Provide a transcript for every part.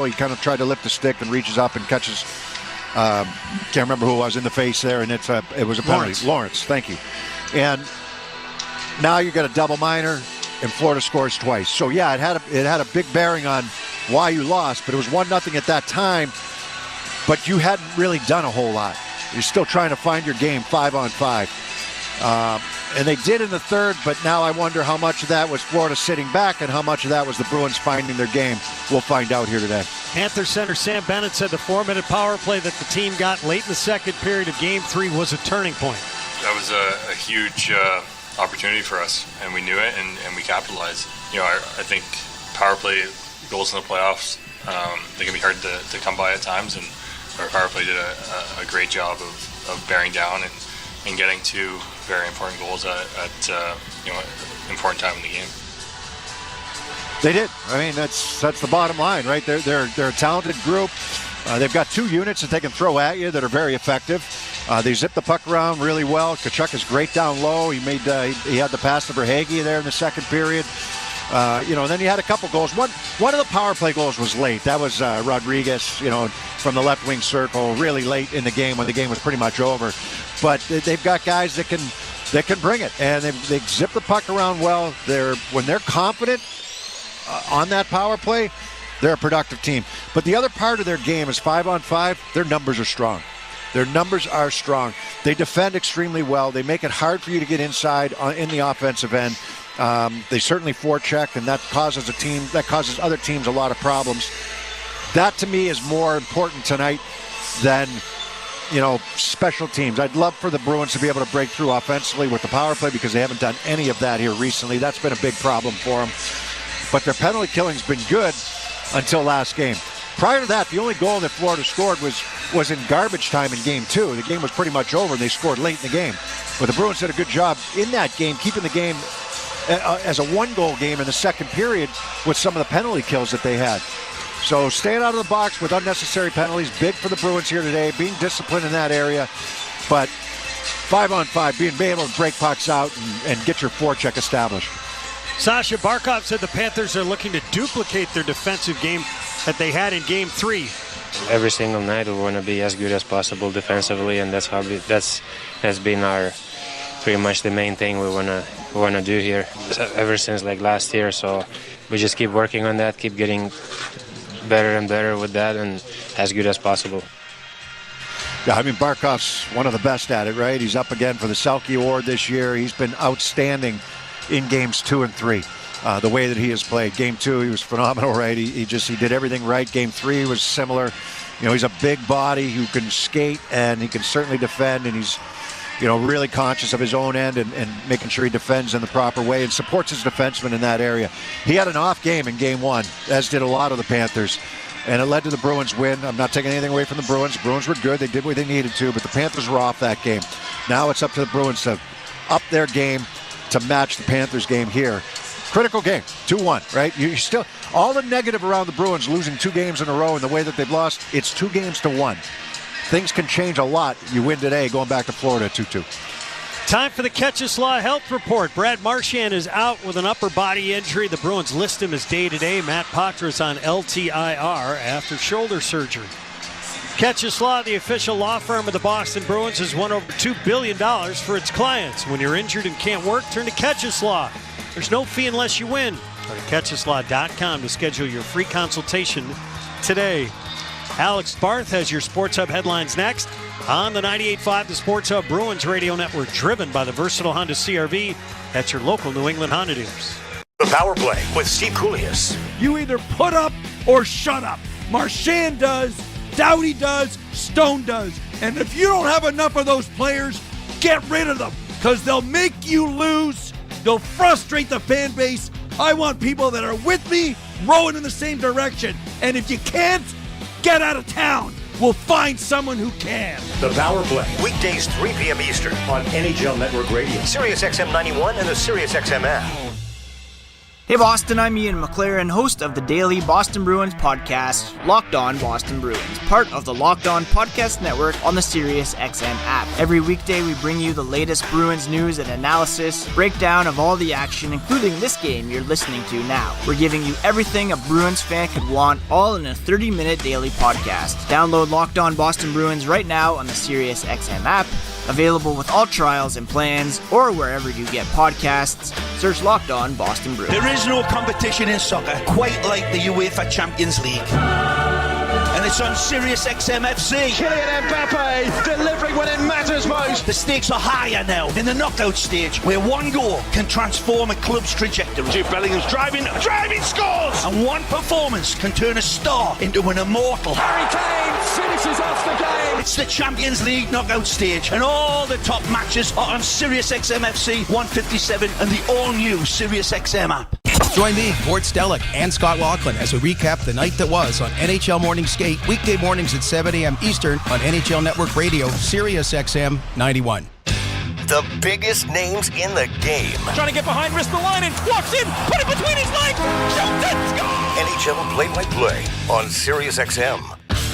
He kind of tried to lift the stick and reaches up and catches, can't remember who it was, in the face there, and it was a penalty. Lawrence, thank you. And now you got a double minor, and Florida scores twice. So yeah, it had a big bearing on why you lost, but it was 1-0 at that time. But you hadn't really done a whole lot. You're still trying to find your game 5-on-5. And they did in the third, but now I wonder how much of that was Florida sitting back and how much of that was the Bruins finding their game. We'll find out here today. Panther center Sam Bennett said the 4-minute power play that the team got late in the second period of Game 3 was a turning point. That was a huge opportunity for us, and we knew it, and we capitalized. I think power play goals in the playoffs, they can be hard to come by at times, and our power play did a great job of bearing down and getting to very important goals at important time in the game. They did. I mean, that's the bottom line, right? They're a talented group. They've got two units that they can throw at you that are very effective. They zip the puck around really well. Tkachuk is great down low. He had the pass to Verhaeghe there in the second period. And then he had a couple goals. One of the power play goals was late. That was Rodriguez, from the left wing circle, really late in the game when the game was pretty much over. But they've got guys that can bring it, and they zip the puck around well. When they're confident on that power play, they're a productive team. But the other part of their game is 5-on-5. Their numbers are strong. Their numbers are strong. They defend extremely well. They make it hard for you to get inside in the offensive end. They certainly forecheck, and that causes other teams a lot of problems. That to me is more important tonight than special teams. I'd love for the Bruins to be able to break through offensively with the power play because they haven't done any of that here recently. That's been a big problem for them. But their penalty killing's been good until last game. Prior to that, the only goal that Florida scored was in garbage time in Game 2. The game was pretty much over, and they scored late in the game. But the Bruins did a good job in that game, keeping the game as a one-goal game in the second period with some of the penalty kills that they had. So staying out of the box with unnecessary penalties, big for the Bruins here today, being disciplined in that area. But 5-on-5, being able to break pucks out and get your forecheck established. Sasha Barkov said the Panthers are looking to duplicate their defensive game that they had in Game 3. Every single night we want to be as good as possible defensively, and that's been our pretty much the main thing we want to do here ever since last year. So we just keep working on that, keep getting better and better with that, and as good as possible. Yeah, I mean, Barkov's one of the best at it, right? He's up again for the Selke Award this year. He's been outstanding in Games 2 and 3. The way that he has played. Game 2, he was phenomenal, right? He did everything right. Game 3 was similar. He's a big body who can skate, and he can certainly defend, and he's really conscious of his own end and making sure he defends in the proper way and supports his defensemen in that area. He had an off game in Game 1, as did a lot of the Panthers, and it led to the Bruins win. I'm not taking anything away from the Bruins. The Bruins were good. They did what they needed to, but the Panthers were off that game. Now it's up to the Bruins to up their game to match the Panthers game here. Critical game, 2-1, right? You still, all the negative around the Bruins losing 2 games in a row and the way that they've lost, it's 2-1. Things can change a lot. You win today, going back to Florida 2-2. Time for the Ketchislaw Health Report. Brad Marchand is out with an upper body injury. The Bruins list him as day-to-day. Matt Poitras is on LTIR after shoulder surgery. Ketchislaw, the official law firm of the Boston Bruins, has won over $2 billion for its clients. When you're injured and can't work, turn to Ketchislaw. There's no fee unless you win. Go to Ketchislaw.com to schedule your free consultation today. Alex Barth has your Sports Hub headlines next on the 98.5 The Sports Hub Bruins Radio Network, driven by the versatile Honda CR-V. That's your local New England Honda dealers. The Power Play with Steve Koulias. You either put up or shut up. Marchand does, Doughty does, Stone does. And if you don't have enough of those players, get rid of them, because they'll make you lose. They'll frustrate the fan base. I want people that are with me, rowing in the same direction. And if you can't, get out of town. We'll find someone who can. The Power Play, weekdays 3 p.m. Eastern on NHL Network Radio, Sirius XM 91 and the Sirius XM app. Hey Boston, I'm Ian McLaren, host of the daily Boston Bruins podcast, Locked On Boston Bruins, part of the Locked On Podcast Network on the SiriusXM app. Every weekday we bring you the latest Bruins news and analysis, breakdown of all the action, including this game you're listening to now. We're giving you everything a Bruins fan could want, all in a 30-minute daily podcast. Download Locked On Boston Bruins right now on the SiriusXM app, available with all trials and plans, or wherever you get podcasts. Search Locked On Boston Bruins. There is no competition in soccer quite like the UEFA Champions League. And it's on SiriusXM FC. Kylian Mbappe delivering when it matters most. The stakes are higher now in the knockout stage, where one goal can transform a club's trajectory. Jude Bellingham's driving scores! And one performance can turn a star into an immortal. Harry Kane finishes off the game. It's the Champions League knockout stage, and all the top matches are on SiriusXM FC 157 and the all-new SiriusXM app. Join me, Gord Stellick, and Scott Laughlin as we recap the night that was on NHL Morning Skate, weekday mornings at 7 a.m. Eastern on NHL Network Radio, SiriusXM 91. The biggest names in the game. Trying to get behind Ristolainen, walks in, put it between his legs, shoots it, score! NHL play-by-play on SiriusXM.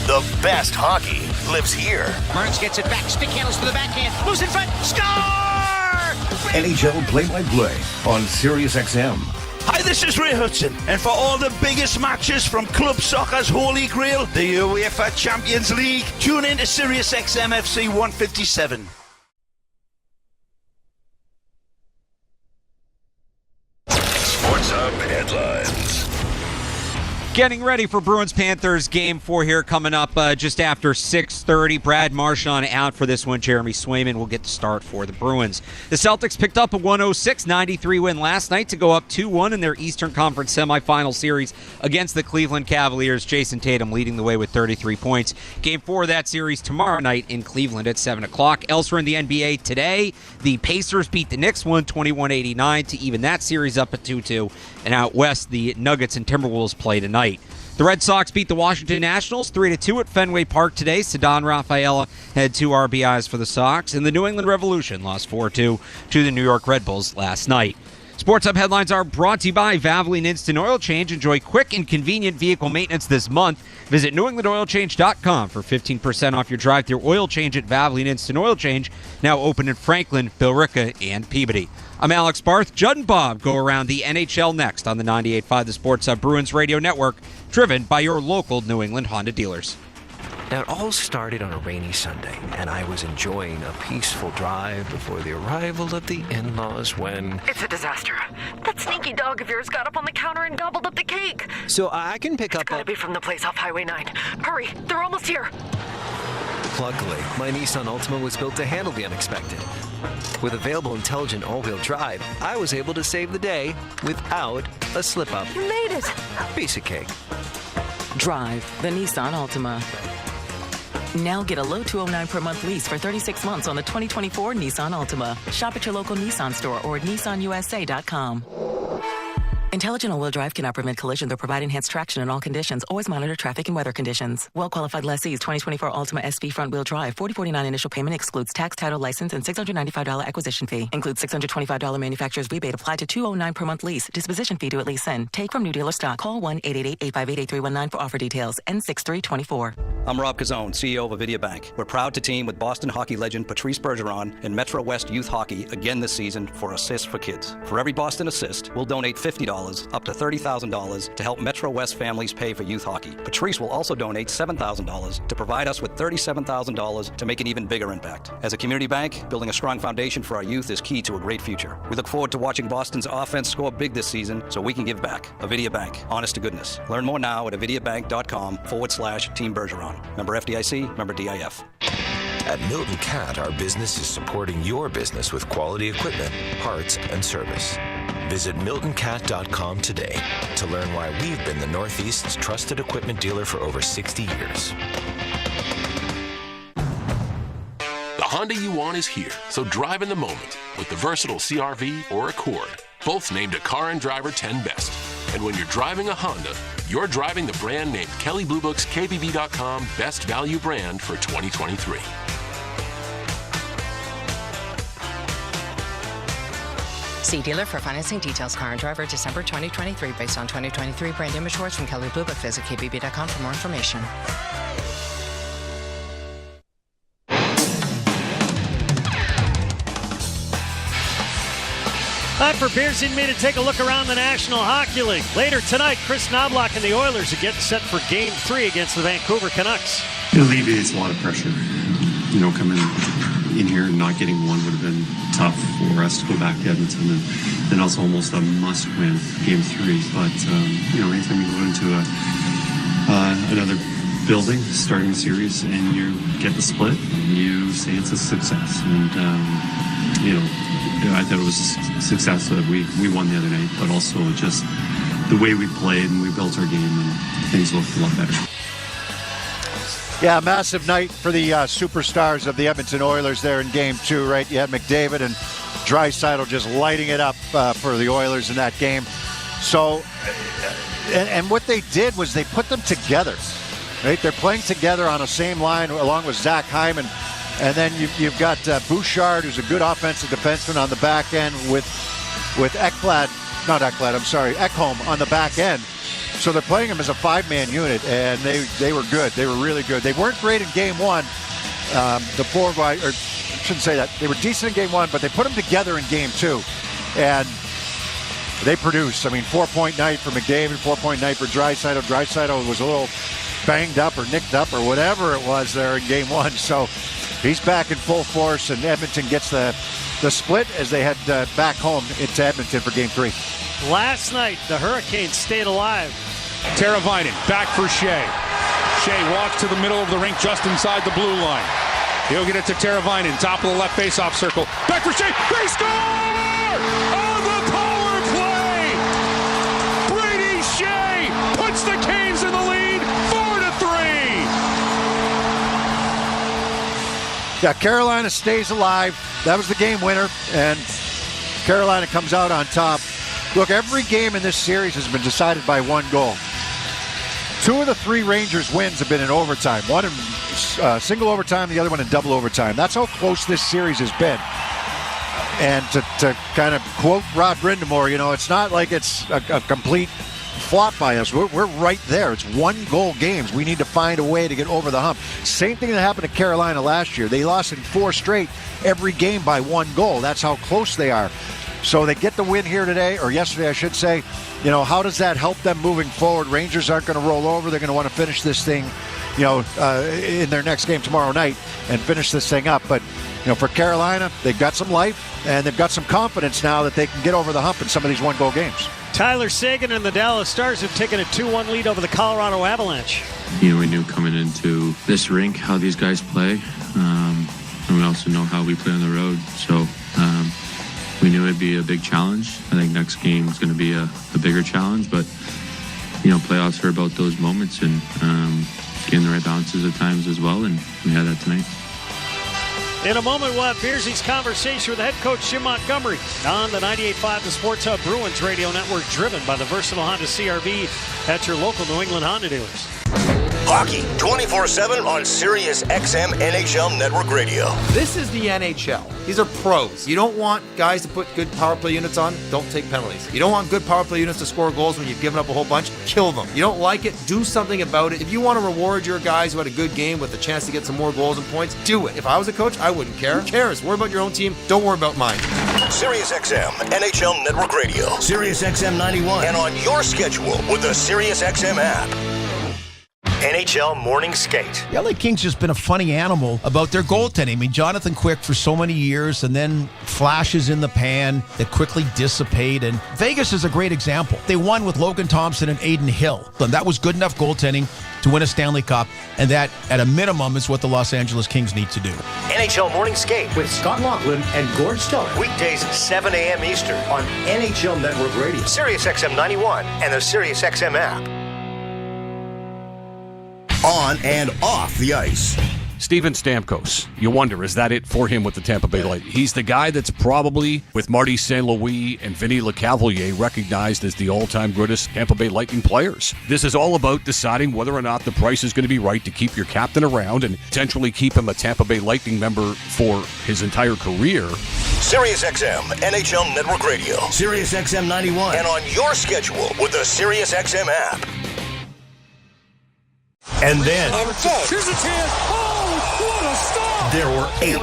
The best hockey lives here. Burns gets it back, stick handles to the backhand, moves in front, score! NHL play-by-play on SiriusXM. Hi, this is Ray Hudson, and for all the biggest matches from club soccer's holy grail, the UEFA Champions League, tune in to SiriusXM FC 157. Sports Hub headlines. Getting ready for Bruins-Panthers Game 4 here coming up just after 6:30. Brad Marchand out for this one. Jeremy Swayman will get the start for the Bruins. The Celtics picked up a 106-93 win last night to go up 2-1 in their Eastern Conference semifinal series against the Cleveland Cavaliers. Jason Tatum leading the way with 33 points. Game 4 of that series tomorrow night in Cleveland at 7 o'clock. Elsewhere in the NBA today, the Pacers beat the Knicks 121-89 to even that series up at 2-2. And out west, the Nuggets and Timberwolves play tonight. The Red Sox beat the Washington Nationals 3-2 at Fenway Park today. Ceddanne Rafaela had 2 RBIs for the Sox, and the New England Revolution lost 4-2 to the New York Red Bulls last night. Sports Hub headlines are brought to you by Valvoline Instant Oil Change. Enjoy quick and convenient vehicle maintenance this month. Visit NewEnglandOilChange.com for 15% off your drive-thru oil change at Valvoline Instant Oil Change, now open in Franklin, Billerica, and Peabody. I'm Alex Barth. Judd and Bob go around the NHL next on the 98.5 The Sports Hub Bruins Radio Network, driven by your local New England Honda dealers. Now, it all started on a rainy Sunday, and I was enjoying a peaceful drive before the arrival of the in-laws when... It's a disaster. That sneaky dog of yours got up on the counter and gobbled up the cake. So I can pick up... It's gotta be from the place off Highway 9. Hurry, they're almost here. Luckily, my Nissan Altima was built to handle the unexpected. With available intelligent all-wheel drive, I was able to save the day without a slip-up. You made it. Piece of cake. Drive the Nissan Altima. Now get a low $209 per month lease for 36 months on the 2024 Nissan Altima. Shop at your local Nissan store or at nissanusa.com. Intelligent all-wheel drive cannot prevent collision but provide enhanced traction in all conditions. Always monitor traffic and weather conditions. Well-qualified lessees 2024 Altima SV front-wheel drive. $4049 initial payment excludes tax, title, license, and $695 acquisition fee. Includes $625 manufacturer's rebate applied to $209 per month lease. Disposition fee due at lease end. Take from new dealer stock. Call 1-888-858-8319 for offer details. N6324. I'm Rob Cazzone, CEO of Avidia Bank. We're proud to team with Boston hockey legend Patrice Bergeron and Metro West Youth Hockey again this season for Assist for Kids. For every Boston assist, we'll donate $50 up to $30,000 to help Metro West families pay for youth hockey. Patrice will also donate $7,000 to provide us with $37,000 to make an even bigger impact. As a community bank, building a strong foundation for our youth is key to a great future. We look forward to watching Boston's offense score big this season so we can give back. Avidia Bank, honest to goodness. Learn more now at avidiabank.com/Team Bergeron. Member FDIC, member DIF. At Milton Cat, our business is supporting your business with quality equipment, parts, and service. Visit MiltonCat.com today to learn why we've been the Northeast's trusted equipment dealer for over 60 years. The Honda you want is here, so drive in the moment with the versatile CR-V or Accord, both named a Car and Driver 10 Best. And when you're driving a Honda, you're driving the brand named Kelley Blue Book's KBB.com Best Value Brand for 2023. See dealer for financing details. Car and driver December 2023 based on 2023 brand image awards from Kelly Blue Book. Visit kbb.com for more information. Time for Beersy and me to take a look around the National Hockey League. Later tonight, Chris Knobloch and the Oilers are getting set for Game 3 against the Vancouver Canucks. It alleviates a lot of pressure. Coming in here and not getting one would have been tough for us to go back to Edmonton, and then also almost a must-win Game 3. But, anytime you go into another building, starting the series, and you get the split, you say it's a success. And, I thought it was a success that we won the other night, but also just the way we played and we built our game, and things looked a lot better. Yeah, massive night for the superstars of the Edmonton Oilers there in Game 2, right? You had McDavid and Draisaitl just lighting it up for the Oilers in that game. So, and what they did was they put them together, right? They're playing together on the same line along with Zach Hyman. And then you've got Bouchard, who's a good offensive defenseman on the back end with Ekholm on the back end. So they're playing him as a five-man unit, and they were good. They were really good. They weren't great in Game 1. They were decent in Game 1, but they put them together in Game 2. And they produced. 4-point night for McDavid, 4-point night for Draisaitl. Draisaitl was a little banged up or nicked up or whatever it was there in Game 1. So he's back in full force, and Edmonton gets the split as they head back home into Edmonton for Game 3. Last night, the Hurricanes stayed alive. Teravainen back for Shea. Shea walks to the middle of the rink just inside the blue line. He'll get it to Teravainen, top of the left faceoff circle. Back for Shea. They score! On the power play! Brady Shea puts the Canes in the lead, 4-3. Yeah, Carolina stays alive. That was the game winner, and Carolina comes out on top. Look, every game in this series has been decided by one goal. 2 of the 3 Rangers wins have been in overtime. One in single overtime, the other one in double overtime. That's how close this series has been. And to kind of quote Rod Brindamore, it's not like it's a complete flop by us. We're right there. It's 1-goal games. We need to find a way to get over the hump. Same thing that happened to Carolina last year. They lost in 4 straight, every game by 1 goal. That's how close they are. So they get the win here today, or yesterday I should say. How does that help them moving forward? Rangers aren't going to roll over. They're going to want to finish this thing, in their next game tomorrow night and finish this thing up. But, for Carolina, they've got some life and they've got some confidence now that they can get over the hump in some of these 1-goal games. Tyler Seguin and the Dallas Stars have taken a 2-1 lead over the Colorado Avalanche. We knew coming into this rink how these guys play. And we also know how we play on the road. So, we knew it'd be a big challenge. I think next game is going to be a bigger challenge, but playoffs are about those moments and getting the right balances at times as well, and we had that tonight. In a moment, we'll have Beersy's conversation with head coach Jim Montgomery on the 98.5 The Sports Hub Bruins Radio Network, driven by the versatile Honda CR-V at your local New England Honda dealers. Hockey 24/7 on Sirius XM NHL Network Radio. This is the NHL. These are pros. You don't want guys to put good power play units on, don't take penalties. You don't want good power play units to score goals when you've given up a whole bunch, kill them. You don't like it, do something about it. If you want to reward your guys who had a good game with a chance to get some more goals and points, do it. If I was a coach, I wouldn't care. Who cares? Worry about your own team. Don't worry about mine. Sirius XM NHL Network Radio. Sirius XM 91. And on your schedule with the Sirius XM app. NHL Morning Skate. The LA Kings just been a funny animal about their goaltending. Jonathan Quick for so many years, and then flashes in the pan that quickly dissipate. And Vegas is a great example. They won with Logan Thompson and Aiden Hill. And that was good enough goaltending to win a Stanley Cup, and that, at a minimum, is what the Los Angeles Kings need to do. NHL Morning Skate with Scott Laughlin and Gord Stellar. Weekdays 7 a.m. Eastern on NHL Network Radio, Sirius XM 91, and the Sirius XM app. On and off the ice. Steven Stamkos. You wonder, is that it for him with the Tampa Bay Lightning? He's the guy that's probably, with Marty St. Louis and Vinny LeCavalier, recognized as the all-time greatest Tampa Bay Lightning players. This is all about deciding whether or not the price is going to be right to keep your captain around and potentially keep him a Tampa Bay Lightning member for his entire career. SiriusXM NHL Network Radio, SiriusXM 91, and on your schedule with the SiriusXM app. And then Here's a chance. Oh, what a stop! there were eight.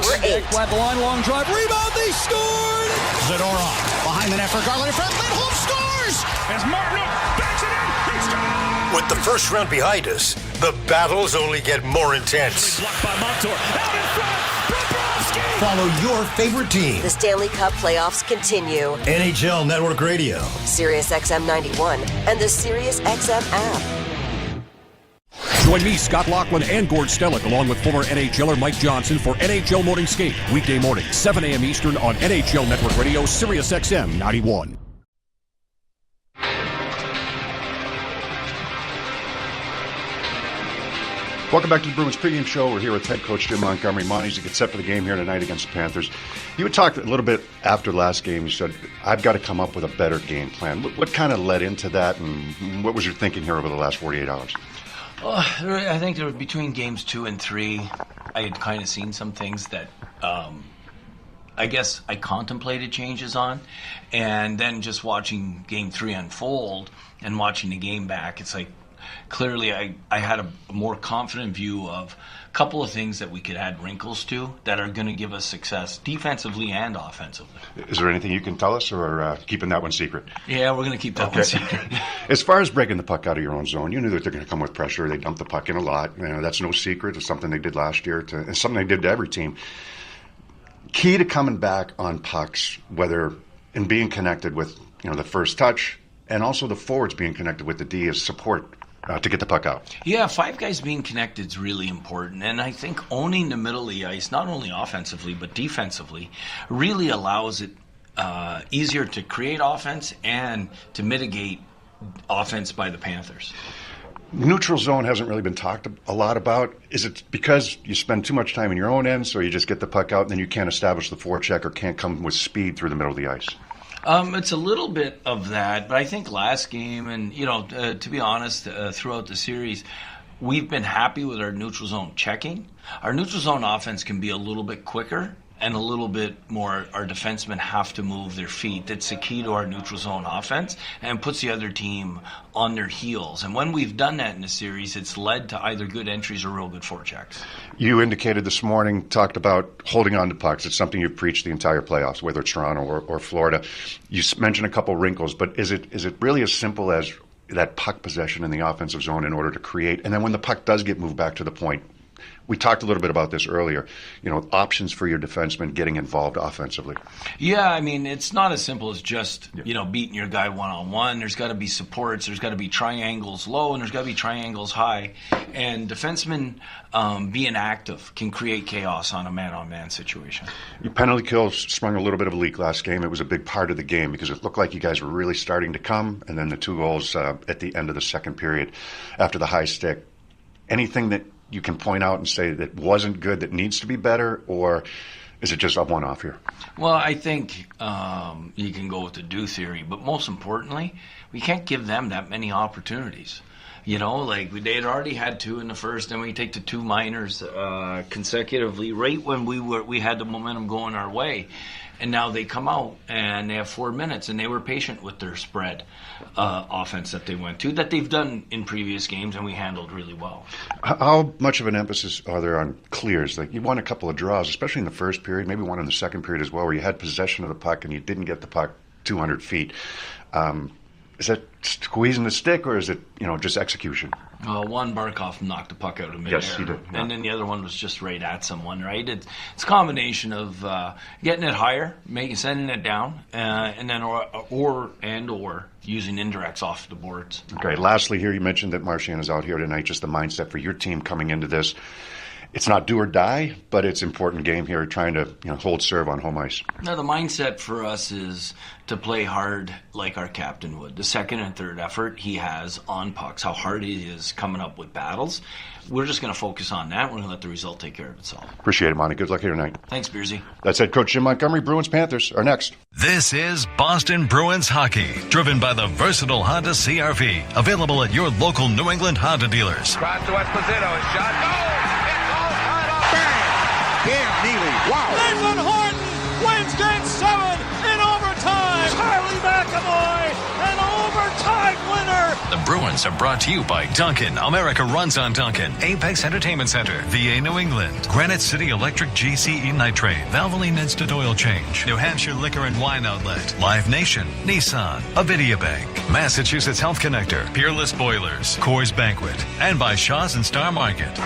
Flat the line, long drive, rebound. They scored. Zadorov behind the net for Garland in front. Lindholm scores. As Martin backs it in. He scores. With the first round behind us, the battles only get more intense. Blocked by Montour. Out in front. Bobrovsky. Follow your favorite team. The Stanley Cup playoffs continue. NHL Network Radio. SiriusXM 91 and the SiriusXM app. Join me, Scott Laughlin, and Gord Stellick, along with former NHLer Mike Johnson for NHL Morning Skate. Weekday morning, 7 a.m. Eastern on NHL Network Radio, SiriusXM 91. Welcome back to the Bruins pregame show. We're here with head coach Jim Montgomery. Monty's to get set for the game here tonight against the Panthers. You had talked a little bit after last game. You said, I've got to come up with a better game plan. What kind of led into that, and what was your thinking here over the last 48 hours? I think there was between games 2 and 3, I had kind of seen some things that I guess I contemplated changes on. And then just watching game 3 unfold and watching the game back, it's like, clearly, I had a more confident view of a couple of things that we could add wrinkles to that are going to give us success defensively and offensively. Is there anything you can tell us, or keeping that one secret? Yeah, we're going to keep that one secret. As far as breaking the puck out of your own zone, you knew that they're going to come with pressure. They dump the puck in a lot. That's no secret. It's something they did last year. It's something they did to every team. Key to coming back on pucks, whether in being connected with the first touch and also the forwards being connected with the D, is support. To get the puck out. Yeah, 5 guys being connected is really important. And I think owning the middle of the ice, not only offensively but defensively, really allows it easier to create offense and to mitigate offense by the Panthers. Neutral zone hasn't really been talked a lot about. Is it because you spend too much time in your own end, so you just get the puck out and then you can't establish the forecheck or can't come with speed through the middle of the ice? It's a little bit of that, but I think last game and, to be honest, throughout the series, we've been happy with our neutral zone checking. Our neutral zone offense can be a little bit quicker and a little bit more. Our defensemen have to move their feet. That's the key to our neutral zone offense and puts the other team on their heels. And when we've done that in the series, it's led to either good entries or real good forechecks. You indicated this morning, talked about holding on to pucks. It's something you've preached the entire playoffs, whether it's Toronto or Florida. You mentioned a couple wrinkles, but is it really as simple as that puck possession in the offensive zone in order to create? And then when the puck does get moved back to the point, we talked a little bit about this earlier, options for your defensemen getting involved offensively. Yeah, I mean, it's not as simple as just, beating your guy one-on-one. There's got to be supports. There's got to be triangles low, and there's got to be triangles high. And defensemen being active can create chaos on a man-on-man situation. Your penalty kill sprung a little bit of a leak last game. It was a big part of the game because it looked like you guys were really starting to come, and then the 2 goals at the end of the second period after the high stick. Anything that you can point out and say that wasn't good, that needs to be better, or is it just a one-off here? Well, I think you can go with the do theory, but most importantly, we can't give them that many opportunities. They had already had 2 in the first, and we take the 2 minors consecutively right when we had the momentum going our way. And now they come out and they have 4 minutes, and they were patient with their spread offense that they went to, that they've done in previous games, and we handled really well. How much of an emphasis are there on clears? Like, you won a couple of draws, especially in the first period, maybe one in the second period as well, where you had possession of the puck and you didn't get the puck 200 feet. Is that squeezing the stick, or is it, just execution? One, Barkov knocked the puck out of midair. Yes, he did. Yeah. And then the other one was just right at someone, right? It's a combination of getting it higher, sending it down, and then or using indirects off the boards. Okay, lastly here, you mentioned that Marchand is out here tonight, just the mindset for your team coming into this. it's not do or die, but it's an important game here, trying to hold serve on home ice. Now, the mindset for us is to play hard like our captain would. The second and third effort he has on pucks, how hard he is coming up with battles. We're just going to focus on that. We're going to let the result take care of itself. Appreciate it, Monty. Good luck here tonight. Thanks, Beersy. That's head coach Jim Montgomery. Bruins Panthers are next. This is Boston Bruins hockey, driven by the versatile Honda CR-V, available at your local New England Honda dealers. Cross to Esposito. His shot. Goal! It's all tied up. Bang! Cam Neely. Wow. Nathan Horton wins Game 7 in overtime. Charlie McAvoy, an overtime winner. The Bruins are brought to you by Dunkin'. America runs on Dunkin'. Apex Entertainment Center, VA New England. Granite City Electric GCE Nitrate. Valvoline Instant Oil Change. New Hampshire Liquor and Wine Outlet. Live Nation. Nissan. Avidia Bank. Massachusetts Health Connector. Peerless Boilers. Coors Banquet. And by Shaw's and Star Market.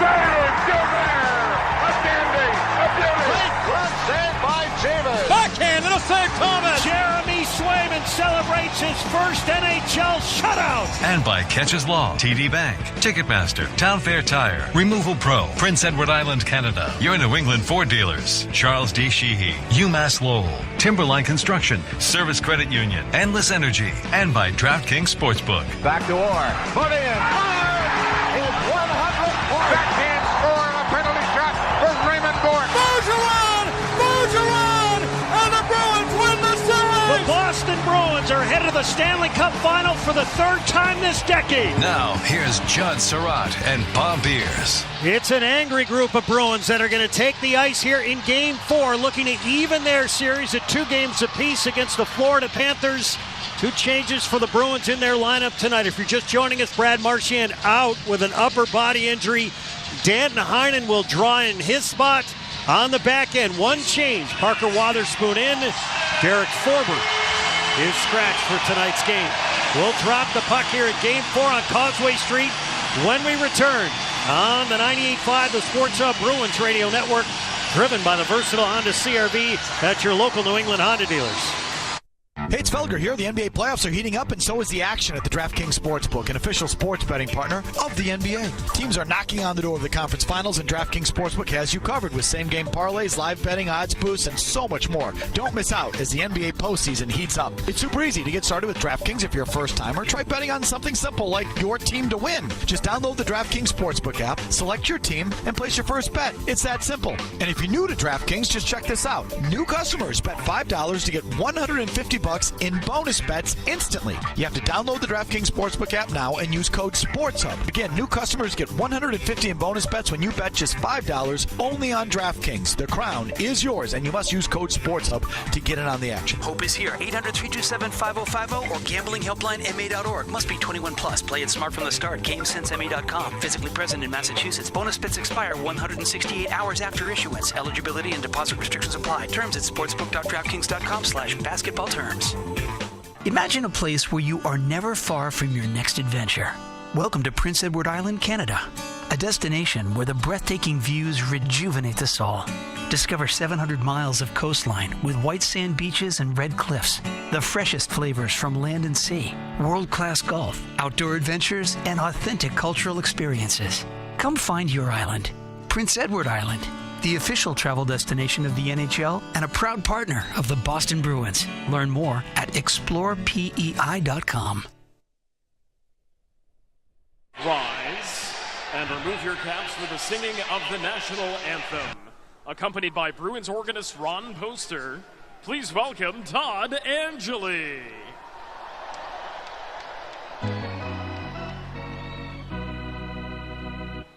Backhand, it'll save Thomas. Jeremy Swayman celebrates his first NHL shutout. And by Catches Law, TD Bank, Ticketmaster, Town Fair Tire, Removal Pro, Prince Edward Island, Canada, your New England Ford dealers, Charles D. Sheehy, UMass Lowell, Timberline Construction, Service Credit Union, Endless Energy, and by DraftKings Sportsbook. Back to Orr. Put in. His 100th point. Backhand score and a penalty shot for Raymond Bourque. Bergeron, and the Bruins win the series. The Boston Bruins are headed to the Stanley Cup Final for the third time this decade. Now, here's Judd Surratt and Bob Beers. It's an angry group of Bruins that are going to take the ice here in Game 4, looking to even their series at 2 games apiece against the Florida Panthers. 2 changes for the Bruins in their lineup tonight. If you're just joining us, Brad Marchand out with an upper body injury. Danton Heinen will draw in his spot. On the back end, 1 change. Parker Wotherspoon in. Derek Forbort is scratched for tonight's game. We'll drop the puck here at Game 4 on Causeway Street when we return on the 98.5 The Sports Hub Bruins Radio Network, driven by the versatile Honda CR-V at your local New England Honda dealers. Hey, it's Felger here. The NBA playoffs are heating up, and so is the action at the DraftKings Sportsbook, an official sports betting partner of the NBA. Teams are knocking on the door of the conference finals, and DraftKings Sportsbook has you covered with same-game parlays, live betting, odds boosts, and so much more. Don't miss out as the NBA postseason heats up. It's super easy to get started with DraftKings if you're a first-timer. Try betting on something simple like your team to win. Just download the DraftKings Sportsbook app, select your team, and place your first bet. It's that simple. And if you're new to DraftKings, just check this out. New customers bet $5 to get $150 in bonus bets instantly. You have to download the DraftKings Sportsbook app now and use code SPORTSHUB. Again, new customers get $150 in bonus bets when you bet just $5 only on DraftKings. The crown is yours, and you must use code SPORTSHUB to get in on the action. Hope is here. 800-327-5050 or gamblinghelplinema.org. Must be 21 plus. Play it smart from the start. GameSenseMA.com. Physically present in Massachusetts. Bonus bets expire 168 hours after issuance. Eligibility and deposit restrictions apply. Terms at sportsbook.draftkings.com/basketball terms. Imagine a place where you are never far from your next adventure. Welcome to Prince Edward Island, Canada, a destination where the breathtaking views rejuvenate the soul. Discover 700 miles of coastline with white sand beaches and red cliffs, the freshest flavors from land and sea, world-class golf, outdoor adventures, and authentic cultural experiences. Come find your island. Prince Edward Island, the official travel destination of the NHL and a proud partner of the Boston Bruins. Learn more at explorepei.com. Rise and remove your caps for the singing of the national anthem. Accompanied by Bruins organist Ron Poster, please welcome Todd Angeli.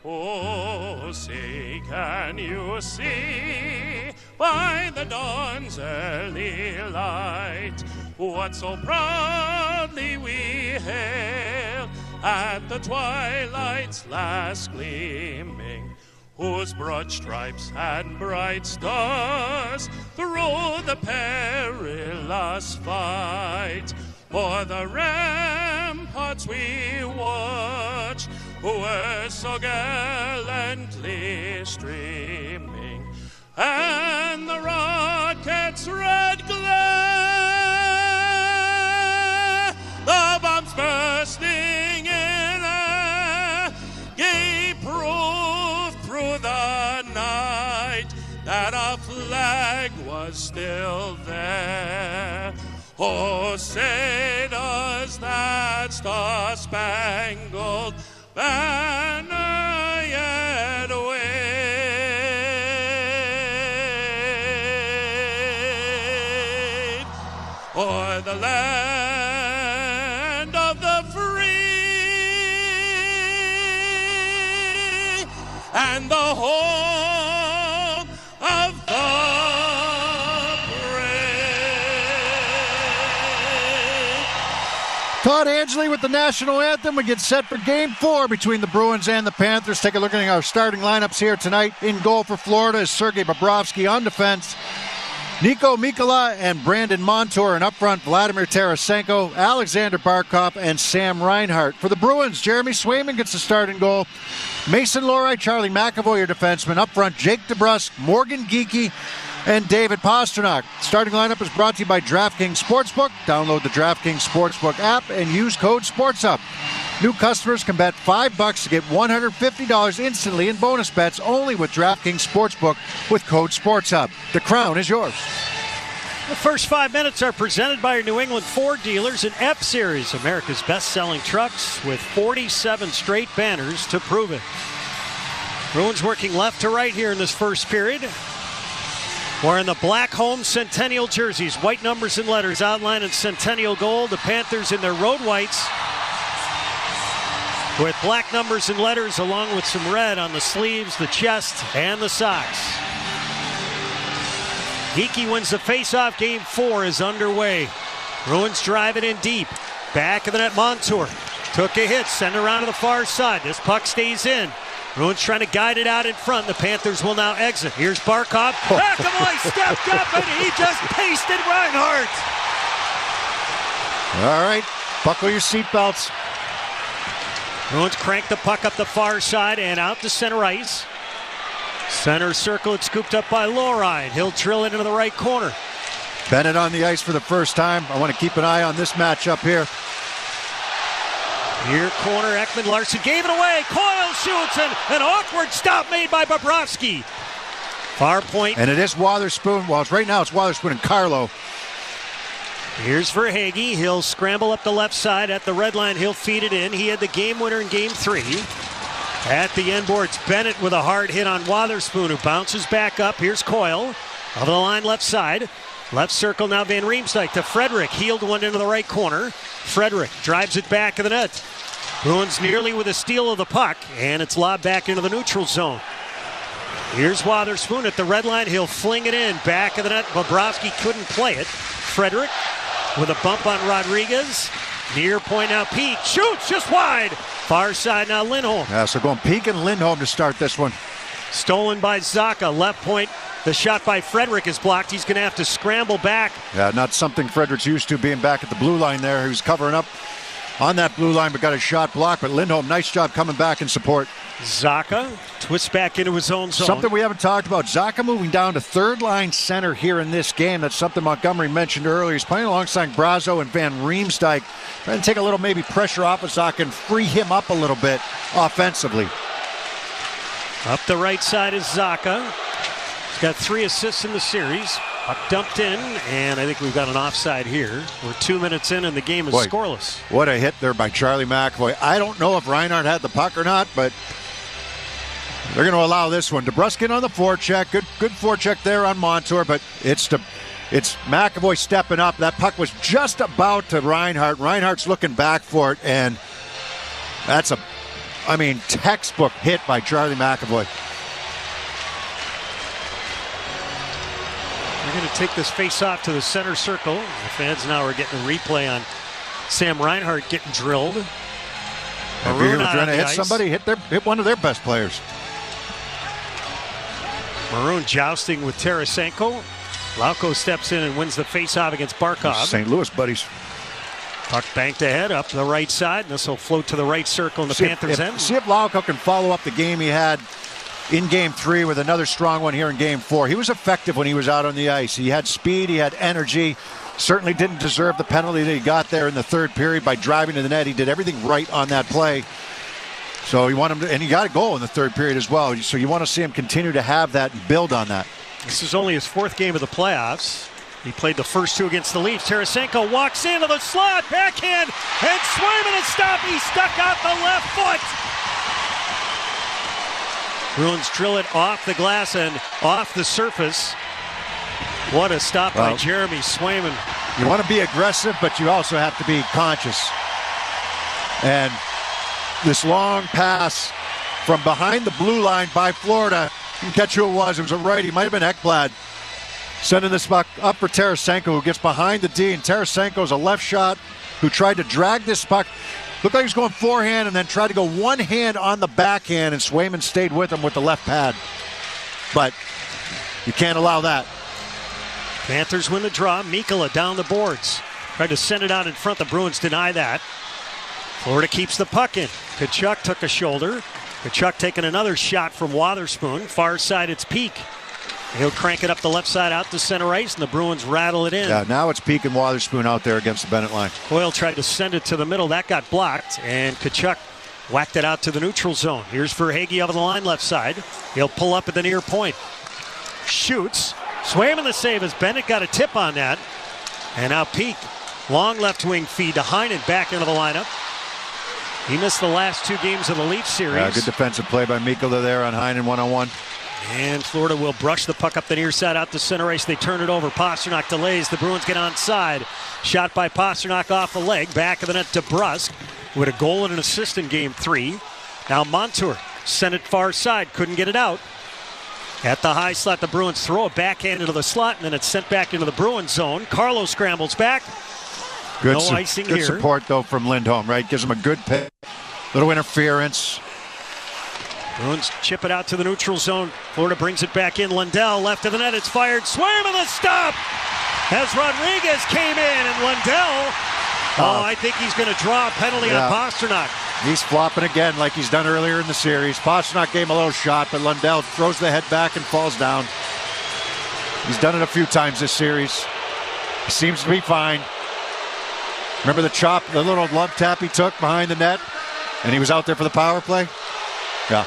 Oh, say, can you see by the dawn's early light what so proudly we hailed at the twilight's last gleaming, whose broad stripes and bright stars through the perilous fight o'er the ramparts we watched were so gallantly streaming, and the rocket's red glare, the bombs bursting in air, gave proof through the that a flag was still there. Oh, say does that star-spangled banner yet wave o'er the land of the free and the home of the Todd Angley with the national anthem. We get set for Game 4 between the Bruins and the Panthers. Take a look at our starting lineups here tonight. In goal for Florida is Sergei Bobrovsky. On defense, Nico Mikkola and Brandon Montour. And up front, Vladimir Tarasenko, Alexander Barkov, and Sam Reinhart. For the Bruins, Jeremy Swayman gets the start in goal. Mason Lohrei, Charlie McAvoy, your defenseman. Up front, Jake DeBrusk, Morgan Geekie, and David Pastrnak. Starting lineup is brought to you by DraftKings Sportsbook. Download the DraftKings Sportsbook app and use code SPORTSUP. New customers can bet $5 to get $150 instantly in bonus bets only with DraftKings Sportsbook with code SPORTSUP. The crown is yours. The first 5 minutes are presented by your New England Ford dealers in F-Series, America's best-selling trucks with 47 straight banners to prove it. Bruins working left to right here in this first period. Wearing the black home Centennial jerseys, white numbers and letters outlined in Centennial gold. The Panthers in their road whites with black numbers and letters along with some red on the sleeves, the chest, and the socks. Geekie wins the faceoff. Game 4 is underway. Bruins drive it in deep. Back of the net, Montour took a hit, sent it around to the far side. This puck stays in. Bruins trying to guide it out in front. The Panthers will now exit. Here's Barkov. McAvoy stepped up and he just pasted Reinhart. All right, buckle your seatbelts. Bruins crank the puck up the far side and out to center ice. Center circle, it's scooped up by Lohrei. He'll drill it into the right corner. Bennett on the ice for the first time. I want to keep an eye on this matchup here. Near corner, Ekman Larson gave it away. Coyle shoots and an awkward stop made by Bobrovsky. Far point. And it is Wotherspoon. Well, right now it's Wotherspoon and Carlo. Here's Verhaeghe. He'll scramble up the left side at the red line. He'll feed it in. He had the game winner in Game 3. At the end boards, Bennett with a hard hit on Wotherspoon, who bounces back up. Here's Coyle. Over the line left side. Left circle now Van Riemsdyk to Frederick. Healed one into the right corner. Frederick drives it back of the net. Bruins nearly with a steal of the puck, and it's lobbed back into the neutral zone. Here's Wotherspoon at the red line. He'll fling it in. Back of the net. Bobrovsky couldn't play it. Frederick with a bump on Rodriguez. Near point now. Peak shoots just wide. Far side now Lindholm. Yeah, so going Peak and Lindholm to start this one. Stolen by Zacha. Left point. The shot by Frederick is blocked. He's going to have to scramble back. Yeah, not something Frederick's used to, being back at the blue line there. He was covering up on that blue line, but got a shot blocked. But Lindholm, nice job coming back in support. Zacha twists back into his own zone. Something we haven't talked about. Zacha moving down to third line center here in this game. That's something Montgomery mentioned earlier. He's playing alongside Brazo and Van Riemsdyk. Trying to take a little maybe pressure off of Zacha and free him up a little bit offensively. Up the right side is Zacha. He's got 3 assists in the series. Puck dumped in, and I think we've got an offside here. We're 2 minutes in, and the game is scoreless. What a hit there by Charlie McAvoy. I don't know if Reinhart had the puck or not, but they're going to allow this one. DeBrusk in on the forecheck. Good forecheck there on Montour, but it's McAvoy stepping up. That puck was just about to Reinhart. Reinhart's looking back for it, and that's textbook hit by Charlie McAvoy. We're going to take this face-off to the center circle. The fans now are getting a replay on Sam Reinhart getting drilled. If you're trying to hit somebody, hit one of their best players. Maroon jousting with Tarasenko. Lauko steps in and wins the face-off against Barkov. St. Louis buddies. Puck banked ahead up the right side. This will float to the right circle in the Panthers' end. See if Lauko can follow up the game he had in Game 3 with another strong one here in Game 4. He was effective when he was out on the ice. He had speed, he had energy. Certainly didn't deserve the penalty that he got there in the third period by driving to the net. He did everything right on that play. So you want him to, and he got a goal in the third period as well. So you want to see him continue to have that and build on that. This is only his 4th game of the playoffs. He played the first 2 against the Leafs. Tarasenko walks into the slot, backhand, and Swayman is stopped. He stuck out the left foot. Bruins drill it off the glass and off the surface. What a stop by Jeremy Swayman. You want to be aggressive, but you also have to be conscious. And this long pass from behind the blue line by Florida. You can catch who it was. It was a righty. It might have been Ekblad. Sending this puck up for Tarasenko, who gets behind the D. And Tarasenko's a left shot who tried to drag this puck. Looked like he was going forehand and then tried to go one hand on the backhand, and Swayman stayed with him with the left pad. But you can't allow that. Panthers win the draw. Mikkola down the boards. Tried to send it out in front. The Bruins deny that. Florida keeps the puck in. Tkachuk took a shoulder. Tkachuk taking another shot from Wotherspoon. Far side, it's Peak. He'll crank it up the left side out to center ice, and the Bruins rattle it in. Yeah, now it's Peak and Wotherspoon out there against the Bennett line. Coyle tried to send it to the middle. That got blocked, and Tkachuk whacked it out to the neutral zone. Here's Verhaeghe over the line left side. He'll pull up at the near point. Shoots. Swayman the save as Bennett got a tip on that. And now Peak. Long left wing feed to Heinen back into the lineup. He missed the last 2 games of the Leafs series. Yeah, good defensive play by Mikkola there on Heinen one-on-one. And Florida will brush the puck up the near side out to center ice. They turn it over. Pasternak delays. The Bruins get onside. Shot by Pasternak off the leg. Back of the net to Brusque, who had a goal and an assist in Game 3. Now Montour sent it far side. Couldn't get it out. At the high slot, the Bruins throw it backhand into the slot, and then it's sent back into the Bruins zone. Carlo scrambles back. Good, no icing good here. support, though, from Lindholm, right? Gives him a good pick. Little interference. Bruins chip it out to the neutral zone. Florida brings it back in. Lundell left of the net. It's fired. Swayman the stop as Rodriguez came in, and Lundell. I think he's going to draw a penalty on Pasternak. He's flopping again like he's done earlier in the series. Pasternak gave him a little shot, but Lundell throws the head back and falls down. He's done it a few times this series. He seems to be fine. Remember the chop, the little love tap he took behind the net? And he was out there for the power play? Yeah.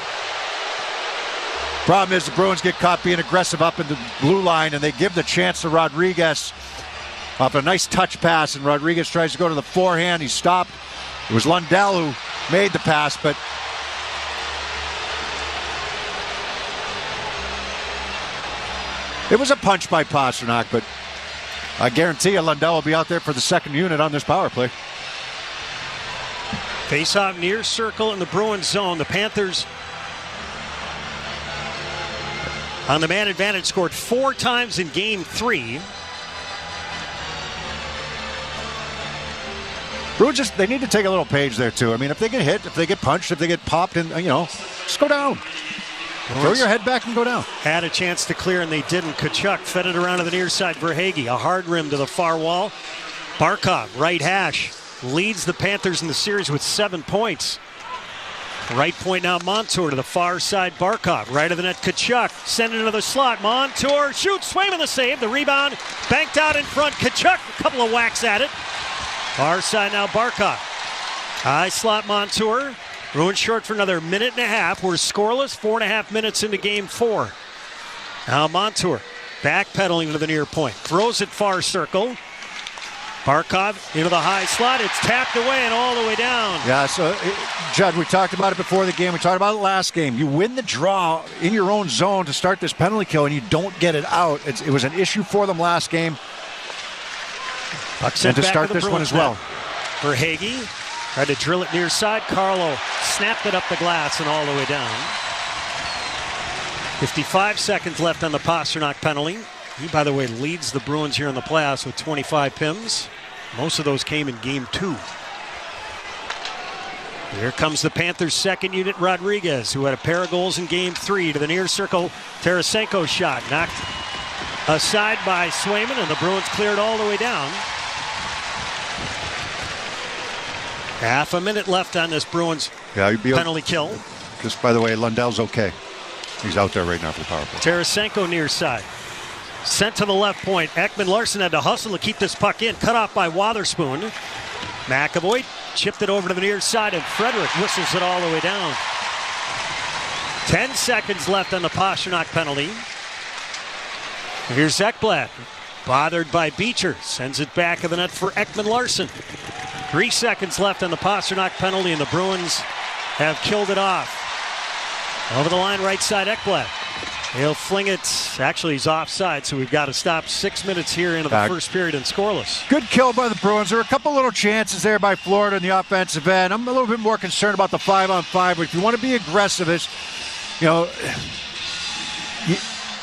Problem is the Bruins get caught being aggressive up in the blue line, and they give the chance to Rodriguez off a nice touch pass, and Rodriguez tries to go to the forehand. He's stopped. It was Lundell who made the pass, but it was a punch by Pasternak, but I guarantee you Lundell will be out there for the second unit on this power play. Face-off near circle in the Bruins zone. The Panthers on the man advantage scored 4 times in Game 3. Bruins they need to take a little page there too. I mean, if they get hit, if they get punched, if they get popped, and just go down. Throw your head back and go down. Had a chance to clear and they didn't. Tkachuk fed it around to the near side. Verhaeghe, a hard rim to the far wall. Barkov, right hash, leads the Panthers in the series with 7 points. Right point now, Montour to the far side. Barkov, right of the net. Tkachuk, send it into the slot. Montour shoots. Swayman the save. The rebound banked out in front. Tkachuk, a couple of whacks at it. Far side now, Barkov. High slot, Montour. Bruins short for another minute and a half. We're scoreless, 4.5 minutes into Game 4. Now Montour backpedaling to the near point. Throws it far circle. Barkov into the high slot. It's tapped away and all the way down. Yeah, so, Judd, we talked about it before the game. We talked about it last game. You win the draw in your own zone to start this penalty kill, and you don't get it out. It was an issue for them last game. And to start this one as well. Verhaeghe tried to drill it near side. Carlo snapped it up the glass and all the way down. 55 seconds left on the Pasternak penalty. He, by the way, leads the Bruins here in the playoffs with 25 PIMs. Most of those came in Game 2. Here comes the Panthers' second unit, Rodriguez, who had a pair of goals in Game 3. To the near circle, Tarasenko shot. Knocked aside by Swayman, and the Bruins cleared all the way down. Half a minute left on this Bruins penalty kill. Just, by the way, Lundell's okay. He's out there right now for the power play. Tarasenko near side. Sent to the left point. Ekman Larsson had to hustle to keep this puck in. Cut off by Wotherspoon. McAvoy chipped it over to the near side, and Frederick whistles it all the way down. 10 seconds left on the Pasternak penalty. Here's Ekblad. Bothered by Beecher. Sends it back of the net for Ekman Larsson. 3 seconds left on the Pasternak penalty, and the Bruins have killed it off. Over the line, right side, Ekblad. He'll fling it. Actually, he's offside, so we've got to stop 6 minutes here into the first period and scoreless. Good kill by the Bruins. There were a couple little chances there by Florida in the offensive end. I'm a little bit more concerned about the 5-on-5, but if you want to be aggressive,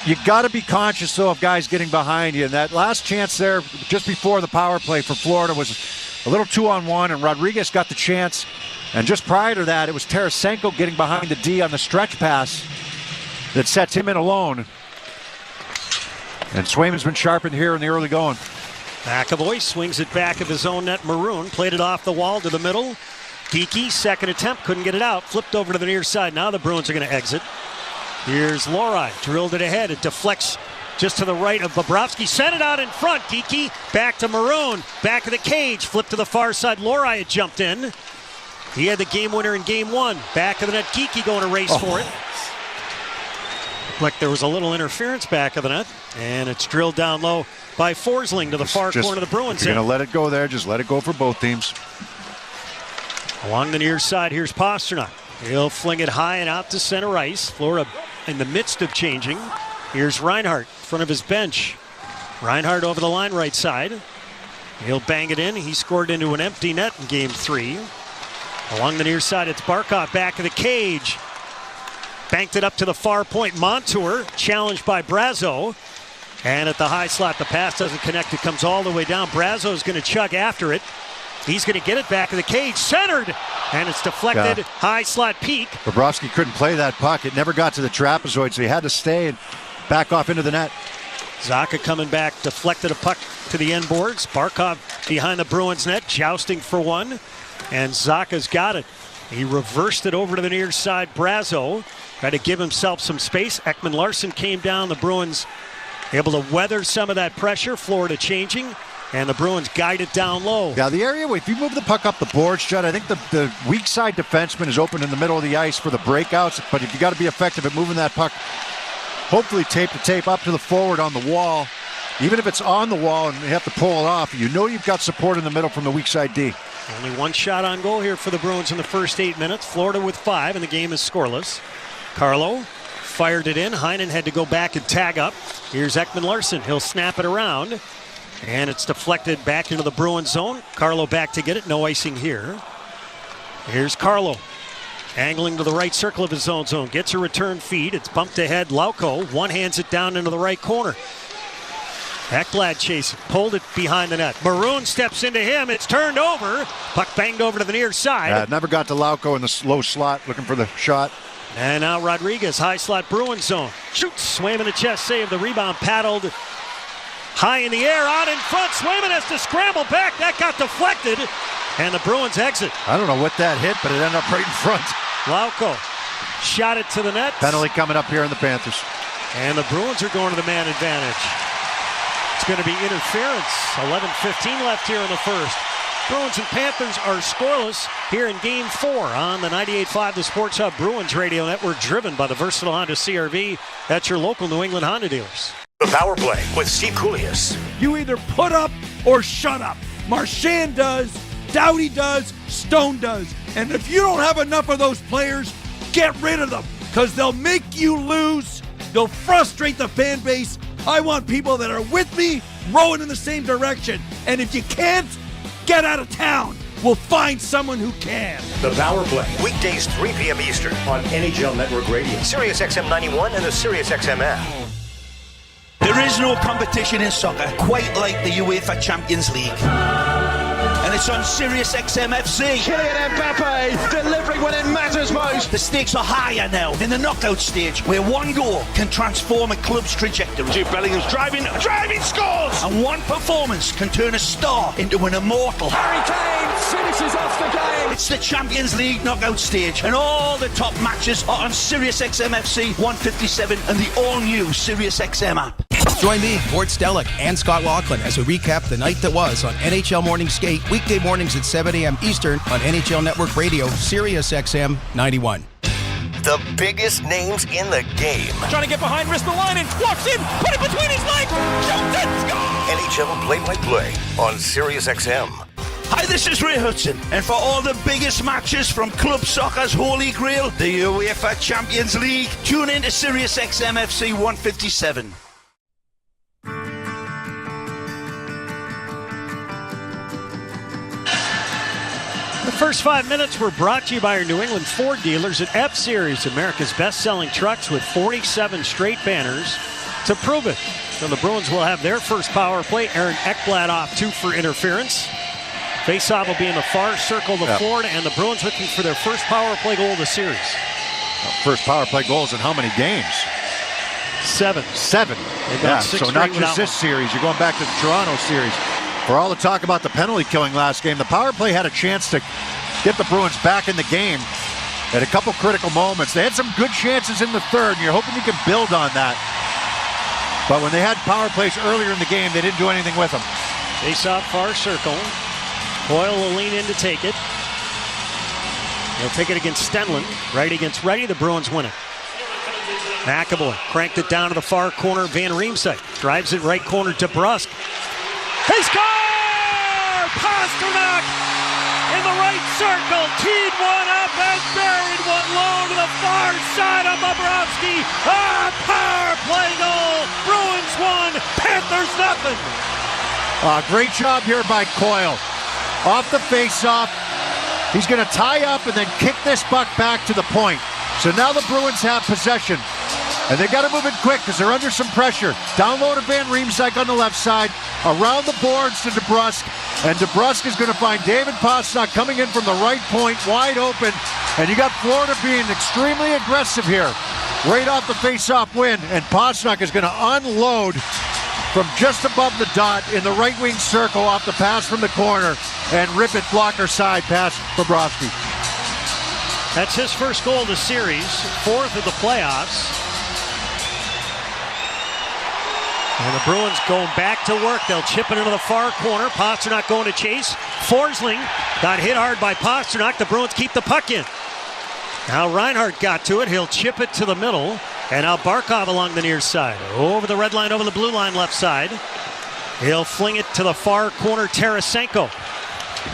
you got to be conscious, though, of guys getting behind you. And that last chance there, just before the power play for Florida, was a little 2-on-1, and Rodriguez got the chance. And just prior to that, it was Tarasenko getting behind the D on the stretch pass that sets him in alone. And Swayman's been sharpened here in the early going. McAvoy swings it back of his own net. Maroon played it off the wall to the middle. Geekie, second attempt, couldn't get it out. Flipped over to the near side. Now the Bruins are going to exit. Here's Lohrei, drilled it ahead. It deflects just to the right of Bobrovsky. Sent it out in front. Geekie back to Maroon. Back of the cage. Flipped to the far side. Lohrei had jumped in. He had the game winner in game one. Back of the net. Geekie going to race for it. Like there was a little interference back of the net. And it's drilled down low by Forsling to the far corner of the Bruins. If you're going to let it go there, just let it go for both teams. Along the near side, here's Pasternak. He'll fling it high and out to center ice. Florida in the midst of changing. Here's Reinhart in front of his bench. Reinhart over the line right side. He'll bang it in. He scored into an empty net in game 3. Along the near side, it's Barkov back of the cage. Banked it up to the far point. Montour challenged by Brazo. And at the high slot, the pass doesn't connect. It comes all the way down. Brazo's going to chug after it. He's going to get it back of the cage. Centered. And it's deflected. Yeah. High slot peak. Bobrovsky couldn't play that puck. It never got to the trapezoid, so he had to stay and back off into the net. Zacha coming back. Deflected a puck to the end boards. Barkov behind the Bruins net. Jousting for one. And Zacha's got it. He reversed it over to the near side. Brazo tried to give himself some space. Ekman Larsson came down. The Bruins able to weather some of that pressure. Florida changing. And the Bruins guide it down low. Yeah, the area, if you move the puck up the boards, Judd, I think the weak side defenseman is open in the middle of the ice for the breakouts. But if you got to be effective at moving that puck, hopefully tape to tape up to the forward on the wall. Even if it's on the wall and you have to pull it off, you know you've got support in the middle from the weak side D. Only one shot on goal here for the Bruins in the first 8 minutes. Florida with 5, and the game is scoreless. Carlo fired it in. Heinen had to go back and tag up. Here's Ekman Larsson. He'll snap it around. And it's deflected back into the Bruins zone. Carlo back to get it. No icing here. Here's Carlo. Angling to the right circle of his own zone. Gets a return feed. It's bumped ahead. Lauko one-hands it down into the right corner. Ekblad chasing. Pulled it behind the net. Maroon steps into him. It's turned over. Puck banged over to the near side. Never got to Lauko in the low slot looking for the shot. And now Rodriguez, high slot Bruins zone. Shoots. Swayman a chest save. The rebound paddled high in the air, out in front. Swayman has to scramble back. That got deflected. And the Bruins exit. I don't know what that hit, but it ended up right in front. Lauko shot it to the net. Penalty coming up here in the Panthers. And the Bruins are going to the man advantage. It's going to be interference. 11:15 left here in the first. Bruins and Panthers are scoreless here in Game 4 on the 98.5 The Sports Hub Bruins Radio Network, driven by the versatile Honda CR-V. That's your local New England Honda dealers. The Power Play with Steve Koulias. You either put up or shut up. Marchand does, Doughty does, Stone does. And if you don't have enough of those players, get rid of them, because they'll make you lose. They'll frustrate the fan base. I want people that are with me, rowing in the same direction. And if you can't, get out of town. We'll find someone who can. The Power Play, weekdays 3 p.m. Eastern on NHL Network Radio, Sirius XM 91, and the Sirius XM app. There is no competition in soccer quite like the UEFA Champions League. And it's on Sirius XM FC. Kylian Mbappe delivering when it matters most. The stakes are higher now in the knockout stage, where one goal can transform a club's trajectory. Jude Bellingham's driving scores! And one performance can turn a star into an immortal. Harry Kane finishes off the game. It's the Champions League knockout stage, and all the top matches are on Sirius XM FC 157 and the all-new Sirius XM app. Join me, Gord Stellick, and Scott Laughlin as we recap the night that was on NHL Morning Skate, weekday mornings at 7 a.m. Eastern on NHL Network Radio, Sirius XM 91. The biggest names in the game. Trying to get behind Ristolainen. Walks in. Put it between his legs. Shoots it. Score! NHL play-by-play on SiriusXM. Hi, this is Ray Hudson, and for all the biggest matches from club soccer's holy grail, the UEFA Champions League, tune in to SiriusXM FC 157. The first 5 minutes were brought to you by our New England Ford dealers at F-Series, America's best-selling trucks with 47 straight banners to prove it. So the Bruins will have their first power play. Aaron Ekblad off 2 for interference. Faceoff will be in the far circle of the Florida, and the Bruins looking for their first power play goal of the series. First power play goals in how many games? 7. 7. Yeah, so not just this series. You're going back to the Toronto series. For all the talk about the penalty killing last game, the power play had a chance to get the Bruins back in the game at a couple critical moments. They had some good chances in the third, and you're hoping you can build on that. But when they had power plays earlier in the game, they didn't do anything with them. Face-off far circle. Coyle will lean in to take it. He'll take it against Stenlund. Right against Ready, the Bruins win it. McAvoy cranked it down to the far corner. Van Riemsdyk drives it right corner to Brusque. They score! Pasternak in the right circle. Teed one up and buried one low to the far side of Bobrovsky. Power play goal. Bruins 1, Panthers 0. Great job here by Coyle. Off the face-off. He's going to tie up and then kick this puck back to the point. So now the Bruins have possession. And they got to move it quick because they're under some pressure. Down low to Van Riemsdyk on the left side. Around the boards to DeBrusk. And DeBrusk is going to find David Pastrnak coming in from the right point, wide open. And you got Florida being extremely aggressive here. Right off the face-off win. And Pastrnak is going to unload from just above the dot in the right wing circle off the pass from the corner. And rip it blocker side past Bobrovsky. That's his first goal of the series. 4th of the playoffs. And the Bruins going back to work. They'll chip it into the far corner. Pastrnak going to chase. Forsling got hit hard by Pastrnak. The Bruins keep the puck in. Now Reinhart got to it. He'll chip it to the middle. And now Barkov along the near side. Over the red line, over the blue line, left side. He'll fling it to the far corner, Tarasenko.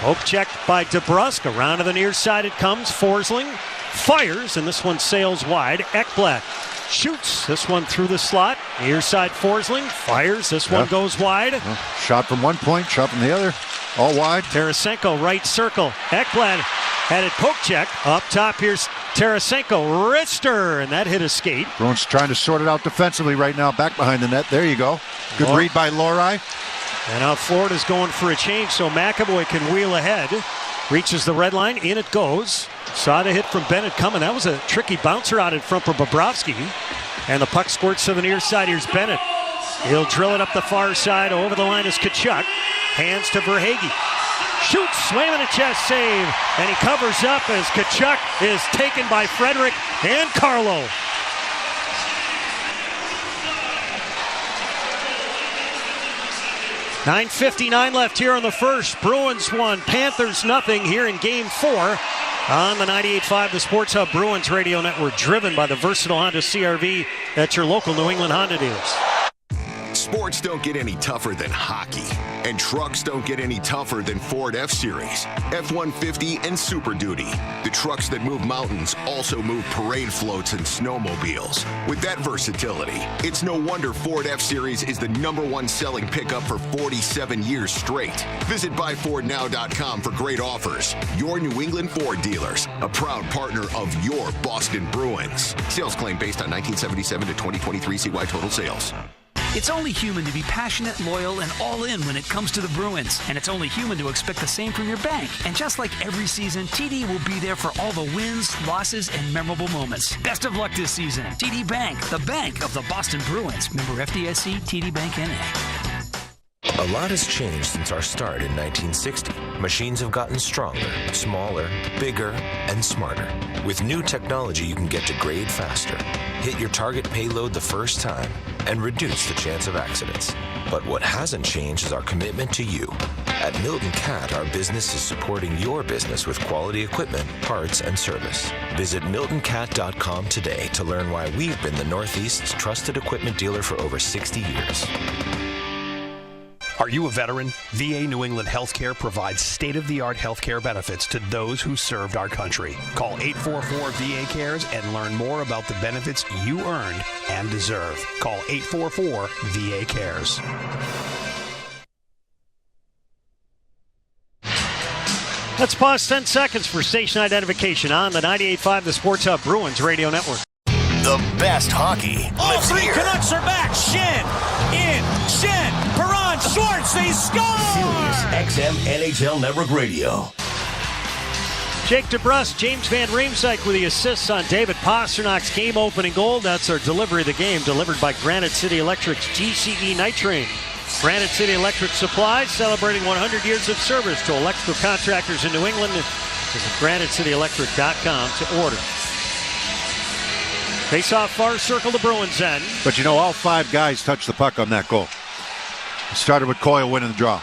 Hope checked by DeBrusk. Around to the near side it comes. Forsling fires, and this one sails wide. Ekblad shoots this one through the slot. Near side Forsling fires. This one goes wide. Shot from one point, shot from the other. All wide. Tarasenko, right circle. Ekblad had it poke check. Up top, here's Tarasenko. Wrister, and that hit a skate. Bruins trying to sort it out defensively right now. Back behind the net. There you go. Good read by Lohrei. And now Florida's going for a change, so McAvoy can wheel ahead. Reaches the red line. In it goes. Saw the hit from Bennett coming. That was a tricky bouncer out in front for Bobrovsky. And the puck squirts to the near side. Here's Bennett. He'll drill it up the far side. Over the line is Tkachuk. Hands to Verhaeghe. Shoots. Swayman a chest save. And he covers up as Tkachuk is taken by Frederick and Carlo. .9:59 left here in the first. Bruins 1, Panthers 0 here in Game 4 on the 98.5 The Sports Hub Bruins Radio Network, driven by the versatile Honda CR-V at your local New England Honda dealers. Sports don't get any tougher than hockey, and trucks don't get any tougher than Ford F-Series, F-150, and Super Duty. The trucks that move mountains also move parade floats and snowmobiles. With that versatility, it's no wonder Ford F-Series is the #1 selling pickup for 47 years straight. Visit buyfordnow.com for great offers. Your New England Ford dealers, a proud partner of your Boston Bruins. Sales claim based on 1977 to 2023 CY total sales. It's only human to be passionate, loyal, and all in when it comes to the Bruins. And it's only human to expect the same from your bank. And just like every season, TD will be there for all the wins, losses, and memorable moments. Best of luck this season. TD Bank, the bank of the Boston Bruins. Member FDIC, TD Bank NA. A lot has changed since our start in 1960. Machines have gotten stronger, smaller, bigger, and smarter. With new technology, you can get to grade faster, hit your target payload the first time, and reduce the chance of accidents. But what hasn't changed is our commitment to you. At Milton Cat, our business is supporting your business with quality equipment, parts, and service. Visit miltoncat.com today to learn why we've been the Northeast's trusted equipment dealer for over 60 years. Are you a veteran? VA New England Healthcare provides state-of-the-art healthcare benefits to those who served our country. Call 844-VA-CARES and learn more about the benefits you earned and deserve. Call 844-VA-CARES. Let's pause 10 seconds for station identification on the 98.5 The Sports Hub Bruins Radio Network. The best hockey. All three here. Canucks are back. Shen, in, Shen, Perron, Schwartz, they score! Sirius XM NHL Network Radio. Jake DeBrusk, James Van Riemsdyk with the assists on David Pasternak's game-opening goal. That's our delivery of the game, delivered by Granite City Electric's GCE Night Train. Granite City Electric Supply, celebrating 100 years of service to electrical contractors in New England. Visit GraniteCityElectric.com to order. Face off far circle the Bruins end. But you know, all 5 guys touched the puck on that goal. It started with Coyle winning the draw.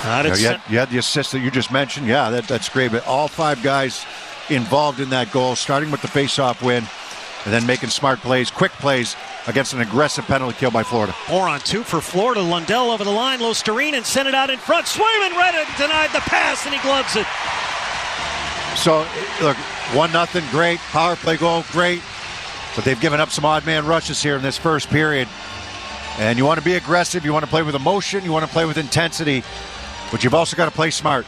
You had the assist that you just mentioned. Yeah, that's great. But all 5 guys involved in that goal, starting with the face-off win, and then making smart plays, quick plays against an aggressive penalty kill by Florida. 4 on 2 for Florida. Lundell over the line. Losterine and sent it out in front. Swayman read it, denied the pass, and he gloves it. So, look, 1-0, great. Power play goal, great. But they've given up some odd man rushes here in this first period. And you want to be aggressive. You want to play with emotion. You want to play with intensity. But you've also got to play smart.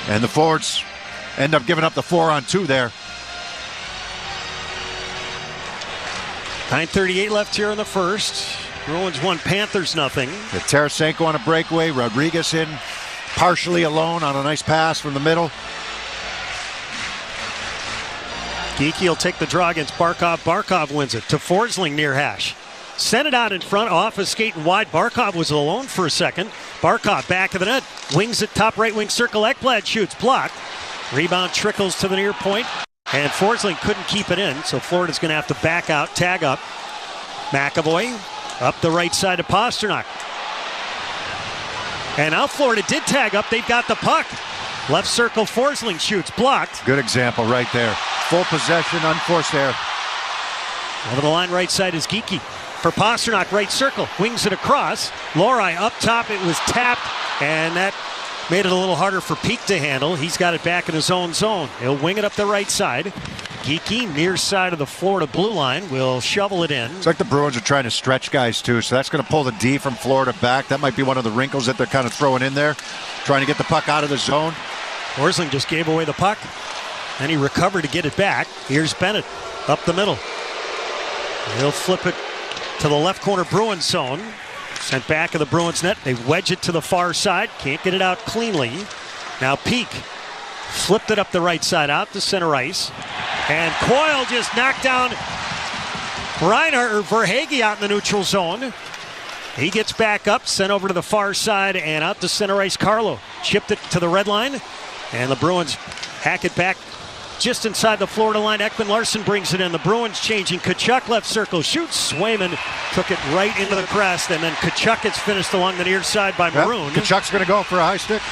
And the forwards end up giving up the 4 on 2 there. 9:38 left here in the first. Bruins 1, Panthers 0. Tarasenko on a breakaway. Rodriguez in partially alone on a nice pass from the middle. Geekie will take the draw against Barkov. Barkov wins it to Forsling near hash. Sent it out in front, off a skating wide. Barkov was alone for a second. Barkov back of the net. Wings it top right wing circle. Ekblad shoots, blocked. Rebound trickles to the near point. And Forsling couldn't keep it in, so Florida's going to have to back out, tag up. McAvoy up the right side of Pasternak. And now Florida did tag up. They've got the puck. Left circle, Forsling shoots, blocked. Good example right there. Full possession, unforced error. Over the line, right side is Geekie. For Pasternak, right circle, wings it across. Lohrei up top, it was tapped, and that made it a little harder for Peak to handle. He's got it back in his own zone. He'll wing it up the right side. Geekie, near side of the Florida blue line, will shovel it in. It's like the Bruins are trying to stretch guys too, so that's going to pull the D from Florida back. That might be one of the wrinkles that they're kind of throwing in there, trying to get the puck out of the zone. Forsling just gave away the puck, and he recovered to get it back. Here's Bennett up the middle. He'll flip it to the left corner Bruins zone. Sent back of the Bruins net. They wedge it to the far side. Can't get it out cleanly. Now Peak flipped it up the right side out to center ice. And Coyle just knocked down Reinhardt or Verhaeghe out in the neutral zone. He gets back up, sent over to the far side and out to center ice. Carlo chipped it to the red line. And the Bruins hack it back just inside the Florida line. Ekman Larson brings it in. The Bruins changing. Tkachuk left circle shoots. Swayman took it right into the crest, and then Tkachuk gets finished along the near side by Maroon. Tkachuk's going to go for a high stick.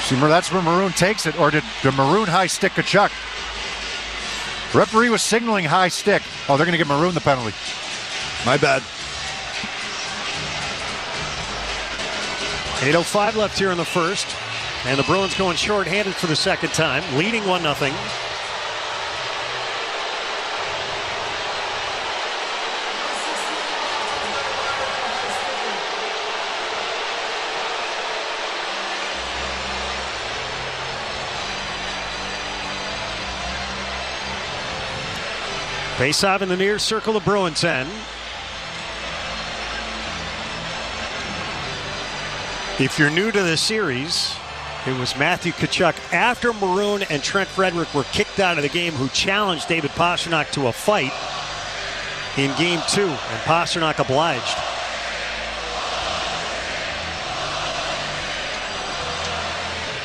See, that's where Maroon takes it, or did Maroon high stick Tkachuk? Referee was signaling high stick. Oh, they're going to give Maroon the penalty. My bad. 8:05 left here in the first. And the Bruins going short-handed for the second time, leading 1-0. Face-off in the near circle, the Bruins end. If you're new to the series, it was Matthew Tkachuk after Maroon and Trent Frederick were kicked out of the game who challenged David Pasternak to a fight. in Game 2, and Pastrnak obliged.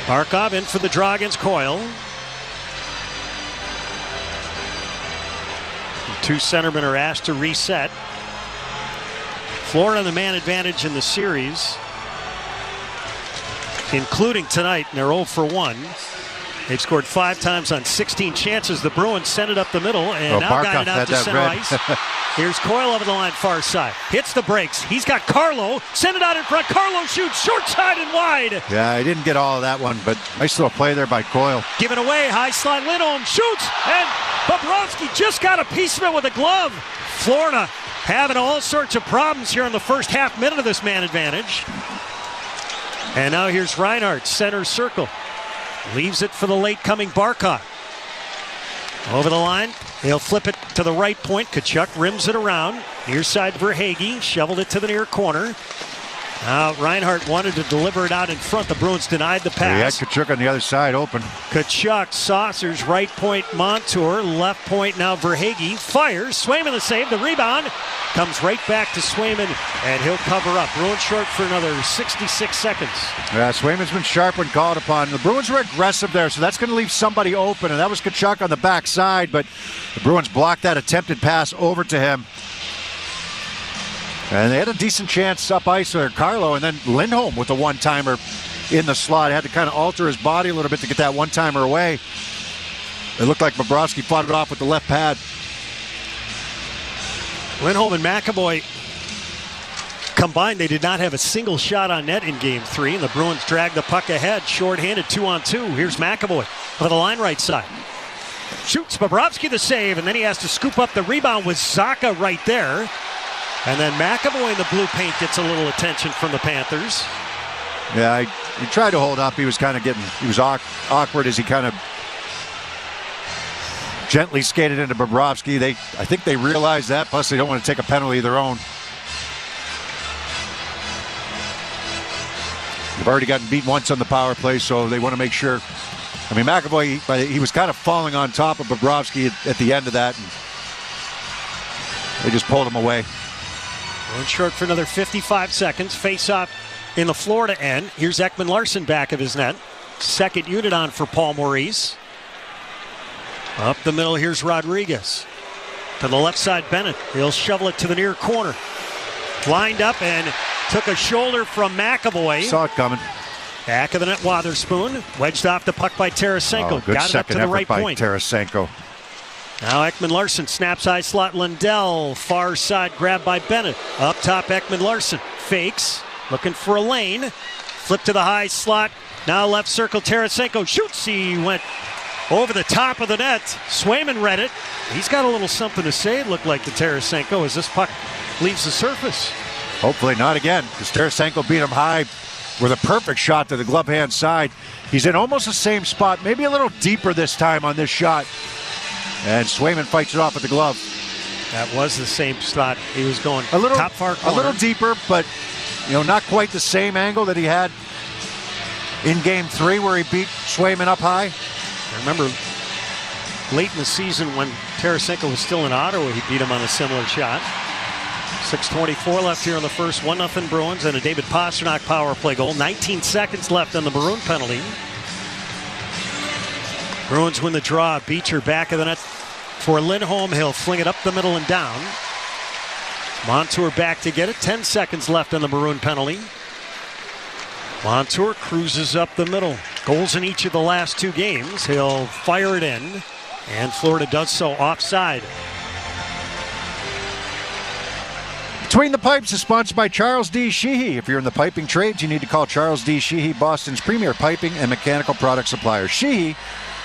Barkov in for the draw against Coyle. The two centermen are asked to reset. Florida on the man advantage in the series, including tonight, and they're 0 for 1. They've scored 5 times on 16 chances. The Bruins send it up the middle and now Barkov got it out to center ice. Here's Coyle over the line, far side. Hits the brakes. He's got Carlo. Send it out in front. Carlo shoots short side and wide. Yeah, I didn't get all of that one, but nice little play there by Coyle. Given away. High slide. Lindholm shoots. And Bobrovsky just got a piece of it with a glove. Florida having all sorts of problems here in the first half minute of this man advantage. And now here's Reinhart, center circle. Leaves it for the late-coming Barkov. Over the line. He'll flip it to the right point. Tkachuk rims it around. Near side Verhaeghe. Shoveled it to the near corner. Now Reinhart wanted to deliver it out in front. The Bruins denied the pass. He had Tkachuk on the other side open. Tkachuk saucers right point Montour. Left point now Verhaeghe. Fires. Swayman the save. The rebound comes right back to Swayman, and he'll cover up. Bruins short for another 66 seconds. Yeah, Swayman's been sharp when called upon. The Bruins were aggressive there, so that's going to leave somebody open, and that was Tkachuk on the backside, but the Bruins blocked that attempted pass over to him. And they had a decent chance up ice with Carlo, and then Lindholm with a one-timer in the slot. He had to kind of alter his body a little bit to get that one-timer away. It looked like Bobrovsky fought it off with the left pad. Lindholm and McAvoy combined, they did not have a single shot on net in Game 3, and the Bruins dragged the puck ahead, shorthanded 2-on-2. Here's McAvoy over the line right side. Shoots Bobrovsky the save, and then he has to scoop up the rebound with Zacha right there. And then McAvoy in the blue paint gets a little attention from the Panthers. Yeah, he tried to hold up. He was kind of he was awkward as he kind of gently skated into Bobrovsky. I think they realized that, plus they don't want to take a penalty of their own. They've already gotten beat once on the power play, so they want to make sure. I mean, McAvoy, he was kind of falling on top of Bobrovsky at the end of that, and they just pulled him away. Bruins short for another 55 seconds. Face-off in the Florida end. Here's Ekman Larsson back of his net. Second unit on for Paul Maurice. Up the middle, here's Rodriguez. To the left side, Bennett. He'll shovel it to the near corner. Lined up and took a shoulder from McAvoy. Saw it coming. Back of the net, Wotherspoon. Wedged off the puck by Tarasenko. Good got it up to the right point. Tarasenko. Now Ekman Larsson snaps high slot. Lundell, far side, grabbed by Bennett. Up top, Ekman Larsson fakes, looking for a lane. Flip to the high slot. Now left circle, Tarasenko shoots. He went over the top of the net. Swayman read it. He's got a little something to say, it looked like, to Tarasenko as this puck leaves the surface. Hopefully not again, because Tarasenko beat him high with a perfect shot to the glove hand side. He's in almost the same spot, maybe a little deeper this time on this shot. And Swayman fights it off with the glove. That was the same spot. He was going a little, top far corner. A little deeper, but not quite the same angle that he had in Game 3 where he beat Swayman up high. I remember late in the season when Tarasenko was still in Ottawa, he beat him on a similar shot. 6:24 left here in the first. 1-0 Bruins and a David Pastrnak power play goal. 19 seconds left on the Maroon penalty. Bruins win the draw. Beecher back of the net for Lindholm. He'll fling it up the middle and down. Montour back to get it. 10 seconds left on the Maroon penalty. Montour cruises up the middle. Goals in each of the last 2 games. He'll fire it in, and Florida does so offside. Between the Pipes is sponsored by Charles D. Sheehy. If you're in the piping trades, you need to call Charles D. Sheehy, Boston's premier piping and mechanical product supplier. Sheehy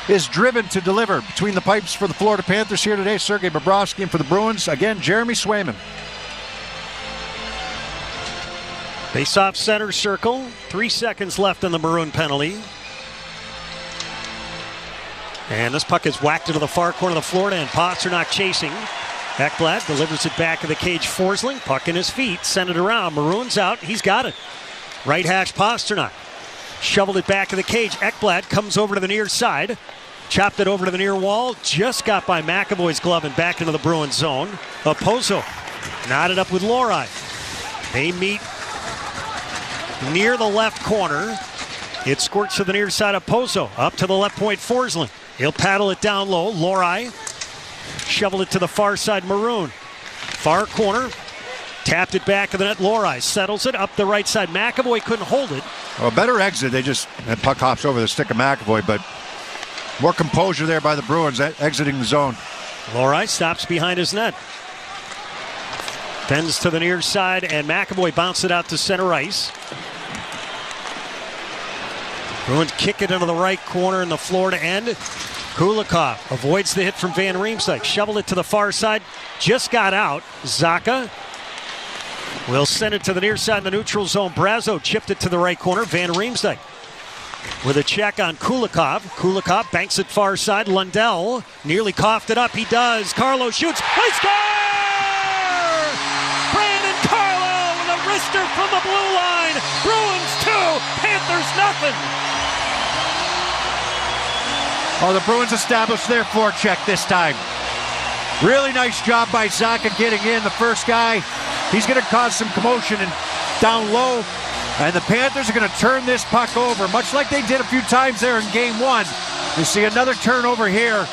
is driven to deliver. Between the Pipes for the Florida Panthers here today, Sergei Bobrovsky, and for the Bruins, again, Jeremy Swayman. Face-off center circle. 3 seconds left on the Maroon penalty. And this puck is whacked into the far corner of the Florida, and Pastrnak chasing. Ekblad delivers it back of the cage. Forsling, puck in his feet, send it around. Maroon's out. He's got it. Right hash Pastrnak. Shoveled it back of the cage. Ekblad comes over to the near side. Chopped it over to the near wall. Just got by McAvoy's glove and back into the Bruins zone. Oposo knotted up with Lori. They meet near the left corner. It squirts to the near side of Pozo. Up to the left point, Forsling. He'll paddle it down low. Lori shoveled it to the far side, Maroon. Far corner. Tapped it back to the net. Lori settles it up the right side. McAvoy couldn't hold it. Well, better exit. They just had puck hops over the stick of McAvoy, but more composure there by the Bruins exiting the zone. Lori stops behind his net. Bends to the near side, and McAvoy bounced it out to center ice. Bruins kick it into the right corner in the Florida end. Kulikov avoids the hit from Van Riemsdyk. Shoveled it to the far side. Just got out. Zacha will send it to the near side in the neutral zone. Brazo chipped it to the right corner. Van Riemsdyk with a check on Kulikov. Kulikov banks it far side. Lundell nearly coughed it up. He does. Carlo shoots. They score! Brandon Carlo with a wrister from the blue line. Bruins 2, Panthers nothing. Oh, the Bruins established their forecheck this time. Really nice job by Zacha getting in. The first guy, he's going to cause some commotion and down low. And the Panthers are going to turn this puck over, much like they did a few times there in Game 1. You see another turnover here.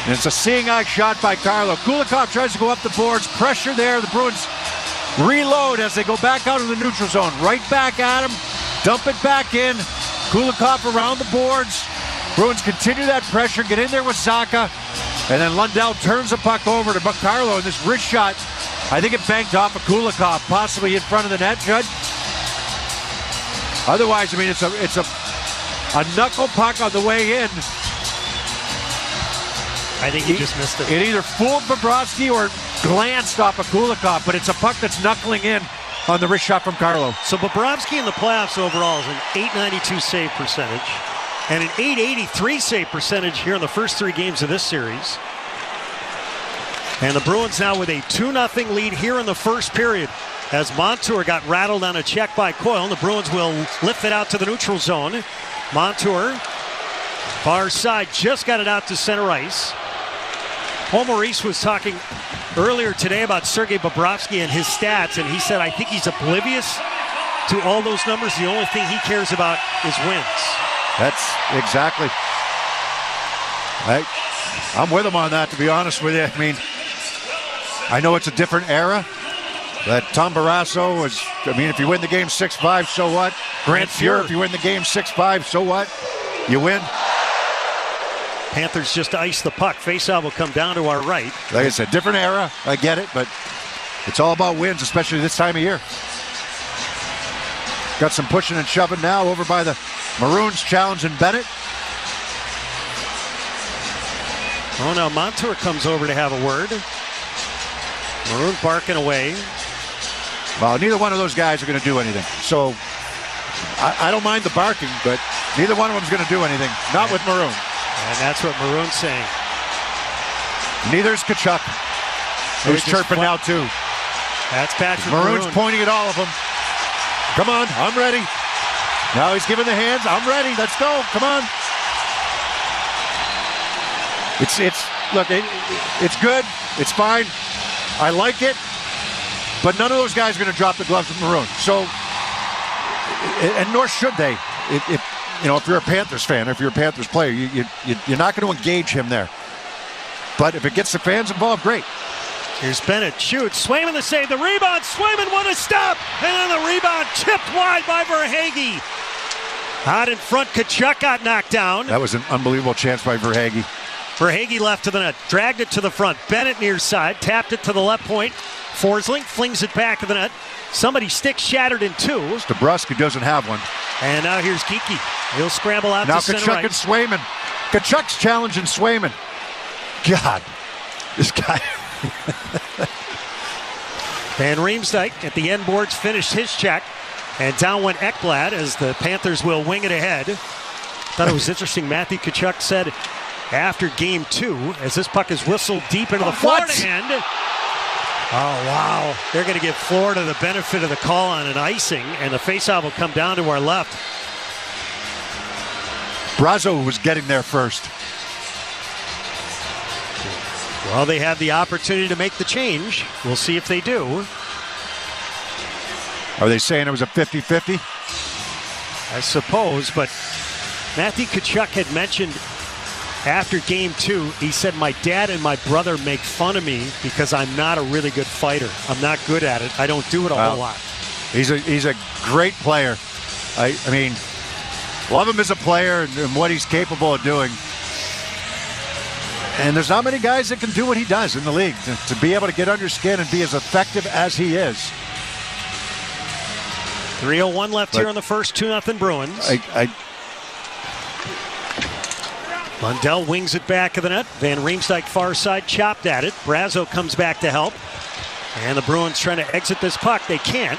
And it's a seeing eye shot by Carlo. Kulikov tries to go up the boards. Pressure there. The Bruins reload as they go back out of the neutral zone. Right back at him. Dump it back in. Kulikov around the boards. Bruins continue that pressure, get in there with Zacha, and then Lundell turns the puck over to Carlo, and this wrist shot, I think it banked off of Kulikov, possibly in front of the net, Judd. Otherwise, I mean, it's a knuckle puck on the way in. I think he just missed it. It either fooled Bobrovsky or glanced off of Kulikov, but it's a puck that's knuckling in on the wrist shot from Carlo. So Bobrovsky in the playoffs overall is an .892 save percentage. And an .883 save percentage here in the first 3 games of this series. And the Bruins now with a 2-0 lead here in the first period as Montour got rattled on a check by Coyle. And the Bruins will lift it out to the neutral zone. Montour, far side, just got it out to center ice. Paul Maurice was talking earlier today about Sergei Bobrovsky and his stats, and he said, I think he's oblivious to all those numbers. The only thing he cares about is wins. That's exactly. I'm with him on that, to be honest with you. I mean, I know it's a different era. But Tom Barrasso was, I mean, if you win the game 6-5, so what? Grant Fuhr, if you win the game 6-5, so what? You win. Panthers just ice the puck. Faceoff will come down to our right. Like I said, different era. I get it, but it's all about wins, especially this time of year. Got some pushing and shoving now over by the Maroons challenging Bennett. Oh, now Montour comes over to have a word. Maroon barking away. Well, neither one of those guys are going to do anything. So I don't mind the barking, but neither one of them is going to do anything. Not with Maroon. And that's what Maroon's saying. Neither is Tkachuk, who's chirping now too. That's Patrick Maroon's Maroon. pointing at all of them. Come on, I'm ready. Now he's giving the hands. I'm ready. Let's go. Come on. It's good. It's fine. I like it. But none of those guys are going to drop the gloves with Maroon. So, and nor should they. If you're a Panthers fan, if you're a Panthers player, you're not going to engage him there. But if it gets the fans involved, great. Here's Bennett, shoots, Swayman the save, the rebound, Swayman what a stop, and then the rebound chipped wide by Verhaeghe. Out in front, Tkachuk got knocked down. That was an unbelievable chance by Verhaeghe. Verhaeghe left to the net, dragged it to the front, Bennett near side, tapped it to the left point, Forsling flings it back to the net. Somebody's stick shattered in two. Dabrowski doesn't have one. And now here's Geekie. He'll scramble out now to center Tkachuk right. And Swayman. Tkachuk's challenging Swayman. God, this guy. Van Riemsdyk at the end boards finished his check. And down went Ekblad as the Panthers will wing it ahead. Thought it was interesting. Matthew Tkachuk said after game 2, as this puck is whistled deep into the Florida end. Oh, wow. They're going to give Florida the benefit of the call on an icing, and the faceoff will come down to our left. Brazo was getting there first. Well, they have the opportunity to make the change. We'll see if they do. Are they saying it was a 50-50? I suppose, but Matthew Tkachuk had mentioned after Game 2, he said, my dad and my brother make fun of me because I'm not a really good fighter. I'm not good at it. I don't do it a whole lot. He's a great player. I mean, love him as a player and what he's capable of doing. And there's not many guys that can do what he does in the league, to be able to get under skin and be as effective as he is. 3:01 left here in the first, 2-0 Bruins. Lundell wings it back of the net. Van Riemsdyk far side, chopped at it. Brazo comes back to help. And the Bruins trying to exit this puck. They can't.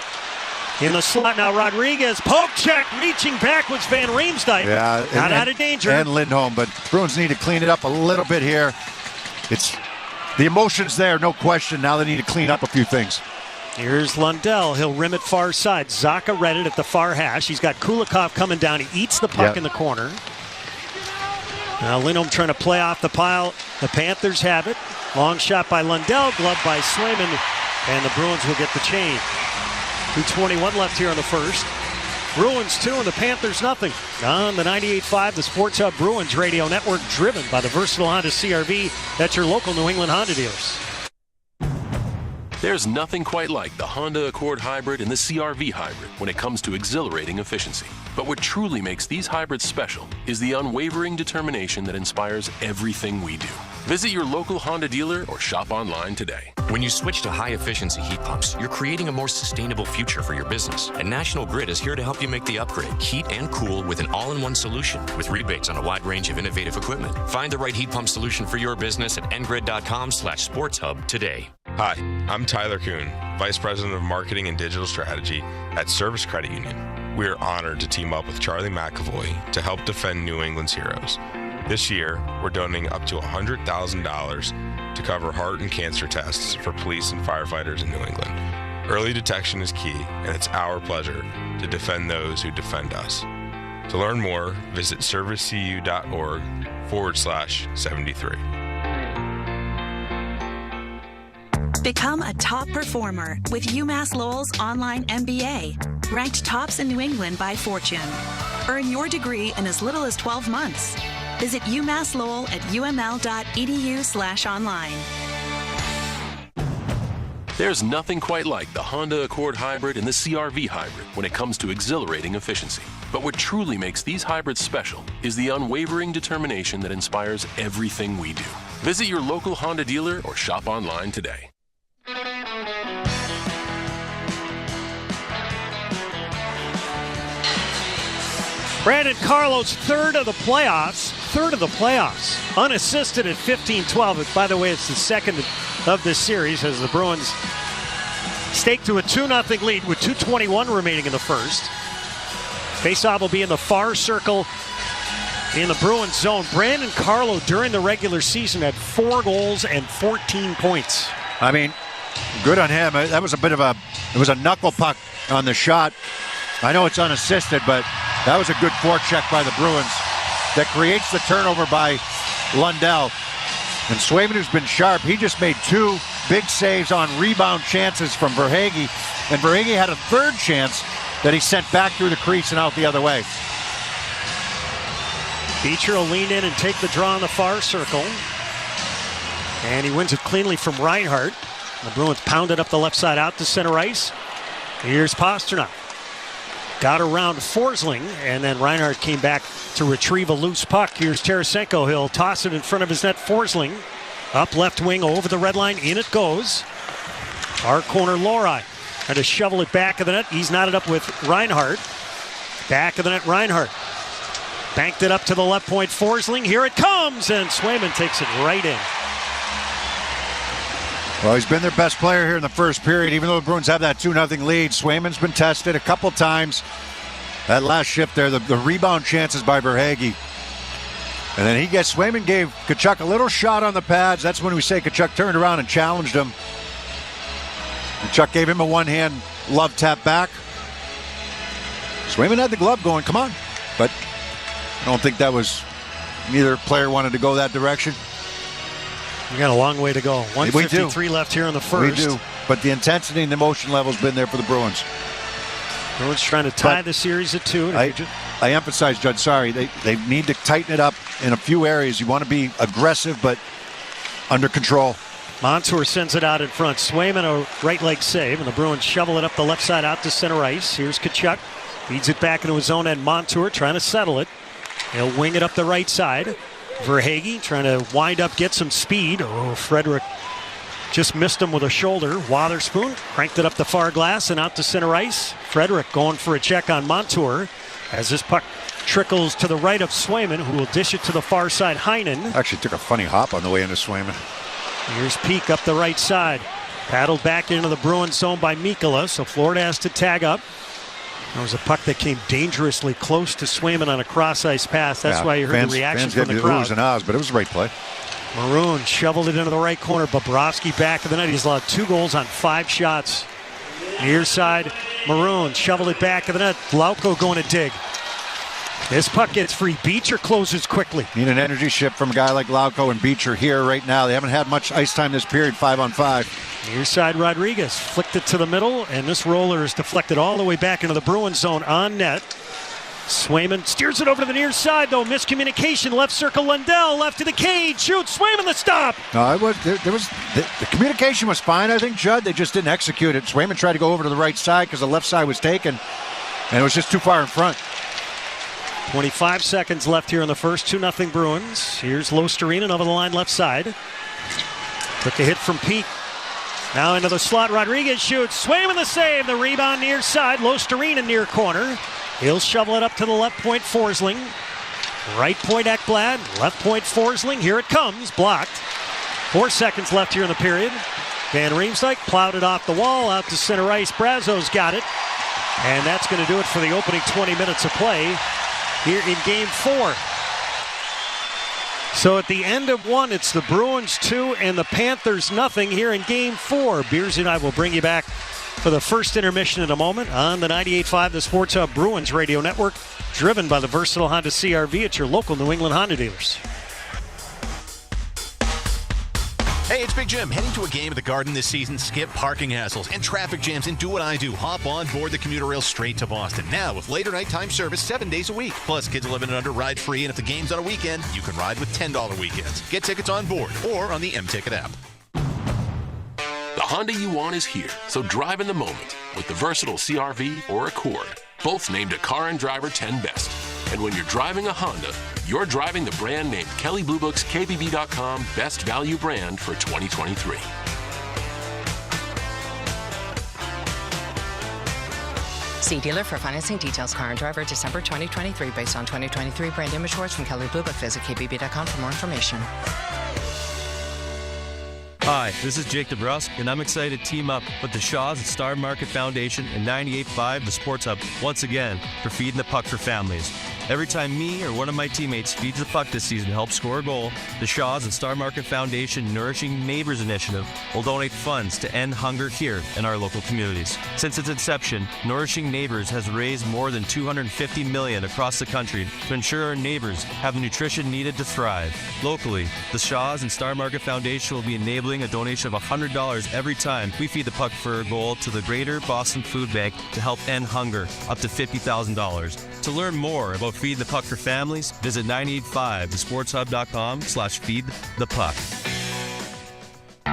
In the slot now, Rodriguez, poke check, reaching backwards, Van Riemsdyk. Yeah, not out of danger. And Lindholm, but Bruins need to clean it up a little bit here. It's the emotions there, no question. Now they need to clean up a few things. Here's Lundell. He'll rim it far side. Zaka read it at the far hash. He's got Kulikov coming down. He eats the puck in the corner. Now Lindholm trying to play off the pile. The Panthers have it. Long shot by Lundell, glove by Swayman, and the Bruins will get the change. 2:21 left here in the first. Bruins 2 and the Panthers nothing. On the 98.5, the Sports Hub Bruins radio network, driven by the versatile Honda CR-V. That's your local New England Honda dealers. There's nothing quite like the Honda Accord Hybrid and the CR-V Hybrid when it comes to exhilarating efficiency. But what truly makes these hybrids special is the unwavering determination that inspires everything we do. Visit your local Honda dealer or shop online today. When you switch to high-efficiency heat pumps, you're creating a more sustainable future for your business. And National Grid is here to help you make the upgrade. Heat and cool with an all-in-one solution with rebates on a wide range of innovative equipment. Find the right heat pump solution for your business at ngrid.com/sportshub today. Hi, I'm Tyler Kuhn, Vice President of Marketing and Digital Strategy at Service Credit Union. We are honored to team up with Charlie McAvoy to help defend New England's heroes. This year, we're donating up to $100,000 to cover heart and cancer tests for police and firefighters in New England. Early detection is key, and it's our pleasure to defend those who defend us. To learn more, visit servicecu.org/73. Become a top performer with UMass Lowell's online MBA, ranked tops in New England by Fortune. Earn your degree in as little as 12 months. Visit UMass Lowell at uml.edu/online. There's nothing quite like the Honda Accord Hybrid and the CR-V Hybrid when it comes to exhilarating efficiency. But what truly makes these hybrids special is the unwavering determination that inspires everything we do. Visit your local Honda dealer or shop online today. Brandon Carlo's third of the playoffs, unassisted at 15-12. By the way, it's the second of this series as the Bruins stake to a 2-0 lead with 2:21 remaining in the first. Faceoff will be in the far circle in the Bruins zone. Brandon Carlo during the regular season had 4 goals and 14 points. I mean, good on him. That was it was a knuckle puck on the shot. I know it's unassisted, but that was a good forecheck by the Bruins that creates the turnover by Lundell. And Swayman, who's been sharp, he just made 2 big saves on rebound chances from Verhaeghe. And Verhaeghe had a third chance that he sent back through the crease and out the other way. Beecher will lean in and take the draw in the far circle. And he wins it cleanly from Reinhart. The Bruins pounded up the left side out to center ice. Here's Pasternak. Got around Forsling, and then Reinhart came back to retrieve a loose puck. Here's Tarasenko. He'll toss it in front of his net. Forsling up left wing over the red line. In it goes. Our corner, Lori. Trying to shovel it back of the net. He's knotted up with Reinhart. Back of the net, Reinhart. Banked it up to the left point. Forsling. Here it comes, and Swayman takes it right in. Well, he's been their best player here in the first period, even though the Bruins have that 2-0 lead. Swayman's been tested a couple times. That last shift there, the rebound chances by Verhaeghe. And then Swayman gave Tkachuk a little shot on the pads. That's when we say Tkachuk turned around and challenged him. Tkachuk gave him a one-hand love tap back. Swayman had the glove going, come on. But don't think that was, neither player wanted to go that direction. We got a long way to go. 1:53 left here in the first. We do. But the intensity and the emotion level has been there for the Bruins. Bruins trying to tie the series at 2. I emphasize, Judd, sorry, they need to tighten it up in a few areas. You want to be aggressive, but under control. Montour sends it out in front. Swayman, a right leg save, and the Bruins shovel it up the left side out to center ice. Here's Tkachuk. Feeds it back into his own end. Montour trying to settle it. He'll wing it up the right side. Verhaeghe trying to wind up, get some speed. Oh, Frederick just missed him with a shoulder. Wotherspoon cranked it up the far glass and out to center ice. Frederick going for a check on Montour as this puck trickles to the right of Swayman, who will dish it to the far side. Heinen actually took a funny hop on the way into Swayman. Here's Peak up the right side. Paddled back into the Bruins zone by Mikkola, so Florida has to tag up. There was a puck that came dangerously close to Swayman on a cross-ice pass. That's why you heard the reaction from the crowd. And ahs, but it was the right play. Maroon shoveled it into the right corner. Bobrovsky back of the net. He's allowed 2 goals on 5 shots. Near side, Maroon shoveled it back of the net. Lauko going to dig. This puck gets free. Beecher closes quickly. Need an energy shift from a guy like Lauko and Beecher here right now. They haven't had much ice time this period, 5-on-5. Near side, Rodriguez flicked it to the middle, and this roller is deflected all the way back into the Bruins zone on net. Swayman steers it over to the near side, though. Miscommunication. Left circle, Lundell. Left to the cage. Shoots. Swayman the stop. No, the communication was fine, I think, Judd. They just didn't execute it. Swayman tried to go over to the right side because the left side was taken, and it was just too far in front. 25 seconds left here in the first. 2-0 Bruins. Here's Losterinen over the line left side. Took a hit from Peak. Now into the slot. Rodriguez shoots. Swayman the save. The rebound near side. Losterinen near corner. He'll shovel it up to the left point. Forsling. Right point Ekblad. Left point Forsling. Here it comes. Blocked. 4 seconds left here in the period. Van Riemsdyk plowed it off the wall out to center ice. Brazo's got it. And that's going to do it for the opening 20 minutes of play here in Game 4. So at the end of 1, it's the Bruins 2 and the Panthers 0 here in Game 4. Beers and I will bring you back for the first intermission in a moment on the 98.5 The Sports Hub Bruins Radio Network, driven by the versatile Honda CR-V at your local New England Honda dealers. Hey, it's Big Jim. Heading to a game at the Garden this season? Skip parking hassles and traffic jams and do what I do. Hop on board the commuter rail straight to Boston. Now with later nighttime service 7 days a week. Plus, kids 11 and under ride free, and if the game's on a weekend, you can ride with $10 weekends. Get tickets on board or on the M-Ticket app. The Honda you want is here, so drive in the moment with the versatile CR-V or Accord. Both named a Car and Driver 10 Best. And when you're driving a Honda, you're driving the brand named Kelley Blue Book's KBB.com Best Value Brand for 2023. See dealer for financing details. Car and Driver December 2023 based on 2023 brand image awards from Kelley Blue Book. Visit KBB.com for more information. Hi, this is Jake DeBrusque, and I'm excited to team up with the Shaws and Star Market Foundation and 98.5 The Sports Hub once again for Feeding the Puck for Families. Every time me or one of my teammates feeds the puck this season to help score a goal, the Shaws and Star Market Foundation Nourishing Neighbors Initiative will donate funds to end hunger here in our local communities. Since its inception, Nourishing Neighbors has raised more than $250 million across the country to ensure our neighbors have the nutrition needed to thrive. Locally, the Shaws and Star Market Foundation will be enabling a donation of $100 every time we feed the puck for a goal to the Greater Boston Food Bank to help end hunger, up to $50,000. To learn more about Feed the Puck for Families, visit 985thesportshub.com/feedthepuck.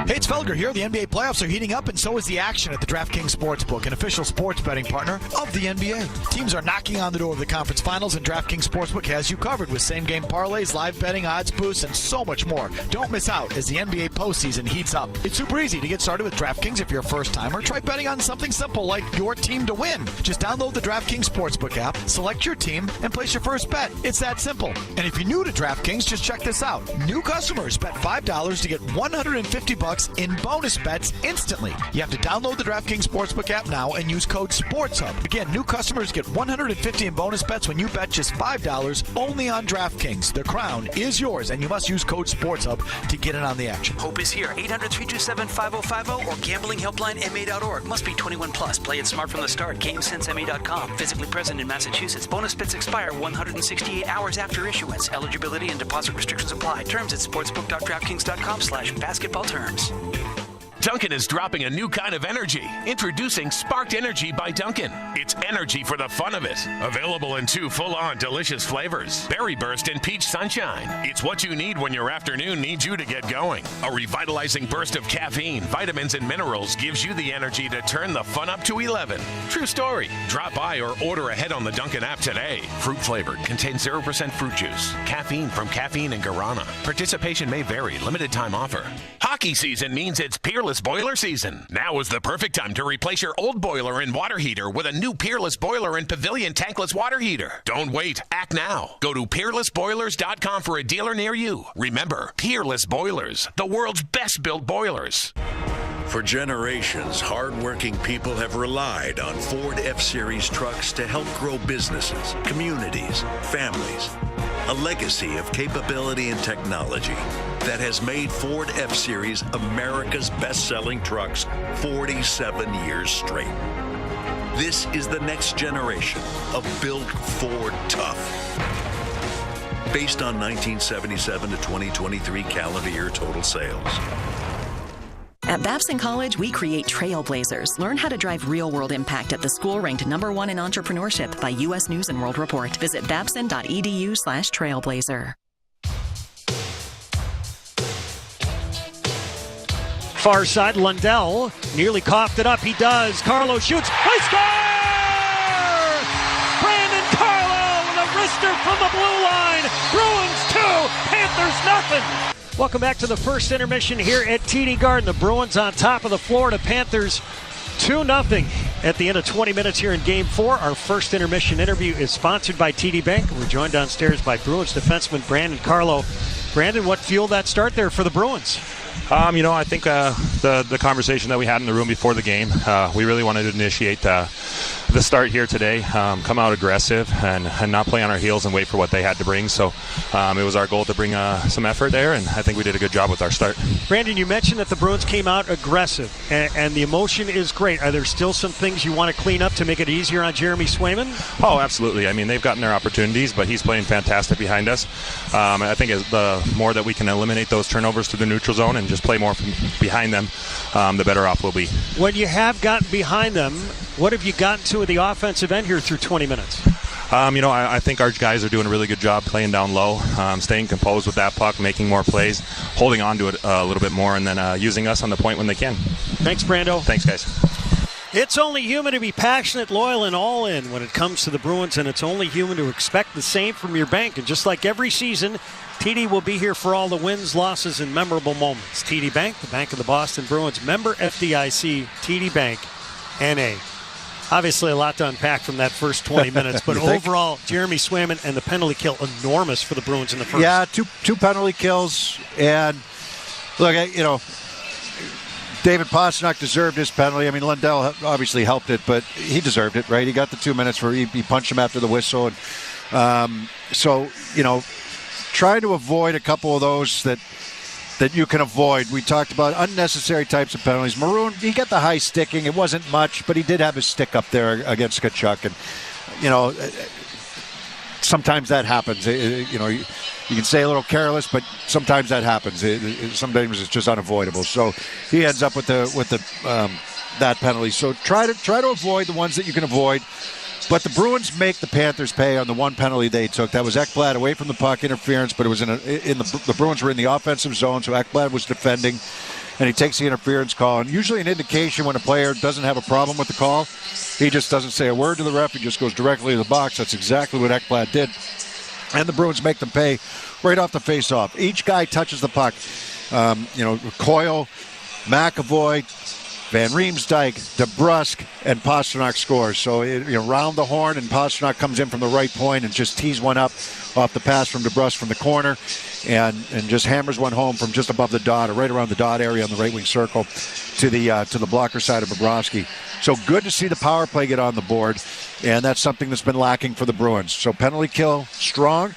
Hey, it's Felger here. The NBA playoffs are heating up, and so is the action at the DraftKings Sportsbook, an official sports betting partner of the NBA. Teams are knocking on the door of the conference finals, and DraftKings Sportsbook has you covered with same-game parlays, live betting, odds boosts, and so much more. Don't miss out as the NBA postseason heats up. It's super easy to get started with DraftKings if you're a first-timer. Try betting on something simple like your team to win. Just download the DraftKings Sportsbook app, select your team, and place your first bet. It's that simple. And if you're new to DraftKings, just check this out. New customers bet $5 to get $150 $2 in bonus bets instantly. You have to download the DraftKings Sportsbook app now and use code SPORTSHUB. Again, new customers get $150 in bonus bets when you bet just $5 only on DraftKings. The crown is yours, and you must use code SPORTSHUB to get in on the action. Hope is here. 800-327-5050 or gamblinghelplinema.org. Must be 21 plus. Play it smart from the start. GameSenseMA.com. Physically present in Massachusetts. Bonus bets expire 168 hours after issuance. Eligibility and deposit restrictions apply. Terms at sportsbook.draftkings.com/basketball terms. Dunkin' is dropping a new kind of energy. Introducing Sparked Energy by Dunkin'. It's energy for the fun of it. Available in 2 full-on delicious flavors, Berry Burst and Peach Sunshine. It's what you need when your afternoon needs you to get going. A revitalizing burst of caffeine, vitamins, and minerals gives you the energy to turn the fun up to 11. True story. Drop by or order ahead on the Dunkin' app today. Fruit flavored, contains 0% fruit juice. Caffeine from caffeine and guarana. Participation may vary. Limited time offer. Hockey season means it's Peerless boiler season. Now is the perfect time to replace your old boiler and water heater with a new Peerless boiler and Pavilion tankless water heater. Don't wait. Act now. Go to peerlessboilers.com for a dealer near you. Remember, Peerless Boilers, the world's best built boilers. For generations, hardworking people have relied on Ford F-Series trucks to help grow businesses, communities, families. A legacy of capability and technology that has made Ford F-Series America's best-selling trucks 47 years straight. This is the next generation of Built Ford Tough. Based on 1977 to 2023 calendar year total sales. At Babson College, we create trailblazers. Learn how to drive real-world impact at the school ranked #1 in entrepreneurship by U.S. News & World Report. Visit babson.edu/trailblazer. Far side, Lundell nearly coughed it up. He does. Carlo shoots. They score! Brandon Carlo with a wrister from the blue line. Bruins 2, Panthers nothing. Welcome back to the first intermission here at TD Garden. The Bruins on top of the Florida Panthers 2-0 at the end of 20 minutes here in Game 4. Our first intermission interview is sponsored by TD Bank. We're joined downstairs by Bruins defenseman Brandon Carlo. Brandon, what fueled that start there for the Bruins? I think the conversation that we had in the room before the game, we really wanted to initiate the start here today, come out aggressive and not play on our heels and wait for what they had to bring. So it was our goal to bring some effort there, and I think we did a good job with our start. Brandon, you mentioned that the Bruins came out aggressive, and the emotion is great. Are there still some things you want to clean up to make it easier on Jeremy Swayman? Oh, absolutely. I mean, they've gotten their opportunities, but he's playing fantastic behind us. I think the more that we can eliminate those turnovers to the neutral zone and just play more from behind them, the better off we'll be. When you have gotten behind them, what have you gotten to at the offensive end here through 20 minutes? I think our guys are doing a really good job playing down low, staying composed with that puck, making more plays, holding on to it a little bit more, and then using us on the point when they can. Thanks, Brando. Thanks, guys. It's only human to be passionate, loyal, and all in when it comes to the Bruins, and it's only human to expect the same from your bank. And just like every season, TD will be here for all the wins, losses, and memorable moments. TD Bank, the bank of the Boston Bruins, member FDIC, TD Bank, NA. Obviously a lot to unpack from that first 20 minutes, but overall, Jeremy Swayman and the penalty kill enormous for the Bruins in the first. Yeah, two penalty kills, and look, David Pastrnak deserved his penalty. I mean, Lundell obviously helped it, but he deserved it, right? He got the 2 minutes where he punched him after the whistle, and trying to avoid a couple of those that you can avoid. We talked about unnecessary types of penalties. Maroon, he got the high sticking. It wasn't much, but he did have his stick up there against Tkachuk. And, sometimes that happens. You can say a little careless, but sometimes that happens. Sometimes it's just unavoidable. So he ends up with that penalty. So try to avoid the ones that you can avoid. But the Bruins make the Panthers pay on the one penalty they took. That was Ekblad away from the puck, interference, but it was the Bruins were in the offensive zone, so Ekblad was defending, and he takes the interference call. And usually an indication when a player doesn't have a problem with the call, he just doesn't say a word to the ref. He just goes directly to the box. That's exactly what Ekblad did. And the Bruins make them pay right off the face-off. Each guy touches the puck. Coyle, McAvoy, Van Riemsdyk, DeBrusk, and Pastrnak scores. So round the horn, and Pastrnak comes in from the right point and just tees one up off the pass from DeBrusk from the corner, and just hammers one home from just above the dot, or right around the dot area on the right wing circle, to the blocker side of Bobrovsky. So good to see the power play get on the board, and that's something that's been lacking for the Bruins. So penalty kill strong.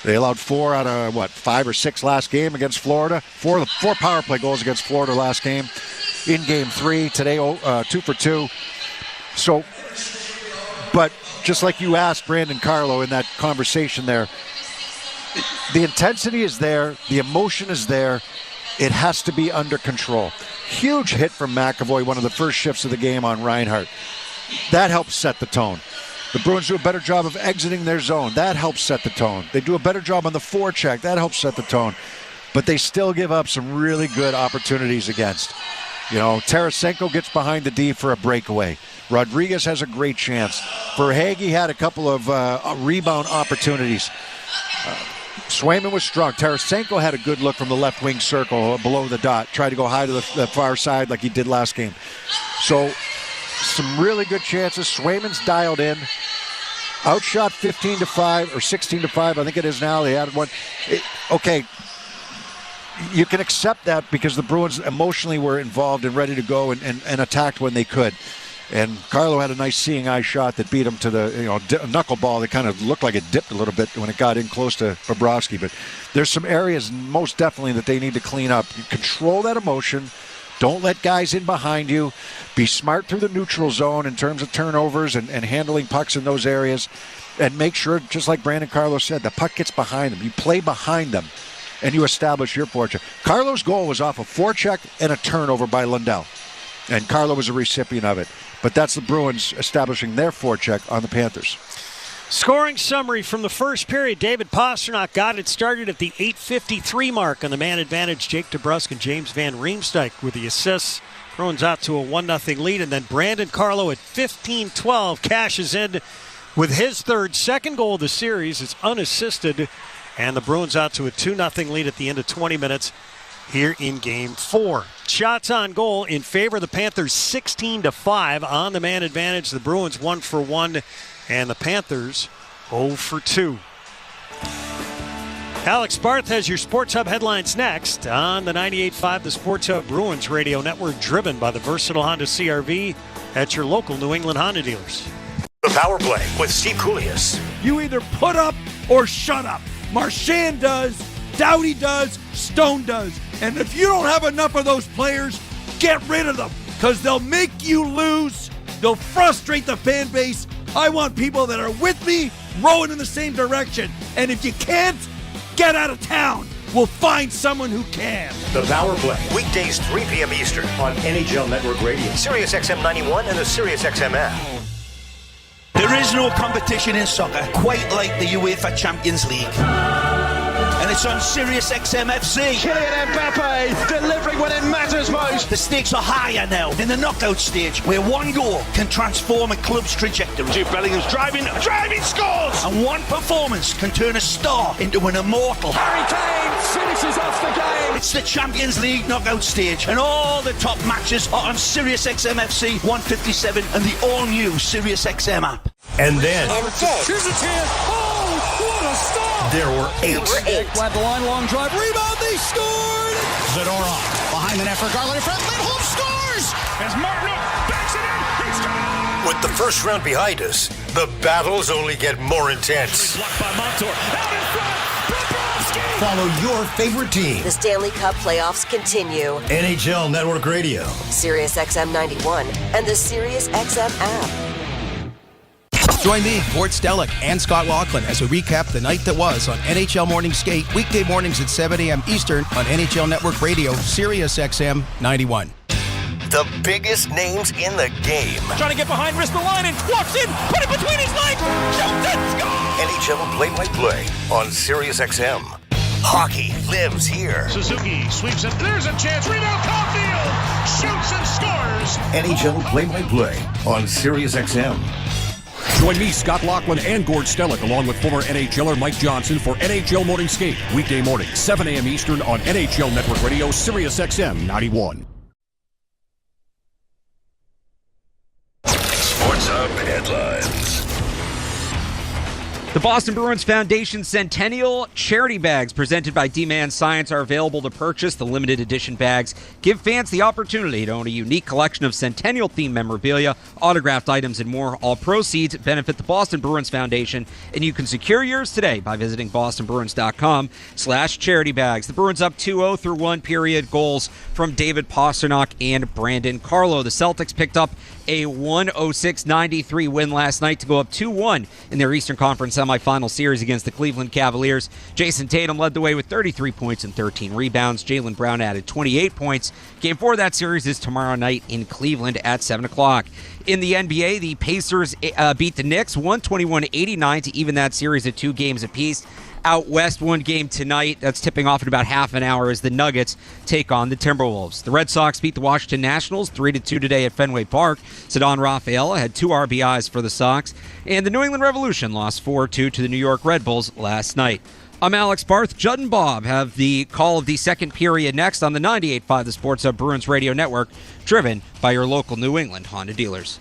They allowed 4 out of 5 or 6 last game against Florida. 4 power play goals against Florida last game. In game 3 today, 2 for 2. So, but just like you asked Brandon Carlo in that conversation there, the intensity is there, the emotion is there. It has to be under control. Huge hit from McAvoy, one of the first shifts of the game on Reinhart. That helps set the tone. The Bruins do a better job of exiting their zone. That helps set the tone. They do a better job on the forecheck. That helps set the tone. But they still give up some really good opportunities against. Tarasenko gets behind the D for a breakaway. Rodriguez has a great chance. Verhaeghe had a couple of rebound opportunities. Swayman was strong. Tarasenko had a good look from the left wing circle below the dot. Tried to go high to the far side like he did last game. So some really good chances. Swayman's dialed in. Outshot 15-5 or 16-5. I think it is now. They added one. Okay. You can accept that because the Bruins emotionally were involved and ready to go and attacked when they could. And Carlo had a nice seeing eye shot that beat him to the knuckleball that kind of looked like it dipped a little bit when it got in close to Bobrovsky. But there's some areas most definitely that they need to clean up. Control that emotion. Don't let guys in behind you. Be smart through the neutral zone in terms of turnovers and handling pucks in those areas. And make sure, just like Brandon Carlo said, the puck gets behind them. You play behind them. And you establish your forecheck. Carlo's goal was off a forecheck and a turnover by Lundell. And Carlo was a recipient of it. But that's the Bruins establishing their forecheck on the Panthers. Scoring summary from the first period. David Pastrnak got it started at the 8:53 mark on the man advantage. Jake DeBrusk and James Van Riemsdyk with the assists. Bruins out to a 1-0 lead. And then Brandon Carlo at 15-12 cashes in with his second goal of the series. It's unassisted. And the Bruins out to a 2-0 lead at the end of 20 minutes here in Game 4. Shots on goal in favor of the Panthers, 16-5 on the man advantage. The Bruins 1 for 1, and the Panthers 0 for 2. Alex Barth has your Sports Hub headlines next on the 98.5 The Sports Hub Bruins radio network, driven by the versatile Honda CR-V at your local New England Honda dealers. The Power Play with Steve Koulias. You either put up or shut up. Marchand does, Doughty does, Stone does. And if you don't have enough of those players, get rid of them, because they'll make you lose. They'll frustrate the fan base. I want people that are with me, rowing in the same direction. And if you can't, get out of town. We'll find someone who can. The Power Play, weekdays 3 p.m. Eastern on NHL Network Radio, Sirius XM 91, and the Sirius XM app. There is no competition in soccer quite like the UEFA Champions League. And it's on Sirius XM FC. Kylian Mbappe delivering when it matters most. The stakes are higher now in the knockout stage, where one goal can transform a club's trajectory. Jude Bellingham's driving, scores! And one performance can turn a star into an immortal. Harry Kane finishes off the game. It's the Champions League knockout stage, and all the top matches are on Sirius XM FC 157 and the all-new Sirius XM app. And then here's a chance. Oh, what a stop! There were 8. Glad the line, long drive, rebound, they scored! Zadorov behind the net for Garland in front. Lindholm scores! As Martin backs it in, he's got it! With the first round behind us, the battles only get more intense. Blocked by Montour, out in front, Bobrovsky! Follow your favorite team. The Stanley Cup playoffs continue. NHL Network Radio, Sirius XM 91, and the Sirius XM app. Join me, Gord Stellick, and Scott Laughlin as we recap the night that was on NHL Morning Skate, weekday mornings at 7 a.m. Eastern on NHL Network Radio, Sirius XM 91. The biggest names in the game. Trying to get behind Ristolainen, walks in, put it between his legs, shoots it, score! NHL play-by-play on Sirius XM. Hockey lives here. Suzuki sweeps it, there's a chance, rebound, Caulfield, shoots and scores! NHL play-by-play on Sirius XM. Join me, Scott Laughlin, and Gord Stellick, along with former NHLer Mike Johnson for NHL Morning Skate, weekday morning, 7 a.m. Eastern on NHL Network Radio, Sirius XM 91. headlines. The Boston Bruins Foundation Centennial Charity Bags presented by D-Man Science are available to purchase. The limited edition bags give fans the opportunity to own a unique collection of Centennial-themed memorabilia, autographed items, and more. All proceeds benefit the Boston Bruins Foundation, and you can secure yours today by visiting bostonbruins.com/charity bags. The Bruins up 2-0 through one period. Goals from David Pastrnak and Brandon Carlo. The Celtics picked up a 106-93 win last night to go up 2-1 in their Eastern Conference semifinal series against the Cleveland Cavaliers. Jason Tatum led the way with 33 points and 13 rebounds. Jaylen Brown added 28 points. Game 4 of that series is tomorrow night in Cleveland at 7 o'clock. In the NBA, the Pacers beat the Knicks 121-89 to even that series at 2 games apiece. Out west, one game tonight. That's tipping off in about half an hour as the Nuggets take on the Timberwolves. The Red Sox beat the Washington Nationals 3-2 today at Fenway Park. Cedon Rafaela had 2 RBIs for the Sox. And the New England Revolution lost 4-2 to the New York Red Bulls last night. I'm Alex Barth. Judd and Bob have the call of the second period next on the 98.5 The Sports Hub Bruins Radio Network, driven by your local New England Honda dealers.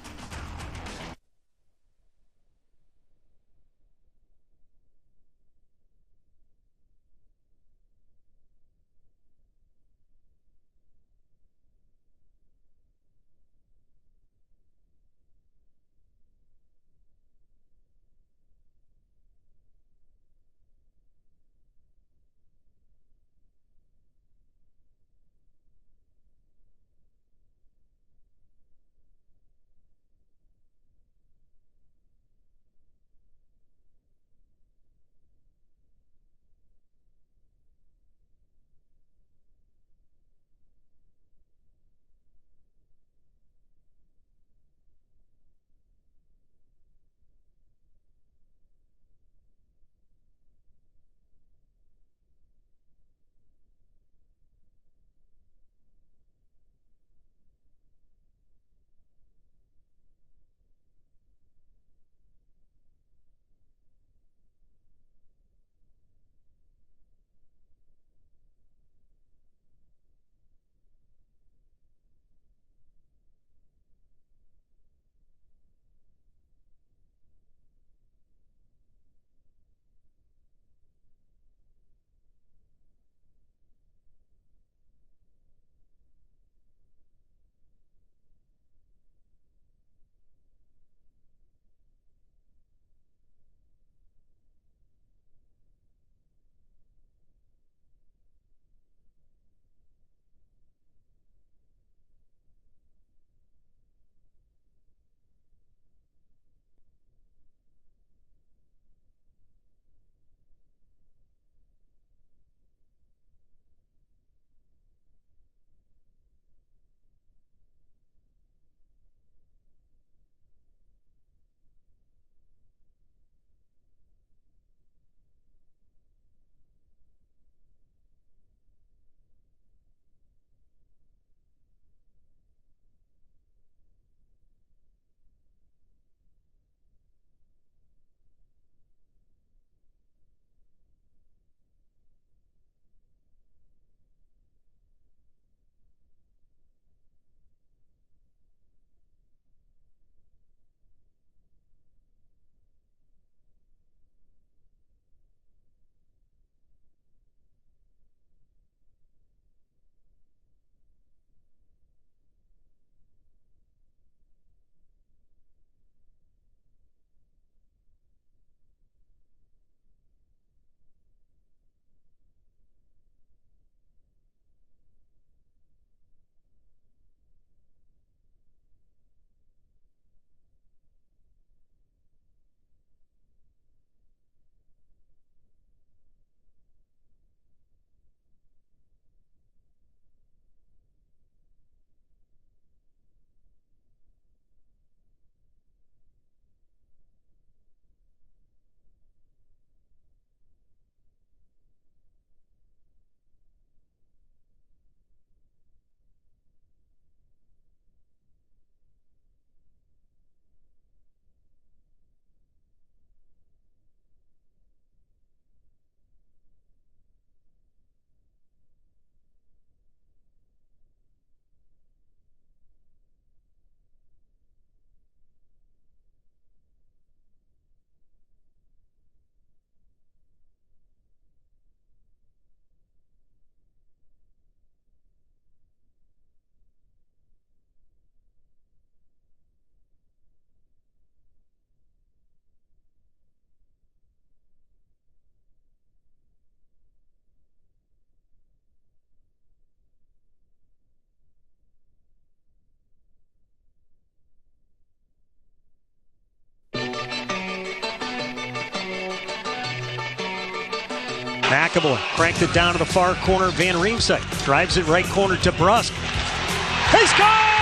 McAvoy cranked it down to the far corner. Van Riemsdyk drives it right corner to Brusque. He scores!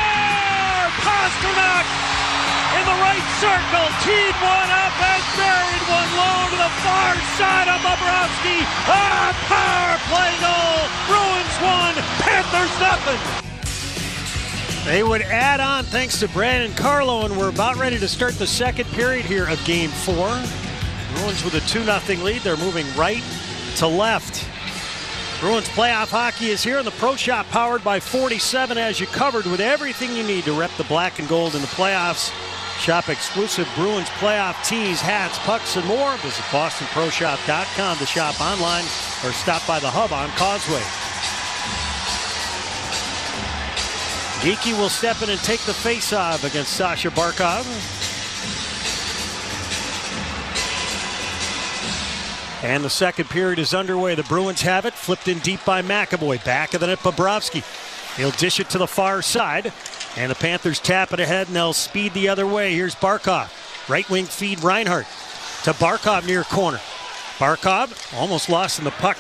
Pastrnak in the right circle, teed one up and buried one low to the far side of Bobrovsky. A power play goal. Bruins 1, Panthers nothing. They would add on thanks to Brandon Carlo, and we're about ready to start the second period here of Game 4. Bruins with a 2-0 lead. They're moving right to left. Bruins playoff hockey is here, and the Pro Shop powered by 47 has you covered with everything you need to rep the black and gold in the playoffs. Shop exclusive Bruins playoff tees, hats, pucks, and more. Visit BostonProShop.com to shop online or stop by the hub on Causeway. Geekie will step in and take the face-off against Sasha Barkov. And the second period is underway. The Bruins have it. Flipped in deep by McAvoy. Back of the net, Bobrovsky. He'll dish it to the far side. And the Panthers tap it ahead, and they'll speed the other way. Here's Barkov. Right wing feed Reinhart to Barkov near corner. Barkov almost lost in the puck.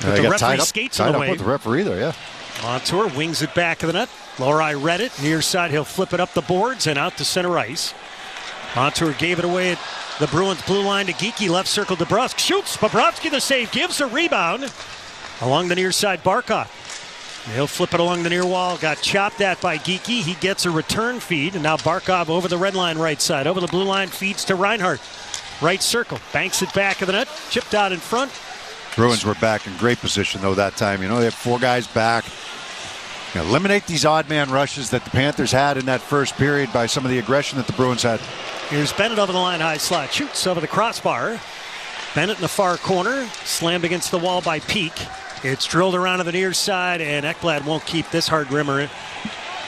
But the referee skates in the way. Tied up with the referee there, yeah. Montour wings it back of the net. Lohrei read it. Near side, he'll flip it up the boards and out to center ice. Montour gave it away at the Bruins blue line to Geekie. Left circle to Brusque. Shoots. Bobrovsky the save. Gives a rebound. Along the near side, Barkov. He'll flip it along the near wall. Got chopped at by Geekie. He gets a return feed. And now Barkov over the red line right side. Over the blue line, feeds to Reinhart. Right circle. Banks it back of the net. Chipped out in front. Bruins were back in great position, though, that time. You know, they have 4 guys back. You know, eliminate these odd man rushes that the Panthers had in that first period by some of the aggression that the Bruins had. Here's Bennett over the line, high slot. Shoots over the crossbar. Bennett in the far corner. Slammed against the wall by Peak. It's drilled around to the near side, and Ekblad won't keep this hard rimmer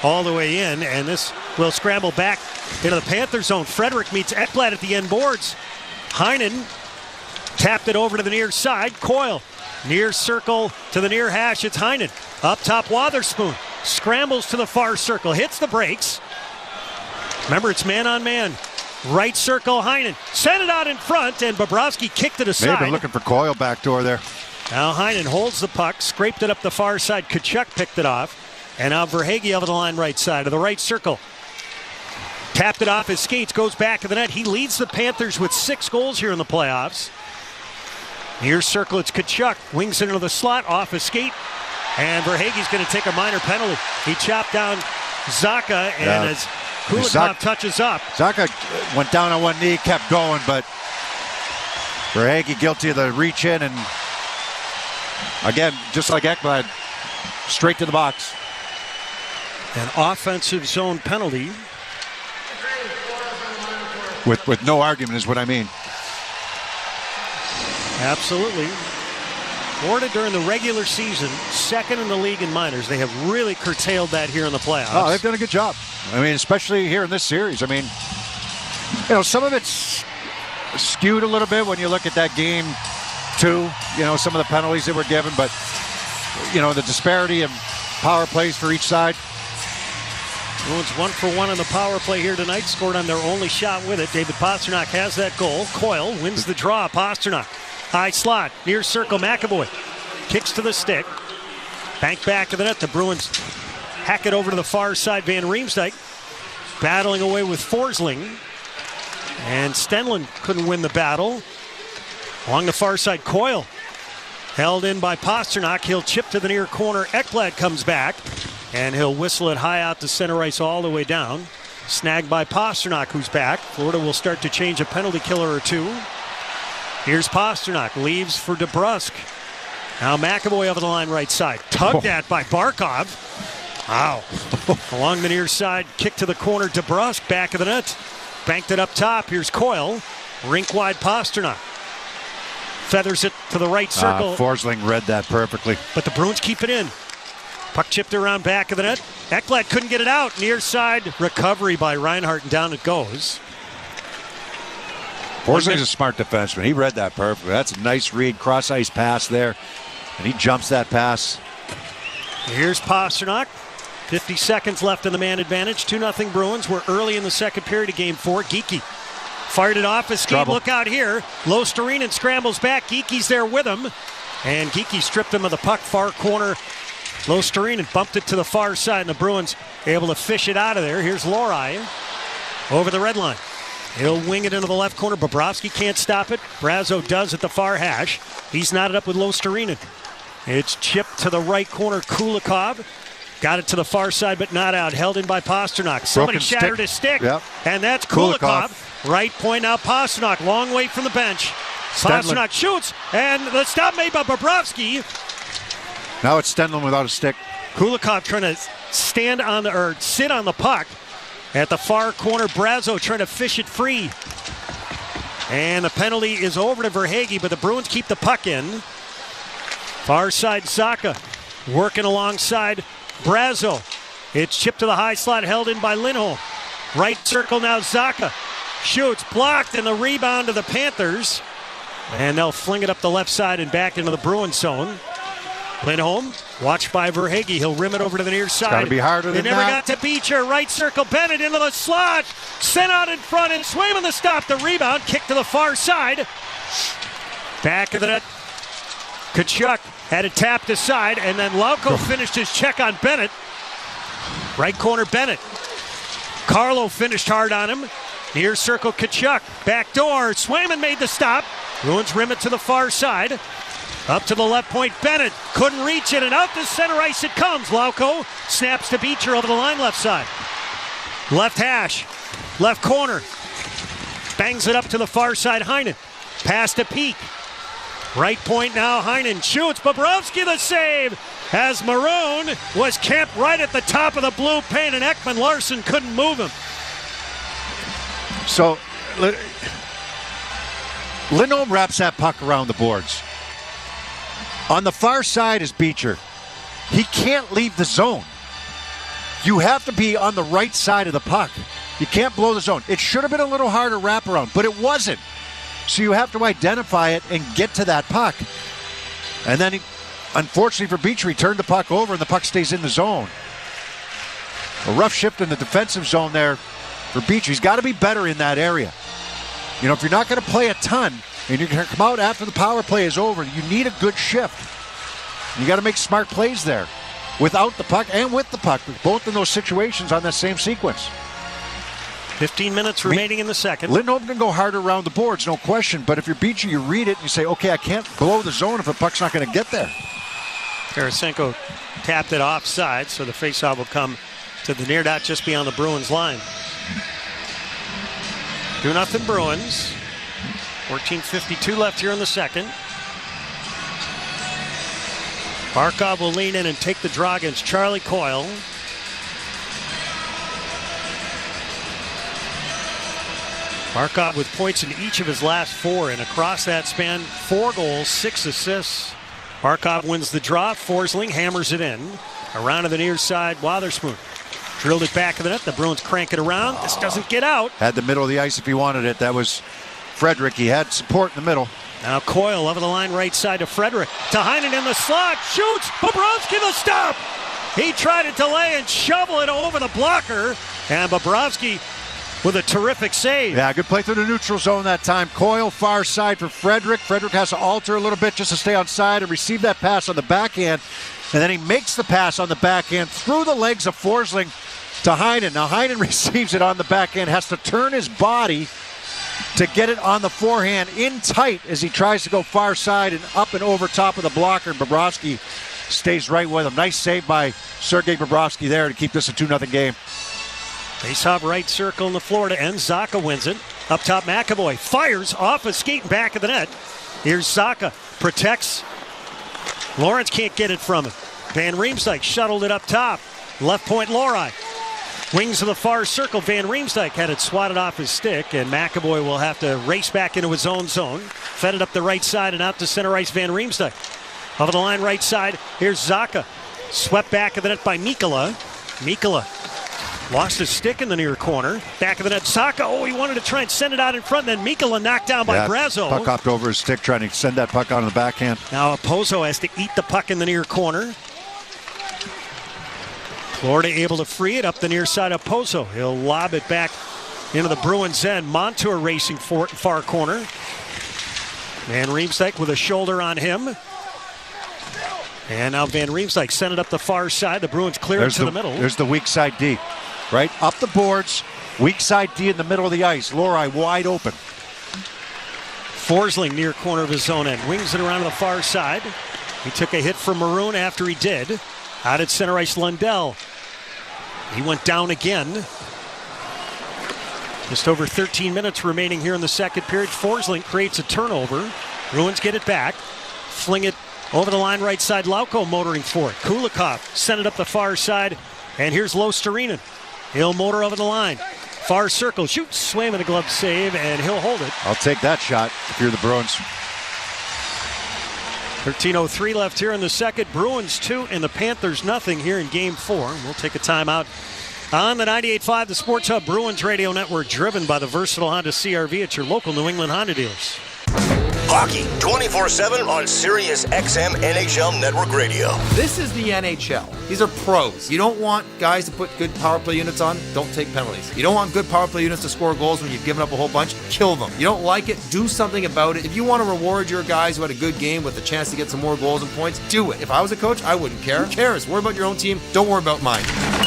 all the way in. And this will scramble back into the Panther zone. Frederick meets Ekblad at the end boards. Heinen tapped it over to the near side. Coyle. Near circle to the near hash. It's Heinen. Up top, Wotherspoon. Scrambles to the far circle. Hits the brakes. Remember, it's man on man. Right circle, Heinen. Sent it out in front, and Bobrovsky kicked it aside. They've been looking for Coyle backdoor there. Now Heinen holds the puck. Scraped it up the far side. Tkachuk picked it off. And now Verhaeghe over the line right side of the right circle. Tapped it off his skates. Goes back to the net. He leads the Panthers with 6 goals here in the playoffs. Near circle, it's Tkachuk. Wings into the slot, off his skate. And Verhaeghe's going to take a minor penalty. He chopped down Zacha, and as Kulikov touches up. Zacha went down on one knee, kept going, but Verhaeghe guilty of the reach in, and again, just like Ekblad, straight to the box. An offensive zone penalty. With no argument is what I mean. Absolutely. Florida during the regular season, second in the league in minors. They have really curtailed that here in the playoffs. Oh, they've done a good job. I mean, especially here in this series. I mean, you know, some of it's skewed a little bit when you look at that game 2, you know, some of the penalties that were given, but, you know, the disparity of power plays for each side. Bruins 1 for 1 on the power play here tonight. Scored on their only shot with it. David Pastrnak has that goal. Coyle wins the draw. Pastrnak. High slot. Near circle. McAvoy. Kicks to the stick. Bank back to the net. The Bruins hack it over to the far side. Van Riemsdyk battling away with Forsling. And Stenlund couldn't win the battle. Along the far side, Coyle. Held in by Pastrnak. He'll chip to the near corner. Ekblad comes back. And he'll whistle it high out to center ice all the way down. Snagged by Pastrnak, who's back. Florida will start to change a penalty killer or 2. Here's Pastrnak. Leaves for DeBrusk. Now McAvoy over the line right side. Tugged at by Barkov. Wow. Along the near side. Kick to the corner. DeBrusk back of the net. Banked it up top. Here's Coyle. Rink wide Pastrnak. Feathers it to the right circle. Forsling read that perfectly. But the Bruins keep it in. Puck chipped around back of the net. Ekblad couldn't get it out. Near side recovery by Reinhart, and down it goes. Forsling's a smart defenseman. He read that perfectly. That's a nice read, cross-ice pass there. And he jumps that pass. Here's Pastrnak. 50 seconds left in the man advantage. 2-0 Bruins. We're early in the second period of Game 4. Geekie Fired it off his skate. Look out here. Lostarinen scrambles back. Geeky's there with him. And Geeky stripped him of the puck, far corner. Lostarinen bumped it to the far side, and the Bruins able to fish it out of there. Here's Lohrei over the red line. He'll wing it into the left corner. Bobrovsky can't stop it. Brazeau does at the far hash. He's knotted up with Lostarinen. It's chipped to the right corner. Kulikov got it to the far side, but not out. Held in by Pastrnak. Somebody shattered his stick, and that's Kulikov. Right point now, Pastrnak. Long way from the bench. Pastrnak shoots, and the stop made by Bobrovsky. Now it's Stenlund without a stick. Kulikov trying to sit on the puck at the far corner. Brazeau trying to fish it free. And the penalty is over to Verhaeghe, but the Bruins keep the puck in. Far side, Zacha working alongside Brazeau. It's chipped to the high slot, held in by Lindholm. Right circle now, Zacha shoots, blocked, and the rebound to the Panthers. And they'll fling it up the left side and back into the Bruins zone. Lindholm, watched by Verhaeghe. He'll rim it over to the near side. It's got to be harder than that. It never got to Beecher. Right circle, Bennett into the slot. Sent out in front, and Swayman to stop the rebound. Kick to the far side. Back of the net. Tkachuk had it tapped aside, and then Lauko finished his check on Bennett. Right corner, Bennett. Carlo finished hard on him. Near circle, Tkachuk. Back door. Swayman made the stop. Bruins rim it to the far side. Up to the left point, Bennett couldn't reach it, and out to center ice it comes. Lauko snaps to Beecher over the line left side. Left hash, left corner. Bangs it up to the far side, Heinen. Pass to Peak. Right point now, Heinen shoots. Bobrovsky the save as Maroon was camped right at the top of the blue paint, and Ekman Larsson couldn't move him. So, Lindholm wraps that puck around the boards. On the far side is Beecher. He can't leave the zone. You have to be on the right side of the puck. You can't blow the zone. It should have been a little harder wraparound, but it wasn't. So you have to identify it and get to that puck. And then, unfortunately for Beecher, he turned the puck over and the puck stays in the zone. A rough shift in the defensive zone there for Beecher. He's got to be better in that area. You know, if you're not going to play a ton, and you're going to come out after the power play is over, you need a good shift. You got to make smart plays there without the puck and with the puck, both in those situations on that same sequence. 15 minutes remaining in the second. Lindholm can go harder around the boards, no question, but if you're Beecher, you read it and you say, okay, I can't blow the zone if the puck's not going to get there. Tarasenko tapped it offside, so the faceoff will come to the near dot just beyond the Bruins line. 2-0 Bruins. 14:52 left here in the second. Barkov will lean in and take the draw against Charlie Coyle. Barkov with points in each of his last four, and across that span, 4 goals, 6 assists. Barkov wins the draw. Forsling hammers it in. Around to the near side, Wotherspoon drilled it back of the net. The Bruins crank it around. This doesn't get out. Had the middle of the ice if he wanted it. That was Frederick. He had support in the middle. Now Coyle over the line right side to Frederick. To Heinen in the slot. Shoots. Bobrovsky the stop. He tried to delay and shovel it over the blocker. And Bobrovsky with a terrific save. Yeah, good play through the neutral zone that time. Coyle far side for Frederick. Frederick has to alter a little bit just to stay on side and receive that pass on the backhand. And then he makes the pass on the backhand through the legs of Forsling to Heinen. Now Heinen receives it on the backhand, has to turn his body to get it on the forehand in tight as he tries to go far side and up and over top of the blocker, and Bobrovsky stays right with him. Nice save by Sergei Bobrovsky there to keep this a 2-0 game. Face-off right circle in the Florida end. Zacha wins it. Up top, McAvoy fires off a skate and back of the net. Here's Zacha. Protects. Lawrence can't get it from him. Van Riemsdyk shuttled it up top. Left point, Lohrei. Wings of the far circle. Van Riemsdyk had it swatted off his stick, and McAvoy will have to race back into his own zone. Fed it up the right side and out to center ice, Van Riemsdyk. Over the line right side, here's Zacha. Swept back of the net by Mikkola. Mikkola lost his stick in the near corner. Back of the net, Zacha. Oh, he wanted to try and send it out in front, then Mikkola knocked down by Brazeau. Puck hopped over his stick trying to send that puck on the backhand. Now Oposo has to eat the puck in the near corner. Florida able to free it up the near side of Pozo. He'll lob it back into the Bruins end. Montour racing far corner. Van Riemsdyk with a shoulder on him. And now Van Riemsdyk sent it up the far side. The Bruins clear it to the middle. There's the weak side D. Right up the boards. Weak side D in the middle of the ice. Lori wide open. Forsling near corner of his own end. Wings it around to the far side. He took a hit from Maroon after he did. Out at center ice, Lundell. He went down again. Just over 13 minutes remaining here in the second period. Forsling creates a turnover. Bruins get it back. Fling it over the line right side. Lauko motoring for it. Kulikov sent it up the far side. And here's Lostarinen. He'll motor over the line. Far circle. Shoots. Swayman a glove save. And he'll hold it. I'll take that shot if you're the Bruins. 13:03 left here in the second. Bruins 2 and the Panthers nothing here in Game 4. We'll take a timeout on the 98.5 The Sports Hub Bruins Radio Network, driven by the versatile Honda CR-V at your local New England Honda dealers. Hockey 24/7 on Sirius XM NHL Network Radio. This is the NHL. These are pros. You don't want guys to put good power play units on, don't take penalties. You don't want good power play units to score goals when you've given up a whole bunch, kill them. You don't like it, do something about it. If you want to reward your guys who had a good game with a chance to get some more goals and points, do it. If I was a coach, I wouldn't care. Who cares? Worry about your own team. Don't worry about mine.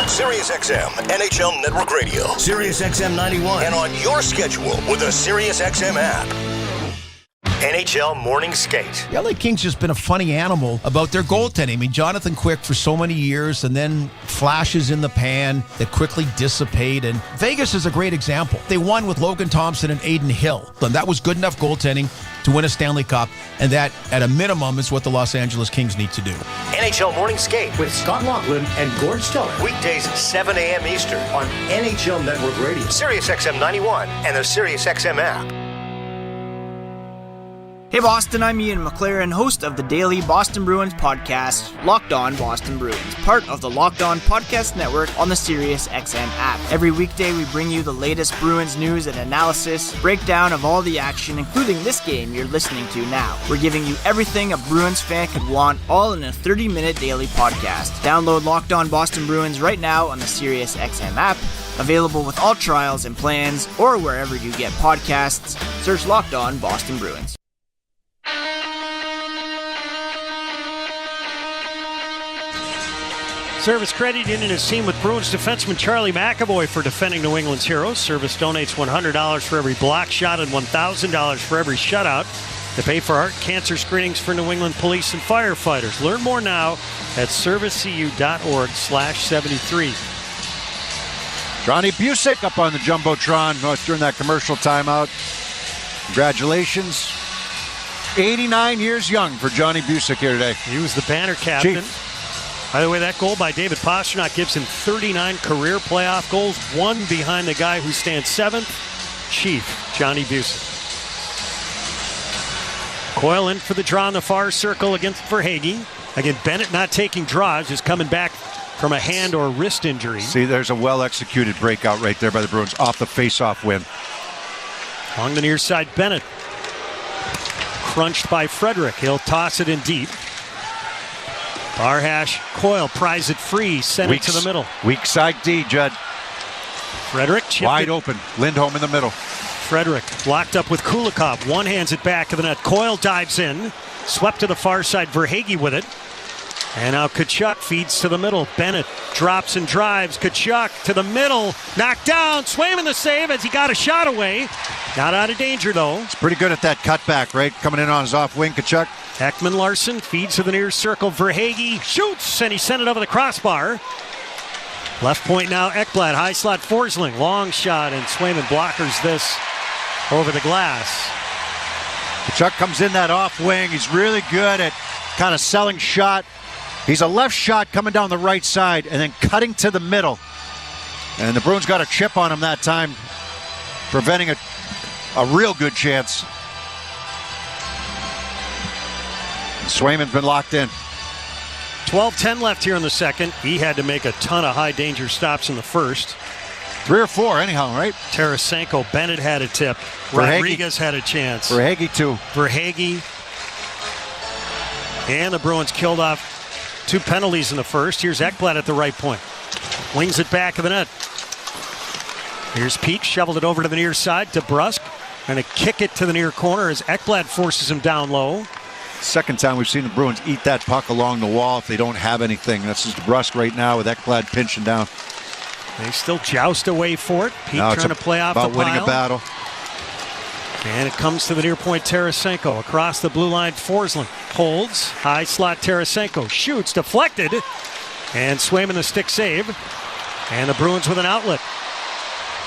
Sirius XM NHL Network Radio. Sirius XM 91. And on your schedule with the Sirius XM app. NHL Morning Skate. The LA Kings just been a funny animal about their goaltending. I mean, Jonathan Quick for so many years, and then flashes in the pan that quickly dissipate. And Vegas is a great example. They won with Logan Thompson and Aiden Hill. And that was good enough goaltending to win a Stanley Cup. And that, at a minimum, is what the Los Angeles Kings need to do. NHL Morning Skate with Scott Laughlin and Gord Stellick. Weekdays 7 a.m. Eastern on NHL Network Radio, Sirius XM 91, and the Sirius XM app. Hey Boston, I'm Ian McLaren, host of the daily Boston Bruins podcast, Locked On Boston Bruins, part of the Locked On Podcast Network on the Sirius XM app. Every weekday we bring you the latest Bruins news and analysis, breakdown of all the action, including this game you're listening to now. We're giving you everything a Bruins fan could want, all in a 30-minute daily podcast. Download Locked On Boston Bruins right now on the Sirius XM app, available with all trials and plans, or wherever you get podcasts. Search Locked On Boston Bruins. Service credited in his team with Bruins defenseman Charlie McAvoy for defending New England's heroes. Service donates $100 for every block shot and $1,000 for every shutout to pay for heart cancer screenings for New England police and firefighters. Learn more now at servicecu.org/73. Johnny Busick up on the Jumbotron during that commercial timeout. Congratulations. 89 years young for Johnny Busick here today. He was the banner captain. Chief. By the way, that goal by David Pastrnak gives him 39 career playoff goals, one behind the guy who stands 7th, Chief Johnny Busick. Coyle in for the draw in the far circle against Verhaeghe. Again, Bennett not taking draws, just coming back from a hand or wrist injury. See, there's a well-executed breakout right there by the Bruins off the face-off win. Along the near side, Bennett. Crunched by Frederick. He'll toss it in deep. Barhash, Coyle pries it free, send it to the middle. Weak side D, Judd. Frederick wide open. Lindholm in the middle. Frederick locked up with Kulikov. One hands it back of the net. Coyle dives in. Swept to the far side. Verhaeghe with it. And now Tkachuk feeds to the middle. Bennett drops and drives. Tkachuk to the middle. Knocked down. Swayman the save as he got a shot away. Not out of danger, though. He's pretty good at that cutback, right? Coming in on his off wing, Tkachuk. Ekman Larson feeds to the near circle. Verhaeghe shoots, and he sent it over the crossbar. Left point now, Ekblad. High slot, Forsling. Long shot, and Swayman blockers this over the glass. Tkachuk comes in that off wing. He's really good at kind of selling shot. He's a left shot coming down the right side and then cutting to the middle. And the Bruins got a chip on him that time, preventing a real good chance. Swayman's been locked in. 12-10 left here in the second. He had to make a ton of high-danger stops in the first. 3 or 4 anyhow, right? Tarasenko, Bennett had a tip. Rodriguez had a chance. Verhaeghe too. Verhaeghe. And the Bruins killed off 2 penalties in the first. Here's Ekblad at the right point. Wings it back of the net. Here's Peak, shoveled it over to the near side to Brusk. Going to kick it to the near corner as Ekblad forces him down low. Second time we've seen the Bruins eat that puck along the wall if they don't have anything. That's just Brusk right now with Ekblad pinching down. They still joust away for it. Peak trying to play off the pile. About winning a battle. And it comes to the near point, Tarasenko. Across the blue line, Forsling holds. High slot, Tarasenko shoots, deflected. And Swayman the stick save. And the Bruins with an outlet.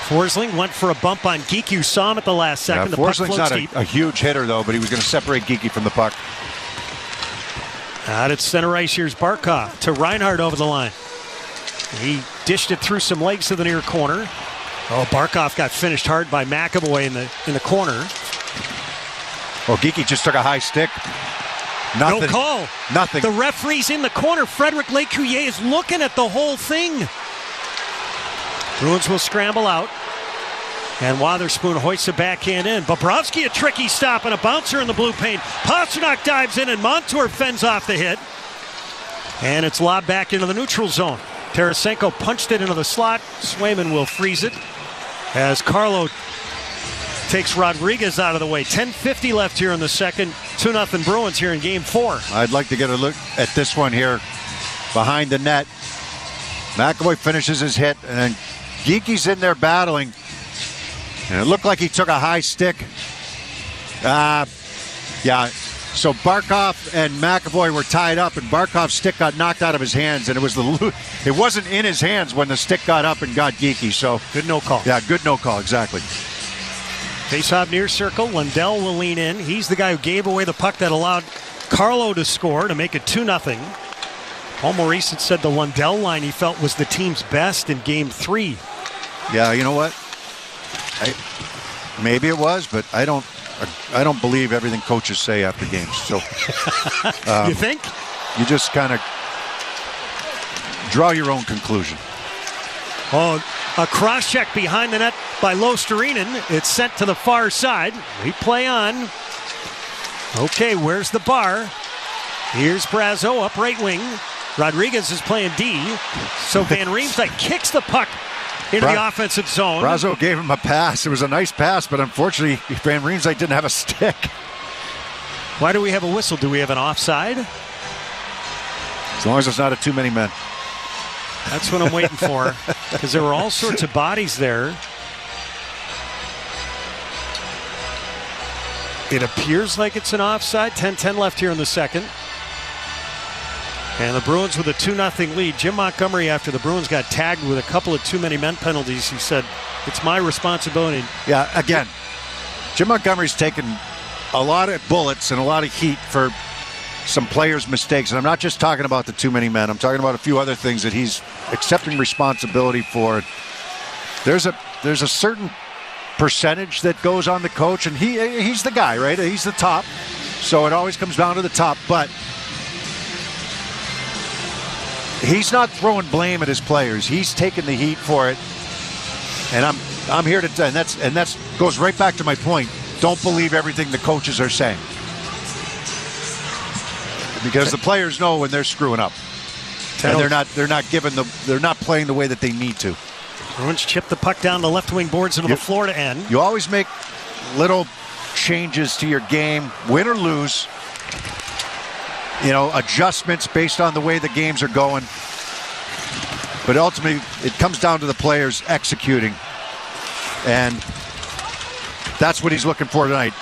Forsling went for a bump on Geekie. You saw him at the last second. Yeah, Forsling's not a huge hitter, though, but he was going to separate Geekie from the puck. Out at center ice, here's Barkov to Reinhart over the line. He dished it through some legs to the near corner. Oh, Barkov got finished hard by McAvoy in the corner. Oh, Geekie just took a high stick. Nothing. No call. Nothing. The referee's in the corner. Frederic Lecuyer is looking at the whole thing. Bruins will scramble out. And Wotherspoon hoists a backhand in. Bobrovsky, a tricky stop and a bouncer in the blue paint. Pastrnak dives in and Montour fends off the hit. And it's lobbed back into the neutral zone. Tarasenko punched it into the slot. Swayman will freeze it as Carlo takes Rodriguez out of the way. 10:50 left here in the second. 2-0 Bruins here in Game 4. I'd like to get a look at this one here behind the net. McAvoy finishes his hit, and then Geekie's in there battling. And it looked like he took a high stick. Yeah. So Barkov and McAvoy were tied up, and Barkov's stick got knocked out of his hands, and it wasn't in his hands when the stick got up and got Geekie. So good no call. Yeah, good no call, exactly. Face-off near circle. Lundell will lean in. He's the guy who gave away the puck that allowed Carlo to score to make it 2-0. Paul Maurice had said the Lundell line he felt was the team's best in Game 3. Yeah, you know what? Maybe it was, but I don't believe everything coaches say after games. So you think? You just kind of draw your own conclusion. Oh, a cross-check behind the net by Losterinen. It's sent to the far side. Replay on. Okay, where's the bar? Here's Brazeau up right wing. Rodriguez is playing D. So Van Riemsdyk kicks the puck into the offensive zone. Brazeau gave him a pass. It was a nice pass, but unfortunately, Van Riemsdyk didn't have a stick. Why do we have a whistle? Do we have an offside? As long as it's not a too many men. That's what I'm waiting for, because there were all sorts of bodies there. It appears like it's an offside. 10-10 left here in the second. And the Bruins with a 2-0 lead. Jim Montgomery, after the Bruins got tagged with a couple of too many men penalties, he said, it's my responsibility. Yeah, again, Jim Montgomery's taken a lot of bullets and a lot of heat for some players' mistakes. And I'm not just talking about the too many men. I'm talking about a few other things that he's accepting responsibility for. There's a certain percentage that goes on the coach, and he's the guy, right? He's the top. So it always comes down to the top. But he's not throwing blame at his players. He's taking the heat for it. And I'm here to, and that's goes right back to my point. Don't believe everything the coaches are saying, because the players know when they're screwing up, and they're not playing the way that they need to. Bruins chip the puck down the left wing boards into the Florida end. You always make little changes to your game, win or lose. You know, adjustments based on the way the games are going. But ultimately, it comes down to the players executing. And that's what he's looking for tonight.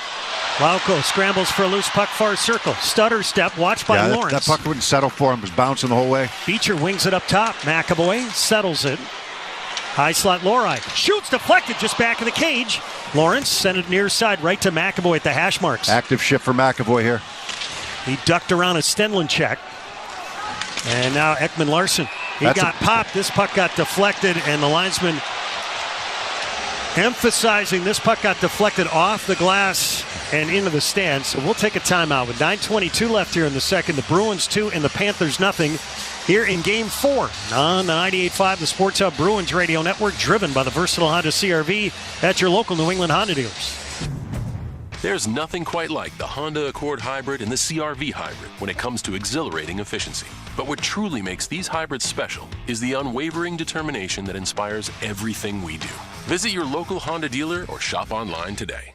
Lauko scrambles for a loose puck, far circle. Stutter step, watched by Lawrence. That puck wouldn't settle for him. It was bouncing the whole way. Beecher wings it up top. McAvoy settles it. High slot Lori. Shoots, deflected, just back of the cage. Lawrence sent it near side right to McAvoy at the hash marks. Active shift for McAvoy here. He ducked around a Stenlund check. And now Ekman Larsson. He got popped. This puck got deflected, and the linesman emphasizing this puck got deflected off the glass and into the stands. So we'll take a timeout with 9:22 left here in the second. The Bruins 2 and the Panthers 0 here in Game 4 on the 98.5 the Sports Hub Bruins Radio Network, driven by the versatile Honda CR-V at your local New England Honda dealers. There's nothing quite like the Honda Accord Hybrid and the CR-V Hybrid when it comes to exhilarating efficiency. But what truly makes these hybrids special is the unwavering determination that inspires everything we do. Visit your local Honda dealer or shop online today.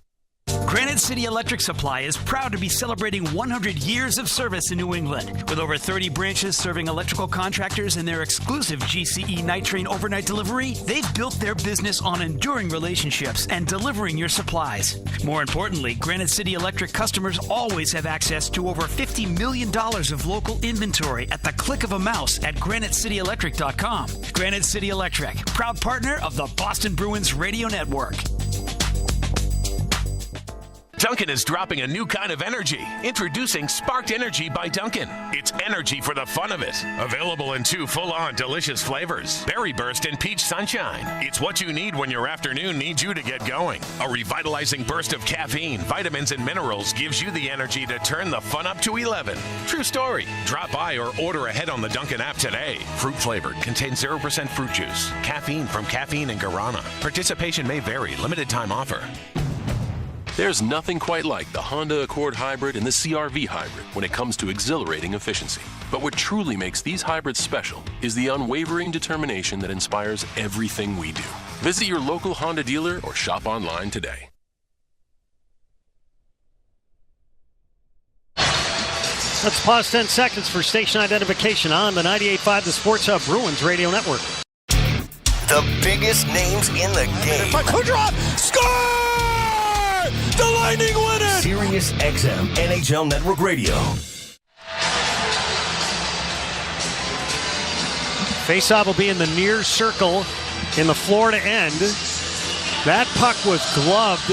Granite City Electric Supply is proud to be celebrating 100 years of service in New England. With over 30 branches serving electrical contractors and their exclusive GCE Night Train overnight delivery, they've built their business on enduring relationships and delivering your supplies. More importantly, Granite City Electric customers always have access to over $50 million of local inventory at the click of a mouse at granitecityelectric.com. Granite City Electric, proud partner of the Boston Bruins Radio Network. Dunkin' is dropping a new kind of energy. Introducing Sparked Energy by Dunkin'. It's energy for the fun of it. Available in 2 full-on delicious flavors. Berry Burst and Peach Sunshine. It's what you need when your afternoon needs you to get going. A revitalizing burst of caffeine, vitamins, and minerals gives you the energy to turn the fun up to 11. True story. Drop by or order ahead on the Dunkin' app today. Fruit flavored. Contains 0% fruit juice. Caffeine from caffeine and guarana. Participation may vary. Limited time offer. There's nothing quite like the Honda Accord Hybrid and the CR-V Hybrid when it comes to exhilarating efficiency. But what truly makes these hybrids special is the unwavering determination that inspires everything we do. Visit your local Honda dealer or shop online today. Let's pause 10 seconds for station identification on the 98.5 The Sports Hub Bruins Radio Network. The biggest names in the game. Kudrov, score! The Lightning win it! Sirius XM NHL Network Radio. Faceoff will be in the near circle in the Florida end. That puck was gloved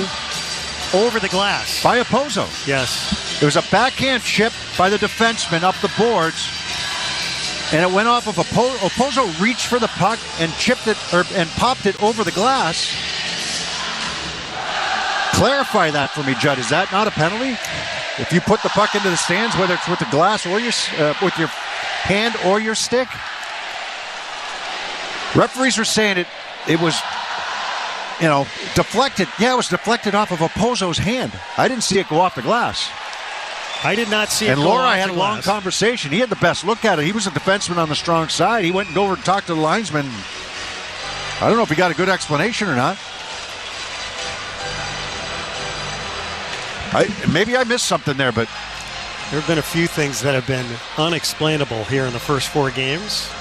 over the glass. By Opozo. Yes. It was a backhand chip by the defenseman up the boards, and it went off of Opozo reached for the puck and chipped it and popped it over the glass. Clarify that for me, Judd. Is that not a penalty? If you put the puck into the stands, whether it's with the glass or with your hand or your stick? Referees were saying it was, deflected. Yeah, it was deflected off of Opozo's hand. I didn't see it go off the glass. I did not see it. And Laura had a long conversation. He had the best look at it. He was a defenseman on the strong side. He went and go over and talked to the linesman. I don't know if he got a good explanation or not. Maybe I missed something there, but there have been a few things that have been unexplainable here in the first 4 games.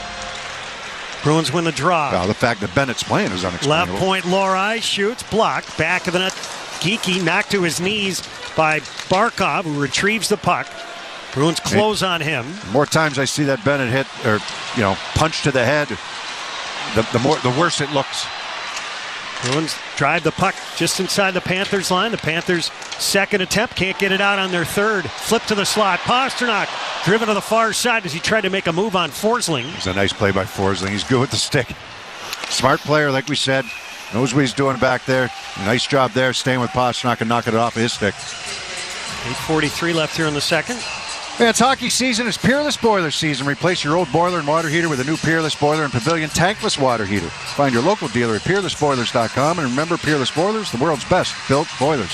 Bruins win the draw. Well, the fact that Bennett's playing is unexplainable. Left point, Lorai shoots, blocked, back of the net. Geeky knocked to his knees by Barkov, who retrieves the puck. Bruins close on him. The more times I see that Bennett hit or punch to the head, the worse it looks. Bruins drive the puck just inside the Panthers line. The Panthers' second attempt, can't get it out on their third. Flip to the slot. Pasternak driven to the far side as he tried to make a move on Forsling. It was a nice play by Forsling. He's good with the stick. Smart player, like we said. Knows what he's doing back there. Nice job there, staying with Pasternak and knocking it off of his stick. 8:43 left here in the second. Yeah, it's hockey season. It's Peerless Boiler season. Replace your old boiler and water heater with a new Peerless Boiler and Pavilion tankless water heater. Find your local dealer at peerlessboilers.com. And remember, Peerless Boilers, the world's best built boilers.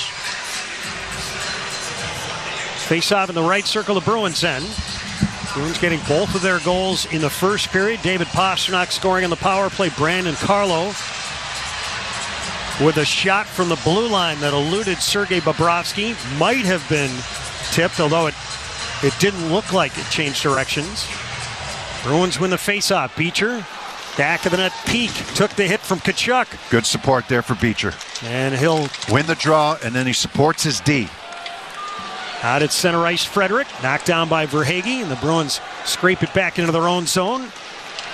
Face off in the right circle, the Bruins end. Bruins getting both of their goals in the first period. David Pasternak scoring on the power play. Brandon Carlo with a shot from the blue line that eluded Sergei Bobrovsky. Might have been tipped, although it didn't look like it changed directions. Bruins win the faceoff. Beecher, back of the net, Peak took the hit from Tkachuk. Good support there for Beecher. And he'll win the draw, and then he supports his D. Out at center ice, Frederick, knocked down by Verhaeghe, and the Bruins scrape it back into their own zone.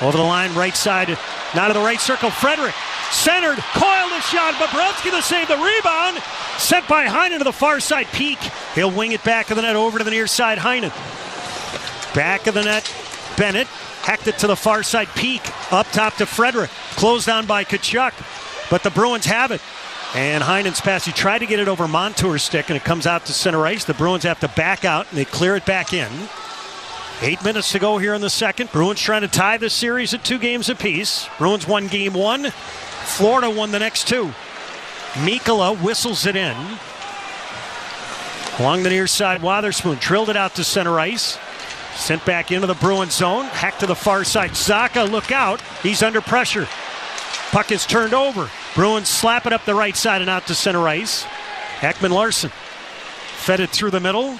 Over the line, right side, not in the right circle, Frederick, centered, coiled a shot, Bobrovsky the save, the rebound, sent by Heinen to the far side, Peak. He'll wing it back of the net over to the near side, Heinen. Back of the net, Bennett, hacked it to the far side, Peak, up top to Frederick, closed down by Tkachuk, but the Bruins have it. And Heinen's pass, he tried to get it over Montour's stick, and it comes out to center ice. The Bruins have to back out, and they clear it back in. 8 minutes to go here in the second. Bruins trying to tie the series at 2 games apiece. Bruins won game 1. Florida won the next 2. Mikkola whistles it in. Along the near side, Wotherspoon drilled it out to center ice. Sent back into the Bruins zone. Hack to the far side. Zacha, look out. He's under pressure. Puck is turned over. Bruins slap it up the right side and out to center ice. Ekman-Larsson fed it through the middle.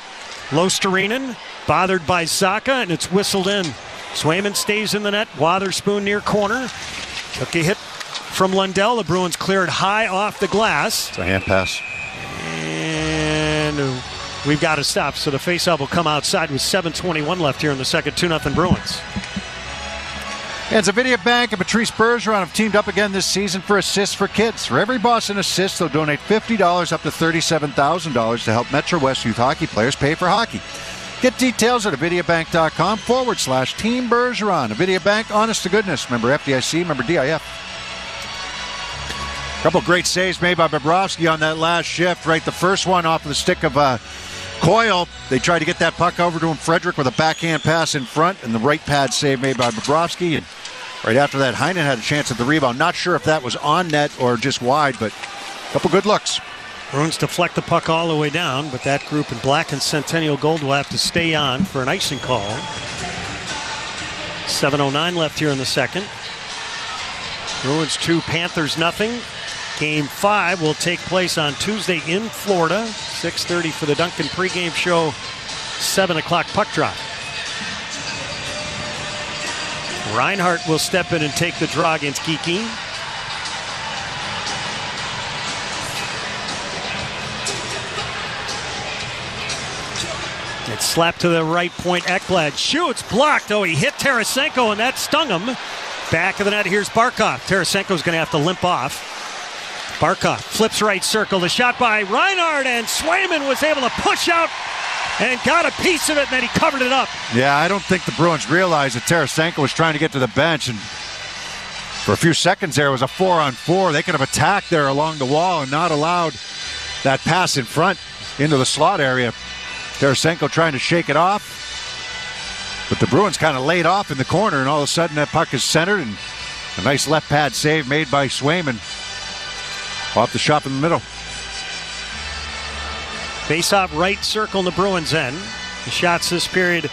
Losterinen bothered by Zacha, and it's whistled in. Swayman stays in the net. Wotherspoon near corner. Took a hit from Lundell. The Bruins cleared high off the glass. It's a hand pass. And we've got to stop. So the faceoff will come outside with 7:21 left here in the second. 2-0 Bruins. And Zavidia Bank and Patrice Bergeron have teamed up again this season for Assists for Kids. For every Boston assist, they'll donate $50 up to $37,000 to help Metro West youth hockey players pay for hockey. Get details at avidiabank.com/Team Bergeron. Avidia Bank, honest to goodness. Member FDIC, member DIF. A couple great saves made by Bobrovsky on that last shift. Right, the first one off of the stick of Coyle. They tried to get that puck over to him. Frederick with a backhand pass in front, and the right pad save made by Bobrovsky. And right after that, Heinen had a chance at the rebound. Not sure if that was on net or just wide, but a couple good looks. Bruins deflect the puck all the way down, but that group in black and Centennial Gold will have to stay on for an icing call. 7:09 left here in the second. Bruins 2, Panthers nothing. Game 5 will take place on Tuesday in Florida. 6:30 for the Duncan pregame show. 7 o'clock puck drop. Reinhart will step in and take the draw against Geeky. It's slapped to the right point. Ekblad shoots, blocked. Oh, he hit Tarasenko, and that stung him. Back of the net, here's Barkov. Tarasenko's going to have to limp off. Barkov flips right circle. The shot by Reinhart, and Swayman was able to push out and got a piece of it, and then he covered it up. Yeah, I don't think the Bruins realized that Tarasenko was trying to get to the bench, and for a few seconds there, it was a 4-on-4. They could have attacked there along the wall and not allowed that pass in front into the slot area. Tarasenko trying to shake it off, but the Bruins kind of laid off in the corner, and all of a sudden that puck is centered, and a nice left pad save made by Swayman off the shot in the middle. Face-off right circle in the Bruins end. The shots this period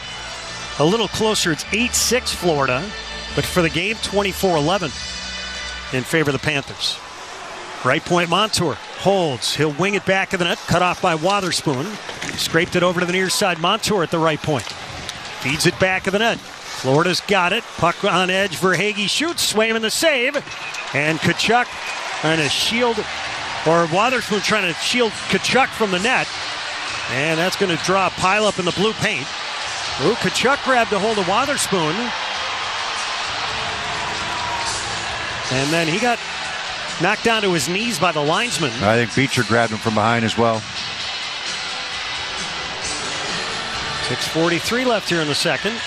a little closer. It's 8-6 Florida, but for the game, 24-11 in favor of the Panthers. Right point Montour holds. He'll wing it back of the net. Cut off by Wotherspoon. Scraped it over to the near side. Montour at the right point. Feeds it back of the net. Florida's got it. Puck on edge. Verhaeghe shoots. Swayman the save. And Tkachuk trying to shield, or Wotherspoon trying to shield Tkachuk from the net. And that's going to draw a pile up in the blue paint. Ooh, Tkachuk grabbed a hold of Wotherspoon. And then he got knocked down to his knees by the linesman. I think Beecher grabbed him from behind as well. 6:43 left here in the second.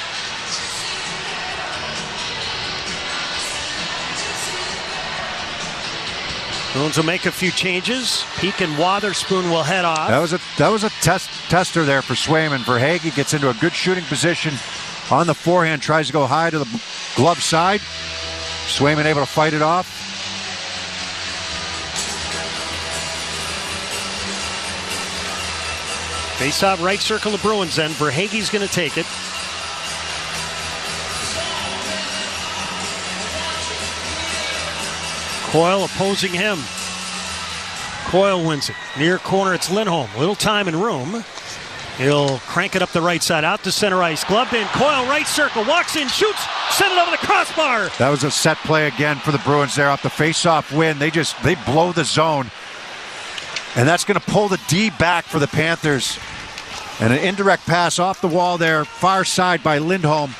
Bruins will make a few changes. Peak and Wotherspoon will head off. That was a tester there for Swayman. Verhaeghe gets into a good shooting position on the forehand, tries to go high to the glove side. Swayman able to fight it off. Face-off right circle the Bruins end. Verhaeghe's going to take it. Coyle opposing him. Coyle wins it. Near corner, it's Lindholm. Little time and room. He'll crank it up the right side, out to center ice. Gloved in. Coyle right circle. Walks in, shoots, send it over the crossbar. That was a set play again for the Bruins there off the face-off win. They blow the zone. And that's going to pull the D back for the Panthers. And an indirect pass off the wall there, far side by Lindholm.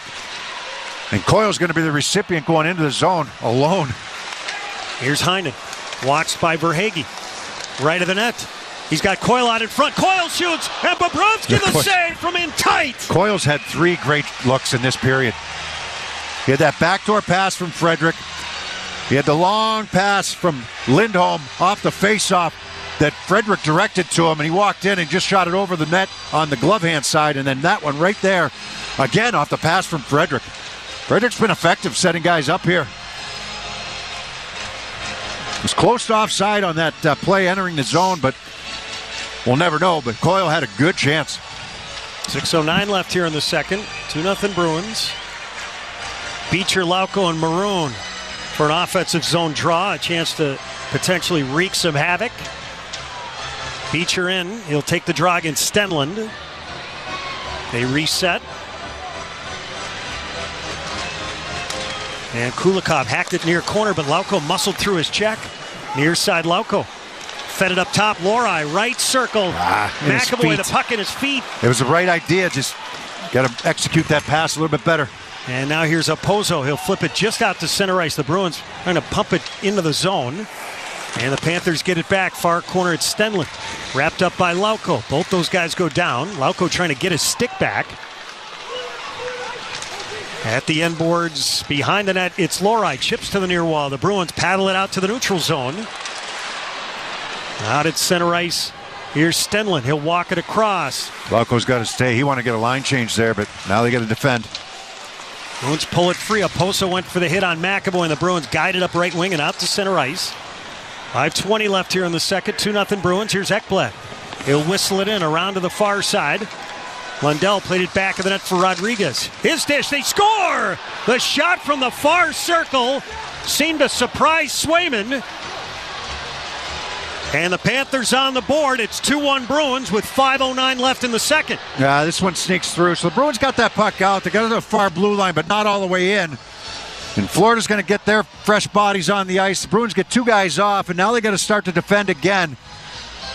And Coyle's going to be the recipient going into the zone alone. Here's Heinen. Watched by Verhaeghe. Right of the net. He's got Coyle out in front. Coyle shoots, and Bobrovsky the save from in tight. Coyle's had 3 great looks in this period. He had that backdoor pass from Frederick. He had the long pass from Lindholm off the faceoff that Frederick directed to him, and he walked in and just shot it over the net on the glove hand side, and then that one right there, again off the pass from Frederick. Frederick's been effective setting guys up here. It was close to offside on that play entering the zone, but we'll never know. But Coyle had a good chance. 6:09 left here in the second. 2-0 Bruins. Beecher, Lauko, and Maroon for an offensive zone draw. A chance to potentially wreak some havoc. Beecher in. He'll take the draw against Stenlund. They reset. And Kulikov hacked it near corner, but Lauko muscled through his check. Near side Lauko. Fed it up top. Lori, right circle. McAvoy, the puck in his feet. It was the right idea. Just got to execute that pass a little bit better. And now here's Oposo. He'll flip it just out to center ice. The Bruins trying to pump it into the zone. And the Panthers get it back. Far corner, it's Stenlund. Wrapped up by Lauko. Both those guys go down. Lauko trying to get his stick back. At the end boards, behind the net, it's Lori. Chips to the near wall. The Bruins paddle it out to the neutral zone. Out at center ice. Here's Stenlund. He'll walk it across. Lauko's got to stay. He wanted to get a line change there, but now they got to defend. Bruins pull it free. Oposo went for the hit on McAvoy, and the Bruins guided up right wing and out to center ice. 5:20 left here in the second. 2-0 Bruins. Here's Ekblad. He'll whistle it in around to the far side. Lundell played it back of the net for Rodriguez. His dish, they score! The shot from the far circle seemed to surprise Swayman. And the Panthers on the board. It's 2-1 Bruins with 5:09 left in the second. Yeah, this one sneaks through. So the Bruins got that puck out. They got it to the far blue line, but not all the way in. And Florida's going to get their fresh bodies on the ice. The Bruins get two guys off, and now they got to start to defend again.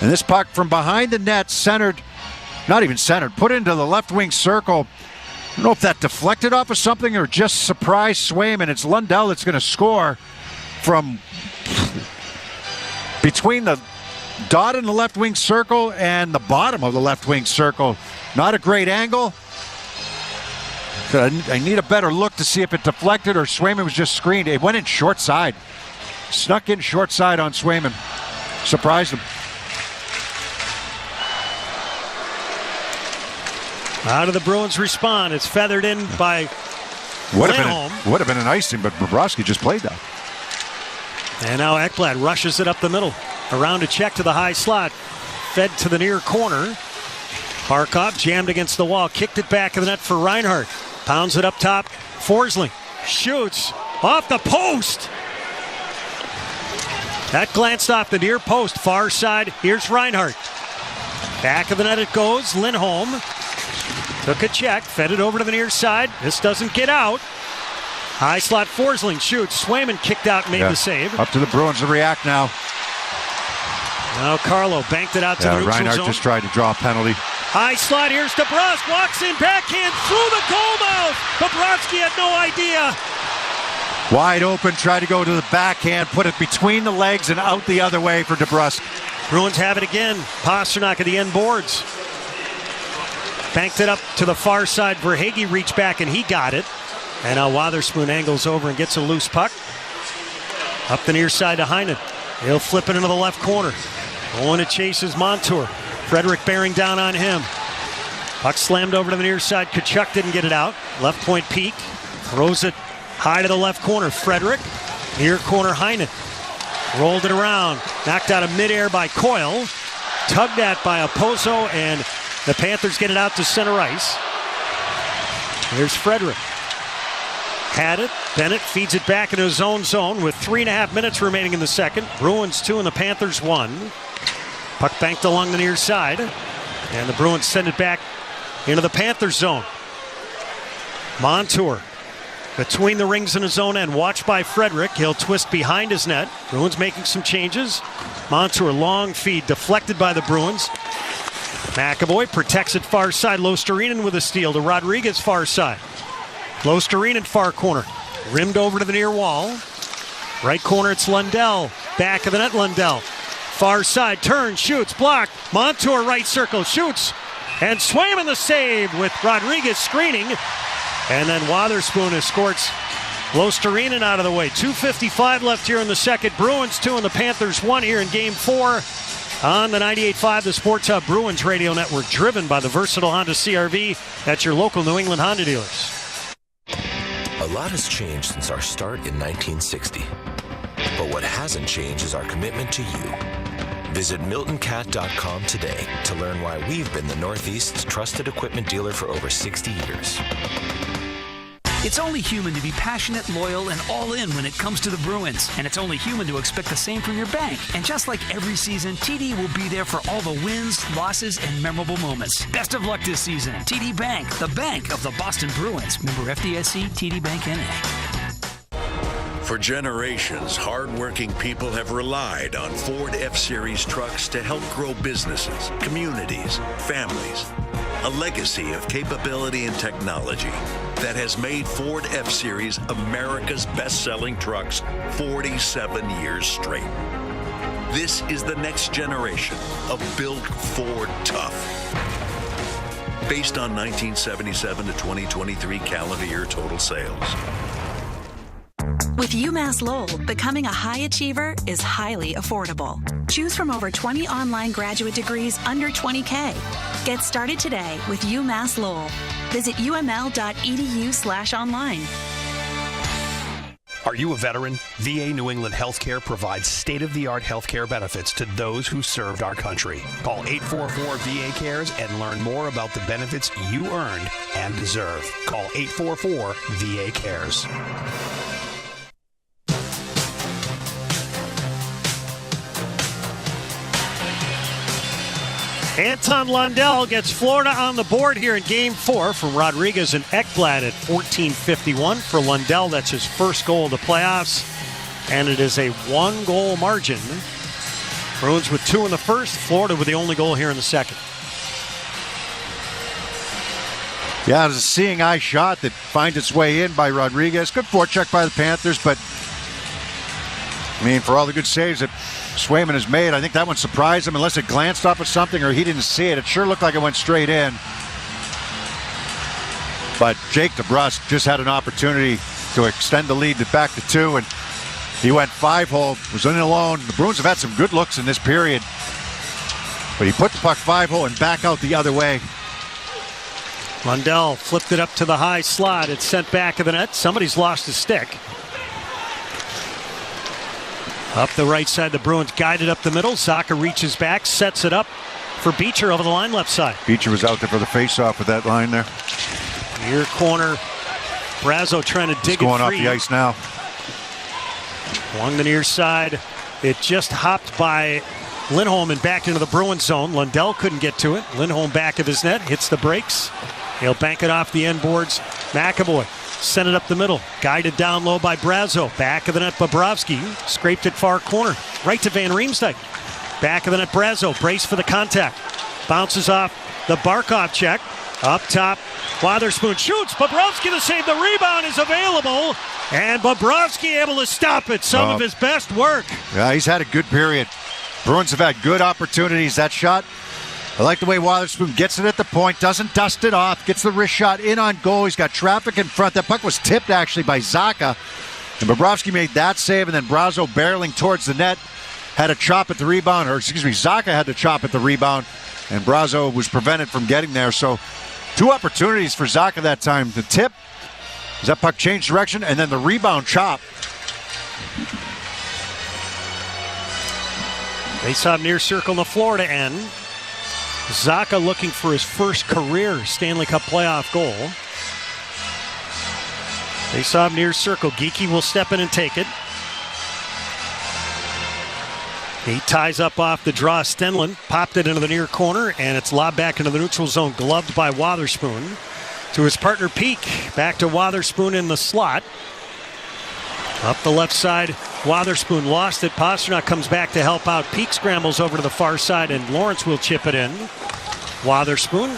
And this puck from behind the net, centered, not even centered, put into the left wing circle. I don't know if that deflected off of something or just surprised Swayman. It's Lundell that's going to score from between the dot in the left wing circle and the bottom of the left wing circle. Not a great angle. I need a better look to see if it deflected or Swayman was just screened. It went in short side. Snuck in short side on Swayman. Surprised him. How do the Bruins respond? It's feathered in by Lindholm. Would have been an icing, but Bobrovsky just played that. And now Ekblad rushes it up the middle. Around a check to the high slot. Fed to the near corner. Barkov jammed against the wall. Kicked it back of the net for Reinhart. Pounds it up top. Forsling shoots off the post. That glanced off the near post. Far side. Here's Reinhart. Back of the net it goes. Lindholm took a check. Fed it over to the near side. This doesn't get out. High slot. Forsling shoots. Swayman kicked out and made the save. Up to the Bruins to react now. Now Carlo banked it out to the neutral Reinhart zone. just tried to draw a penalty. High slot, here's DeBrusk, walks in, backhand through the goal mouth. Bobrovsky had no idea. Wide open, tried to go to the backhand, put it between the legs and out the other way for DeBrusk. Bruins have it again. Pasternak at the end boards. Banked it up to the far side. Verhaeghe reached back and he got it. And now Wotherspoon angles over and gets a loose puck. Up the near side to Heinen. He'll flip it into the left corner. Going to chase is Montour. Frederick bearing down on him. Puck slammed over to the near side. Tkachuk didn't get it out. Left point Peak. Throws it high to the left corner. Frederick. Near corner Heinen. Rolled it around. Knocked out of midair by Coyle. Tugged at by Oposo. And the Panthers get it out to center ice. Here's Frederick. Had it. Bennett feeds it back into his own zone with 3.5 minutes remaining in the second. Bruins 2 and the Panthers 1. Puck banked along the near side. And the Bruins send it back into the Panthers zone. Montour between the rings in his own end. Watched by Frederick. He'll twist behind his net. Bruins making some changes. Montour long feed deflected by the Bruins. McAvoy protects it far side. Lostarinen with a steal to Rodriguez far side. Lostarinen far corner. Rimmed over to the near wall. Right corner it's Lundell. Back of the net Lundell. Far side, turns, shoots, blocked. Montour right circle, shoots. And Swayman the save with Rodriguez screening. And then Wotherspoon escorts Lostarinen out of the way. 2:55 left here in the second. Bruins 2 and the Panthers 1 here in Game 4 on the 98.5, the Sports Hub Bruins radio network, driven by the versatile Honda CR-V at your local New England Honda dealers. A lot has changed since our start in 1960. But what hasn't changed is our commitment to you. Visit MiltonCat.com today to learn why we've been the Northeast's trusted equipment dealer for over 60 years. It's only human to be passionate, loyal, and all in when it comes to the Bruins. And it's only human to expect the same from your bank. And just like every season, TD will be there for all the wins, losses, and memorable moments. Best of luck this season. TD Bank, the bank of the Boston Bruins. Member FDIC, TD Bank NA. For generations, hardworking people have relied on Ford F-Series trucks to help grow businesses, communities, families. A legacy of capability and technology that has made Ford F-Series America's best-selling trucks 47 years straight. This is the next generation of Built Ford Tough. Based on 1977 to 2023 calendar year total sales. With UMass Lowell, becoming a high achiever is highly affordable. Choose from over 20 online graduate degrees under $20K. Get started today with UMass Lowell. Visit uml.edu/online. Are you a veteran? VA New England Healthcare provides state-of-the-art healthcare benefits to those who served our country. Call 844-VA-CARES and learn more about the benefits you earned and deserve. Call 844-VA-CARES. Anton Lundell gets Florida on the board here in Game 4 from Rodriguez and Ekblad at 14:51. For Lundell, that's his first goal of the playoffs, and it is a one-goal margin. Bruins with 2 in the first, Florida with the only goal here in the second. Yeah, it was a seeing eye shot that finds its way in by Rodriguez. Good forecheck by the Panthers, but I mean, for all the good saves that Swayman has made, I think that one surprised him, unless it glanced off of something or he didn't see it. It sure looked like it went straight in. But Jake DeBrusk just had an opportunity to extend the lead back to 2, and he went 5-hole, was in alone. The Bruins have had some good looks in this period, but he put the puck 5-hole and back out the other way. Lundell flipped it up to the high slot. It's sent back of the net. Somebody's lost his stick. Up the right side, the Bruins guided up the middle. Zacha reaches back, sets it up for Beecher over the line left side. Beecher was out there for the face-off with that line there. Near corner, Brazo trying to dig it free. Going off the ice now. Along the near side, it just hopped by Lindholm and back into the Bruins zone. Lundell couldn't get to it. Lindholm back of his net, hits the brakes. He'll bank it off the end boards. McAvoy sent it up the middle. Guided down low by Brazo. Back of the net, Bobrovsky. Scraped it far corner. Right to Van Riemsdyk. Back of the net, Brazo. Brace for the contact. Bounces off the Barkov check. Up top, Witherspoon shoots. Bobrovsky to save. The rebound is available. And Bobrovsky able to stop it. Some of his best work. Yeah, he's had a good period. Bruins have had good opportunities. That shot, I like the way Witherspoon gets it at the point, doesn't dust it off, gets the wrist shot in on goal. He's got traffic in front. That puck was tipped actually by Zacha. And Bobrovsky made that save, and then Brazo barreling towards the net had a chop at the rebound, or excuse me, Zacha had to chop at the rebound, and Brazo was prevented from getting there. So 2 opportunities for Zacha that time. The tip, as that puck changed direction, and then the rebound chop. Face-off near circle in the Florida end. Zacha looking for his first career Stanley Cup playoff goal. Face-off near circle. Geekie will step in and take it. He ties up off the draw. Stenlund popped it into the near corner, and it's lobbed back into the neutral zone, gloved by Witherspoon. To his partner, Peak. Back to Witherspoon in the slot. Up the left side, Witherspoon lost it. Pastrnak comes back to help out. Peak scrambles over to the far side, and Lawrence will chip it in. Witherspoon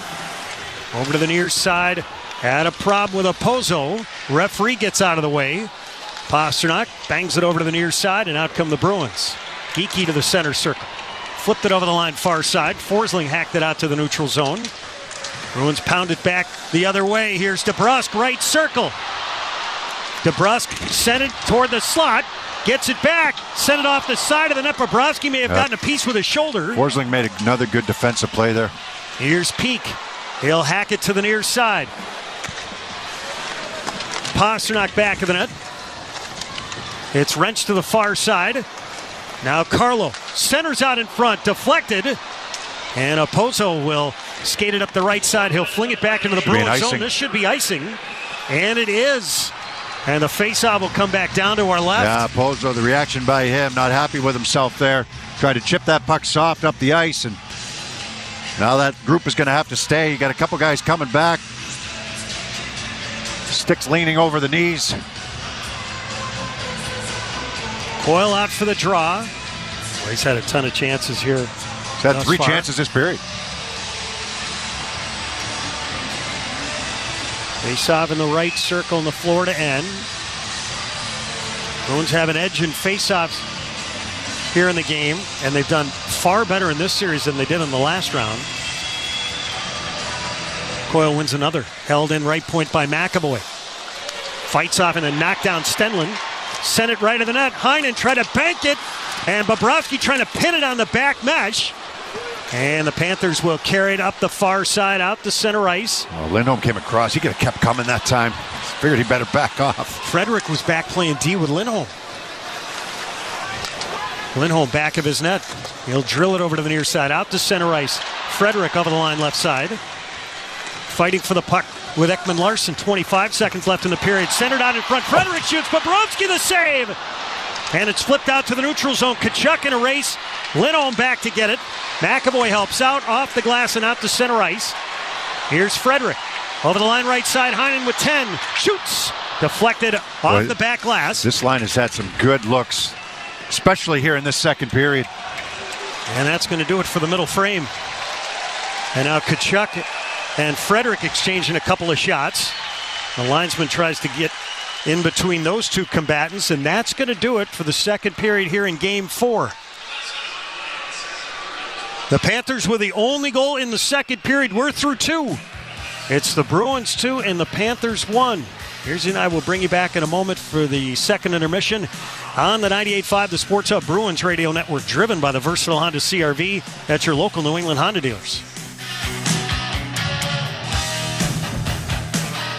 over to the near side. Had a problem with a Pozo. Referee gets out of the way. Pastrnak bangs it over to the near side, and out come the Bruins. Geekie to the center circle. Flipped it over the line far side. Forsling hacked it out to the neutral zone. Bruins pound it back the other way. Here's DeBrusk, right circle. DeBrusk sent it toward the slot. Gets it back. Sent it off the side of the net. Bobrovsky may have gotten a piece with his shoulder. Forsling made another good defensive play there. Here's Peak. He'll hack it to the near side. Pastrnak back of the net. It's wrenched to the far side. Now Carlo centers out in front, deflected. And Oposo will skate it up the right side. He'll fling it back into the Bruins zone. This should be icing. And it is. And the faceoff will come back down to our left. Yeah, Oposo, the reaction by him, not happy with himself there. Tried to chip that puck soft up the ice. And now that group is going to have to stay. You got a couple guys coming back. Sticks leaning over the knees. Coyle out for the draw. Well, he's had a ton of chances here. He's had 3 chances this period. Face-off in the right circle in the Florida end. Bruins have an edge in face-offs here in the game, and they've done far better in this series than they did in the last round. Coyle wins another. Held in right point by McAvoy. Fights off and then knocked down Stenlund. Sent it right to the net. Heinen tried to bank it, and Bobrovsky trying to pin it on the back mesh. And the Panthers will carry it up the far side, out to center ice. Oh, Lindholm came across. He could have kept coming that time. Figured he better back off. Frederick was back playing D with Lindholm. Lindholm back of his net. He'll drill it over to the near side, out to center ice. Frederick over the line left side. Fighting for the puck with Ekman Larsson. 25 seconds left in the period. Centered out in front. Frederick shoots. Bobrovsky the save. And it's flipped out to the neutral zone. Tkachuk in a race. Lindholm back to get it. McAvoy helps out off the glass and out to center ice. Here's Frederick. Over the line right side. Heinen with 10. Shoots. Deflected off the back glass. This line has had some good looks, especially here in this second period. And that's going to do it for the middle frame. And now Tkachuk and Frederick exchanging a couple of shots. The linesman tries to get in between those two combatants, and that's going to do it for the second period here in Game 4. The Panthers with the only goal in the second period. We're through 2. It's the Bruins 2 and the Panthers 1. Here's and I will bring you back in a moment for the second intermission on the 98.5 The Sports Hub Bruins Radio Network, driven by the versatile Honda CR-V at your local New England Honda dealers.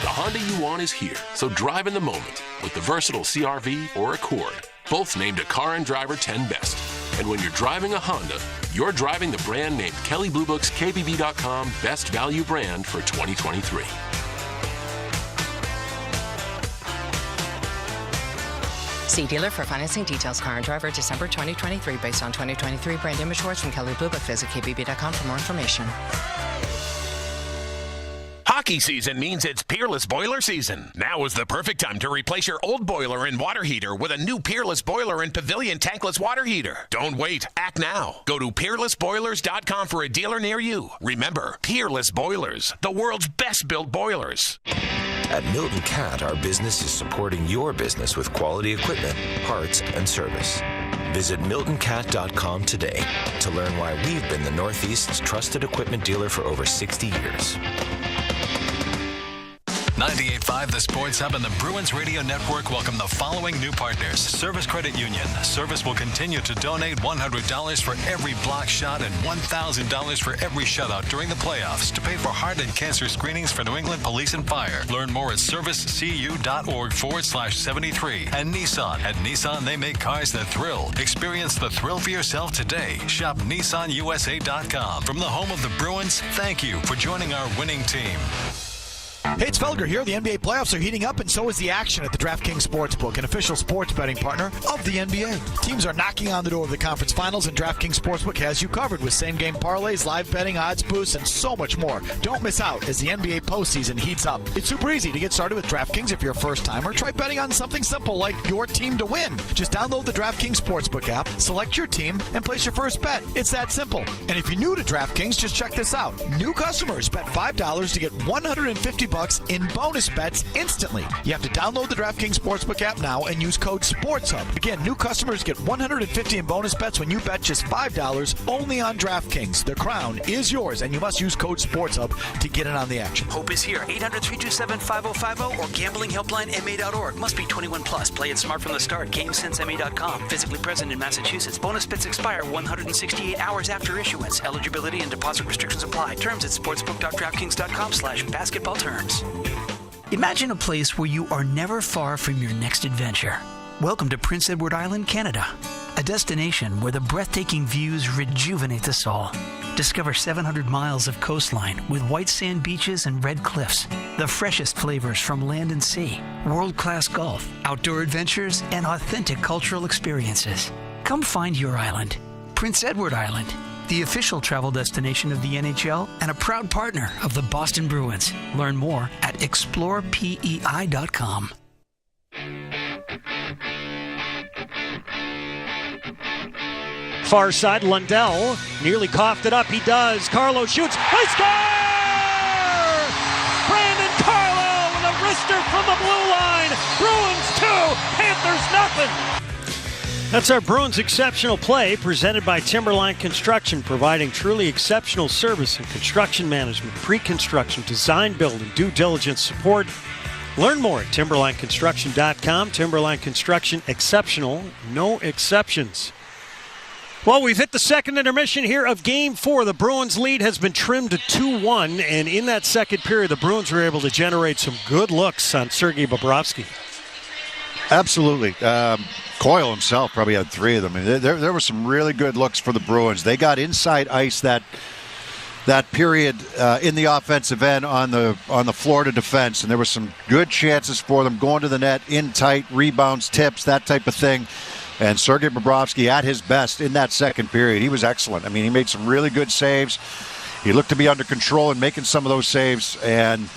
The Honda you want is here, so drive in the moment with the versatile CR-V or Accord, both named a Car and Driver 10 Best. And when you're driving a Honda, you're driving the brand named Kelley Blue Book's KBB.com Best Value Brand for 2023. See dealer for financing details. Car and Driver, December 2023, based on 2023 brand image awards from Kelley Blue Book. Visit KBB.com for more information. Hockey season means it's Peerless Boiler season. Now is the perfect time to replace your old boiler and water heater with a new Peerless Boiler and Pavilion tankless water heater. Don't wait. Act now. Go to peerlessboilers.com for a dealer near you. Remember, Peerless Boilers, the world's best built boilers. At Milton Cat, our business is supporting your business with quality equipment, parts, and service. Visit MiltonCat.com today to learn why we've been the Northeast's trusted equipment dealer for over 60 years. 98.5 The Sports Hub and the Bruins Radio Network welcome the following new partners. Service Credit Union. Service will continue to donate $100 for every block shot and $1,000 for every shutout during the playoffs to pay for heart and cancer screenings for New England Police and Fire. Learn more at servicecu.org/73. And Nissan. At Nissan, they make cars that thrill. Experience the thrill for yourself today. Shop NissanUSA.com. From the home of the Bruins, thank you for joining our winning team. Hey, it's Felger here. The NBA playoffs are heating up, and so is the action at the DraftKings Sportsbook, an official sports betting partner of the NBA. Teams are knocking on the door of the conference finals, and DraftKings Sportsbook has you covered with same-game parlays, live betting, odds boosts, and so much more. Don't miss out as the NBA postseason heats up. It's super easy to get started with DraftKings if you're a first-timer. Try betting on something simple like your team to win. Just download the DraftKings Sportsbook app, select your team, and place your first bet. It's that simple. And if you're new to DraftKings, just check this out. New customers bet $5 to get $150 in bonus bets instantly. You have to download the DraftKings Sportsbook app now and use code SPORTSHUB. Again, new customers get $150 in bonus bets when you bet just $5 only on DraftKings. The crown is yours, and you must use code SPORTSHUB to get in on the action. Hope is here. 800-327-5050 or gamblinghelplinema.org. Must be 21 plus. Play it smart from the start. GameSenseMA.com. Physically present in Massachusetts. Bonus bets expire 168 hours after issuance. Eligibility and deposit restrictions apply. Terms at sportsbook.draftkings.com/basketball terms. Imagine a place where you are never far from your next adventure. Welcome to Prince Edward Island, Canada. a destination where the breathtaking views rejuvenate the soul. Discover 700 miles of coastline with white sand beaches and red cliffs, the freshest flavors from land and sea, world-class golf, outdoor adventures, and authentic cultural experiences. Come find your island. Prince Edward Island, the official travel destination of the NHL and a proud partner of the Boston Bruins. Learn more at explorepei.com. Far side, Lundell nearly coughed it up. He does. Carlo shoots. They score! Brandon Carlo with a wrister from the blue line. Bruins 2, Panthers nothing. That's our Bruins Exceptional Play, presented by Timberline Construction, providing truly exceptional service in construction management, pre-construction, design, build, and due diligence support. Learn more at timberlineconstruction.com. Timberline Construction, exceptional, no exceptions. Well, we've hit the second intermission here of Game 4. The Bruins' lead has been trimmed to 2-1, and in that second period, the Bruins were able to generate some good looks on Sergei Bobrovsky. Absolutely. Coyle himself probably had 3 of them. I mean, there were some really good looks for the Bruins. They got inside ice that period in the offensive end on the Florida defense, and there were some good chances for them going to the net, in tight, rebounds, tips, that type of thing. And Sergei Bobrovsky at his best in that second period. He was excellent. I mean, he made some really good saves. He looked to be under control and making some of those saves, and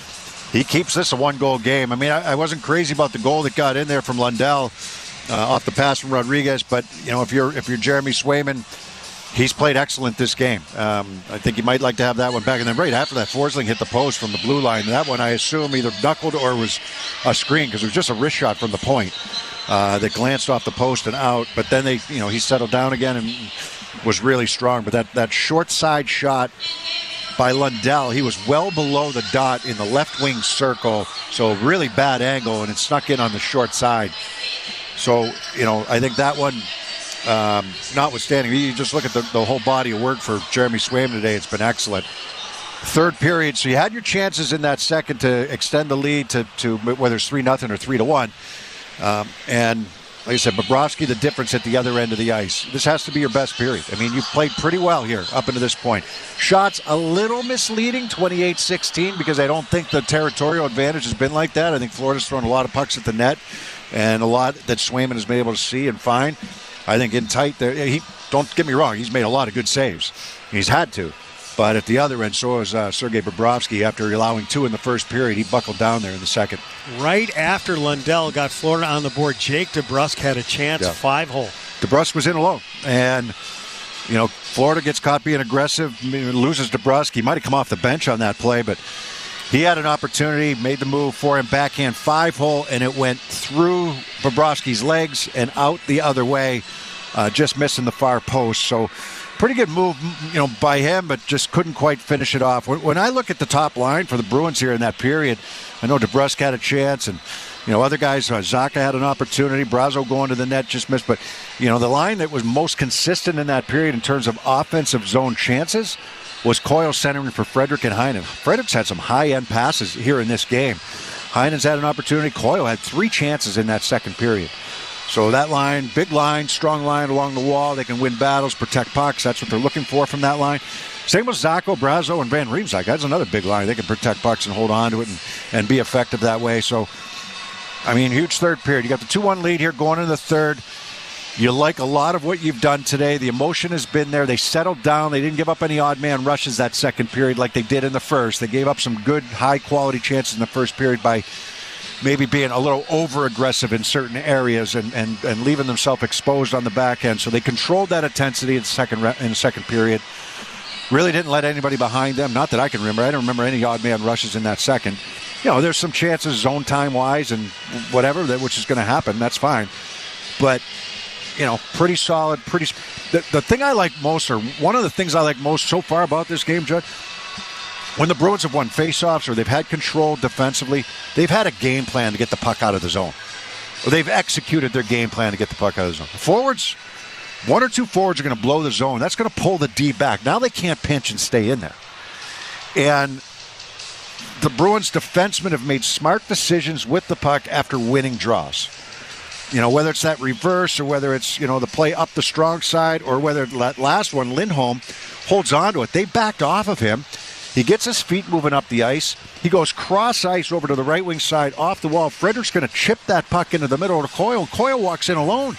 he keeps this a one-goal game. I mean, I wasn't crazy about the goal that got in there from Lundell off the pass from Rodriguez, but you know, if you're Jeremy Swayman, he's played excellent this game. I think you might like to have that one back. And then right after that, Forsling hit the post from the blue line. That one, I assume, either knuckled or was a screen, because it was just a wrist shot from the point that glanced off the post and out. But then he settled down again and was really strong. But that short side shot by Lundell, he was well below the dot in the left wing circle, so really bad angle, and it snuck in on the short side. So, I think that one, notwithstanding, you just look at the whole body of work for Jeremy Swayman today. It's been excellent. Third period, so you had your chances in that second to extend the lead to whether it's 3-0 or 3-1. And like I said, Bobrovsky, the difference at the other end of the ice. This has to be your best period. I mean, you've played pretty well here up until this point. Shots a little misleading, 28-16, because I don't think the territorial advantage has been like that. I think Florida's thrown a lot of pucks at the net, and a lot that Swayman has been able to see and find. I think in tight there, don't get me wrong, he's made a lot of good saves. He's had to. But at the other end, so is Sergei Bobrovsky. After allowing 2 in the first period, he buckled down there in the second. Right after Lundell got Florida on the board, Jake DeBrusk had a chance, 5-hole. DeBrusk was in alone. And, Florida gets caught being aggressive, loses DeBrusk. He might have come off the bench on that play, but he had an opportunity, made the move for him, backhand 5-hole, and it went through Bobrovsky's legs and out the other way, just missing the far post. So pretty good move, by him, but just couldn't quite finish it off. When I look at the top line for the Bruins here in that period, I know DeBrusk had a chance, and other guys, Zacha had an opportunity, Brazo going to the net, just missed. But the line that was most consistent in that period in terms of offensive zone chances was Coyle centering for Frederick and Heinen. Frederick's had some high-end passes here in this game. Heinen's had an opportunity. Coyle had 3 chances in that second period. So that line, big line, strong line along the wall. They can win battles, protect pucks. That's what they're looking for from that line. Same with Zacho, Brazo, and Van Riemsdyk. That's another big line. They can protect pucks and hold on to it and be effective that way. So, huge third period. You got the 2-1 lead here going into the third. You like a lot of what you've done today. The emotion has been there. They settled down. They didn't give up any odd man rushes that second period like they did in the first. They gave up some good, high-quality chances in the first period by maybe being a little over-aggressive in certain areas and leaving themselves exposed on the back end. So they controlled that intensity in the second period. Really didn't let anybody behind them. Not that I can remember. I don't remember any odd man rushes in that second. There's some chances zone time-wise and whatever, which is going to happen. That's fine. But, pretty solid. The thing I like most, or one of the things I like most so far about this game, Judd, when the Bruins have won faceoffs or they've had control defensively, they've had a game plan to get the puck out of the zone. Or they've executed their game plan to get the puck out of the zone. Forwards, 1 or 2 forwards are going to blow the zone. That's going to pull the D back. Now they can't pinch and stay in there. And the Bruins defensemen have made smart decisions with the puck after winning draws. whether it's that reverse or whether it's, the play up the strong side or whether that last one, Lindholm, holds on to it. They backed off of him. He gets his feet moving up the ice. He goes cross ice over to the right wing side off the wall. Frederick's going to chip that puck into the middle of Coyle, and Coyle walks in alone.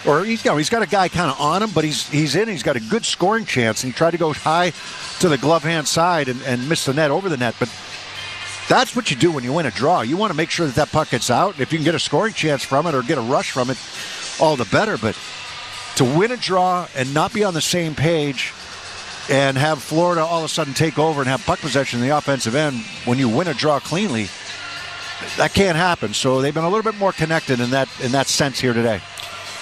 Or he's got a guy kind of on him, but he's in. He's got a good scoring chance, and he tried to go high to the glove hand side and miss the net, over the net. But that's what you do when you win a draw. You want to make sure that puck gets out. If you can get a scoring chance from it or get a rush from it, all the better. But to win a draw and not be on the same page and have Florida all of a sudden take over and have puck possession in the offensive end when you win a draw cleanly, that can't happen. So they've been a little bit more connected in that sense here today.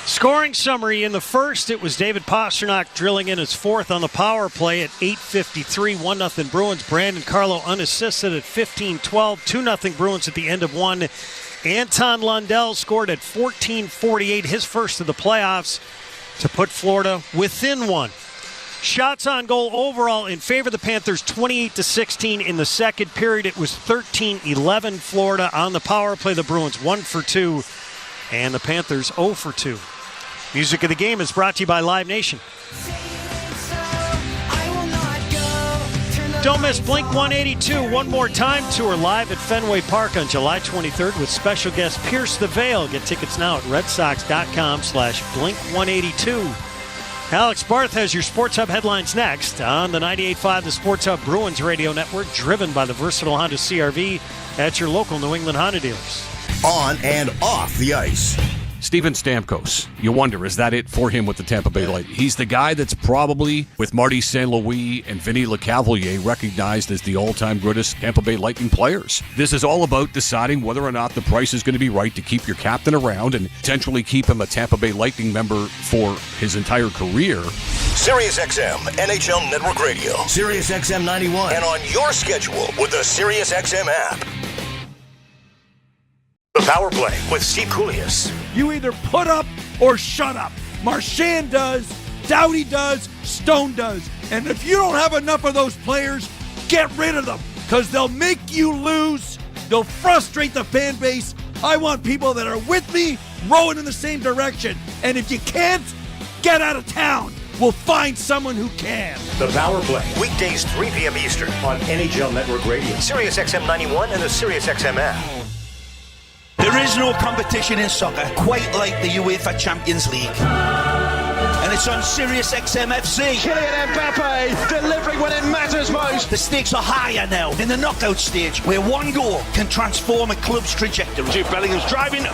Scoring summary in the first, it was David Pastrnak drilling in his fourth on the power play at 8:53, 1-0 Bruins. Brandon Carlo unassisted at 15-12, 2-0 Bruins at the end of one. Anton Lundell scored at 14:48, his first of the playoffs, to put Florida within one. Shots on goal overall in favor of the Panthers, 28-16 in the second period. It was 13-11 Florida on the power play. The Bruins 1 for 2, and the Panthers 0 for 2. Music of the game is brought to you by Live Nation. Don't miss Blink 182 One More Time tour live at Fenway Park on July 23rd with special guest Pierce the Veil. Get tickets now at redsox.com/Blink182. Alex Barth has your Sports Hub headlines next on the 98.5 The Sports Hub Bruins Radio Network, driven by the versatile Honda CR-V at your local New England Honda dealers. On and off the ice. Steven Stamkos. You wonder, is that it for him with the Tampa Bay Lightning? He's the guy that's probably, with Marty St. Louis and Vinny LeCavalier, recognized as the all-time greatest Tampa Bay Lightning players. This is all about deciding whether or not the price is going to be right to keep your captain around and potentially keep him a Tampa Bay Lightning member for his entire career. SiriusXM NHL Network Radio. SiriusXM 91. And on your schedule with the SiriusXM app. The Power Play with Steve Koulias. You either put up or shut up. Marchand does, Doughty does, Stone does. And if you don't have enough of those players, get rid of them, because they'll make you lose. They'll frustrate the fan base. I want people that are with me, rowing in the same direction. And if you can't, get out of town. We'll find someone who can. The Power Play. Weekdays 3 p.m. Eastern on NHL Network Radio. SiriusXM 91 and the SiriusXM app. There is no competition in soccer quite like the UEFA Champions League. And it's on SiriusXM FC. Kylian Mbappe delivering when it matters most. The stakes are higher now in the knockout stage, where one goal can transform a club's trajectory. Jude Bellingham's driving,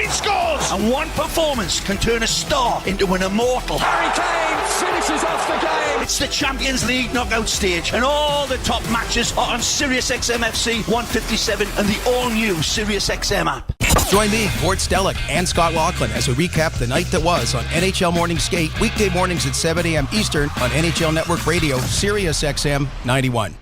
scores! And one performance can turn a star into an immortal. Harry Kane finishes off the game. It's the Champions League knockout stage, and all the top matches are on SiriusXM FC 157 and the all-new SiriusXM app. Join me, Gord Stellick, and Scott Laughlin as we recap the night that was on NHL Morning Skate, weekday mornings at 7 a.m. Eastern on NHL Network Radio, SiriusXM 91.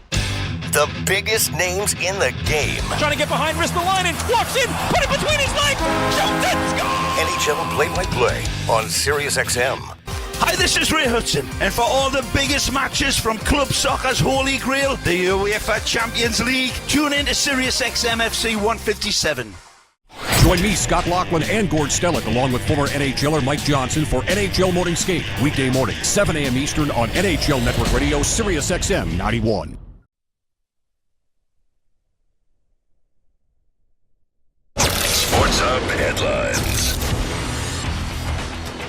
The biggest names in the game. Trying to get behind, wrist the line, and walks in, put it between his legs, shoots it, score! NHL play-by-play on SiriusXM. Hi, this is Ray Hudson, and for all the biggest matches from club soccer's holy grail, the UEFA Champions League, tune in to SiriusXM FC 157. Join me, Scott Laughlin, and Gord Stellick, along with former NHLer Mike Johnson for NHL Morning Skate, weekday morning, 7 a.m. Eastern on NHL Network Radio, SiriusXM 91. Sports Hub headlines.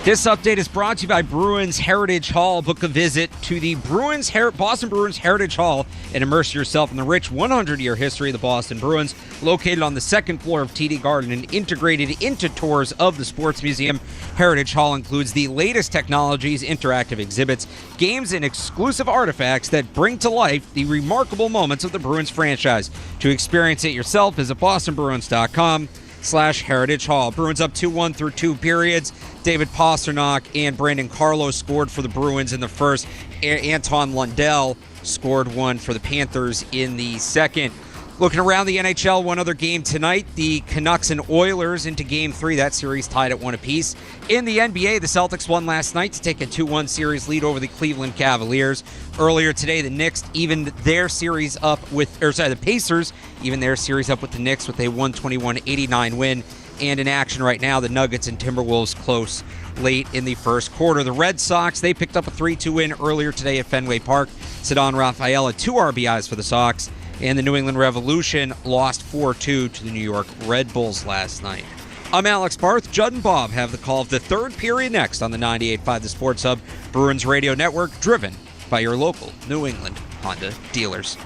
This update is brought to you by Bruins Heritage Hall. Book a visit to the Boston Bruins Heritage Hall and immerse yourself in the rich 100-year history of the Boston Bruins. Located on the second floor of TD Garden and integrated into tours of the Sports Museum, Heritage Hall includes the latest technologies, interactive exhibits, games, and exclusive artifacts that bring to life the remarkable moments of the Bruins franchise. To experience it yourself, visit bostonbruins.com/Heritage Hall. Bruins up 2-1 through 2 periods. David Pastrnak and Brandon Carlo scored for the Bruins in the first. Anton Lundell scored one for the Panthers in the second. Looking around the NHL, one other game tonight. The Canucks and Oilers into Game 3. That series tied at 1 apiece. In the NBA, the Celtics won last night to take a 2-1 series lead over the Cleveland Cavaliers. Earlier today, the Knicks evened their series up with, the Pacers evened their series up with the Knicks with a 121-89 win. And in action right now, the Nuggets and Timberwolves close late in the first quarter. The Red Sox, they picked up a 3-2 win earlier today at Fenway Park. Cedon Rafaela, 2 RBIs for the Sox. And the New England Revolution lost 4-2 to the New York Red Bulls last night. I'm Alex Barth. Judd and Bob have the call of the third period next on the 98.5 The Sports Hub Bruins Radio Network, driven by your local New England Honda dealers.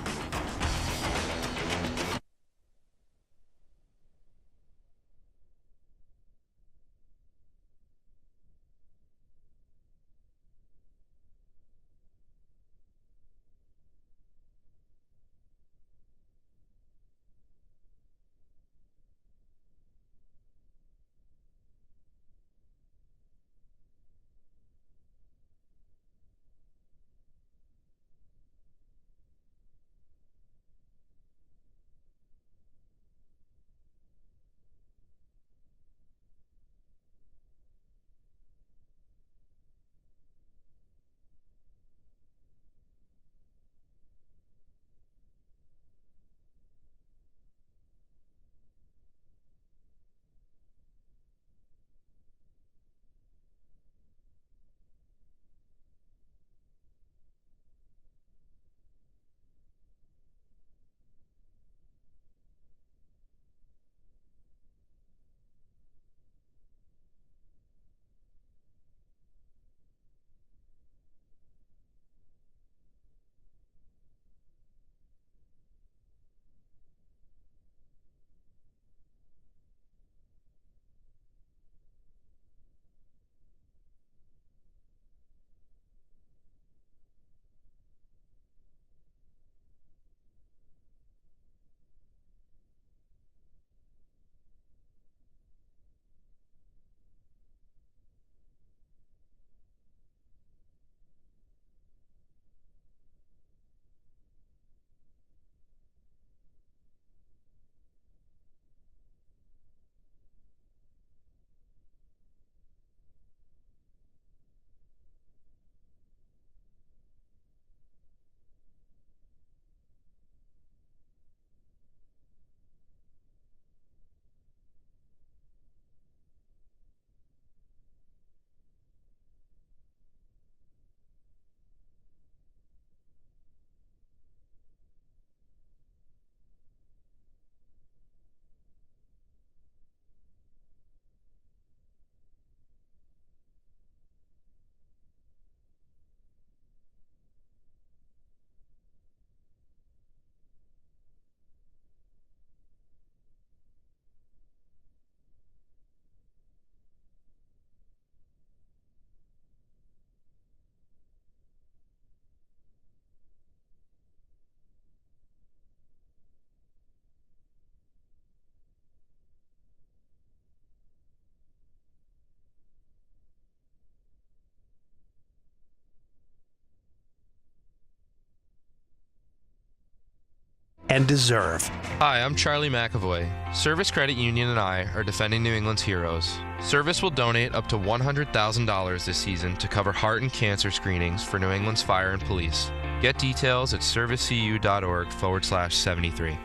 And deserve. Hi, I'm Charlie McAvoy. Service Credit Union and I are defending New England's heroes. Service will donate up to $100,000 this season to cover heart and cancer screenings for New England's fire and police. Get details at servicecu.org/73.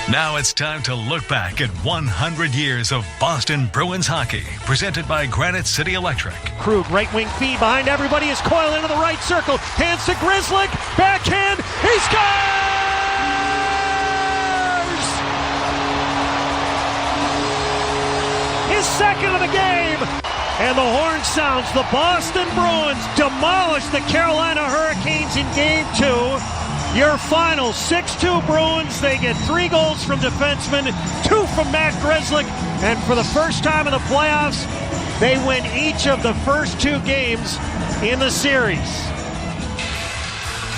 Now it's time to look back at 100 years of Boston Bruins hockey, presented by Granite City Electric. Krug, right wing feed behind everybody, is Coyle into the right circle, hands to Grzelcyk, backhand, he scores! His second of the game, and the horn sounds. The Boston Bruins demolish the Carolina Hurricanes in Game 2. Your final 6-2 Bruins. They get 3 goals from defensemen, 2 from Matt Grzelcyk, and for the first time in the playoffs, they win each of the first 2 games in the series.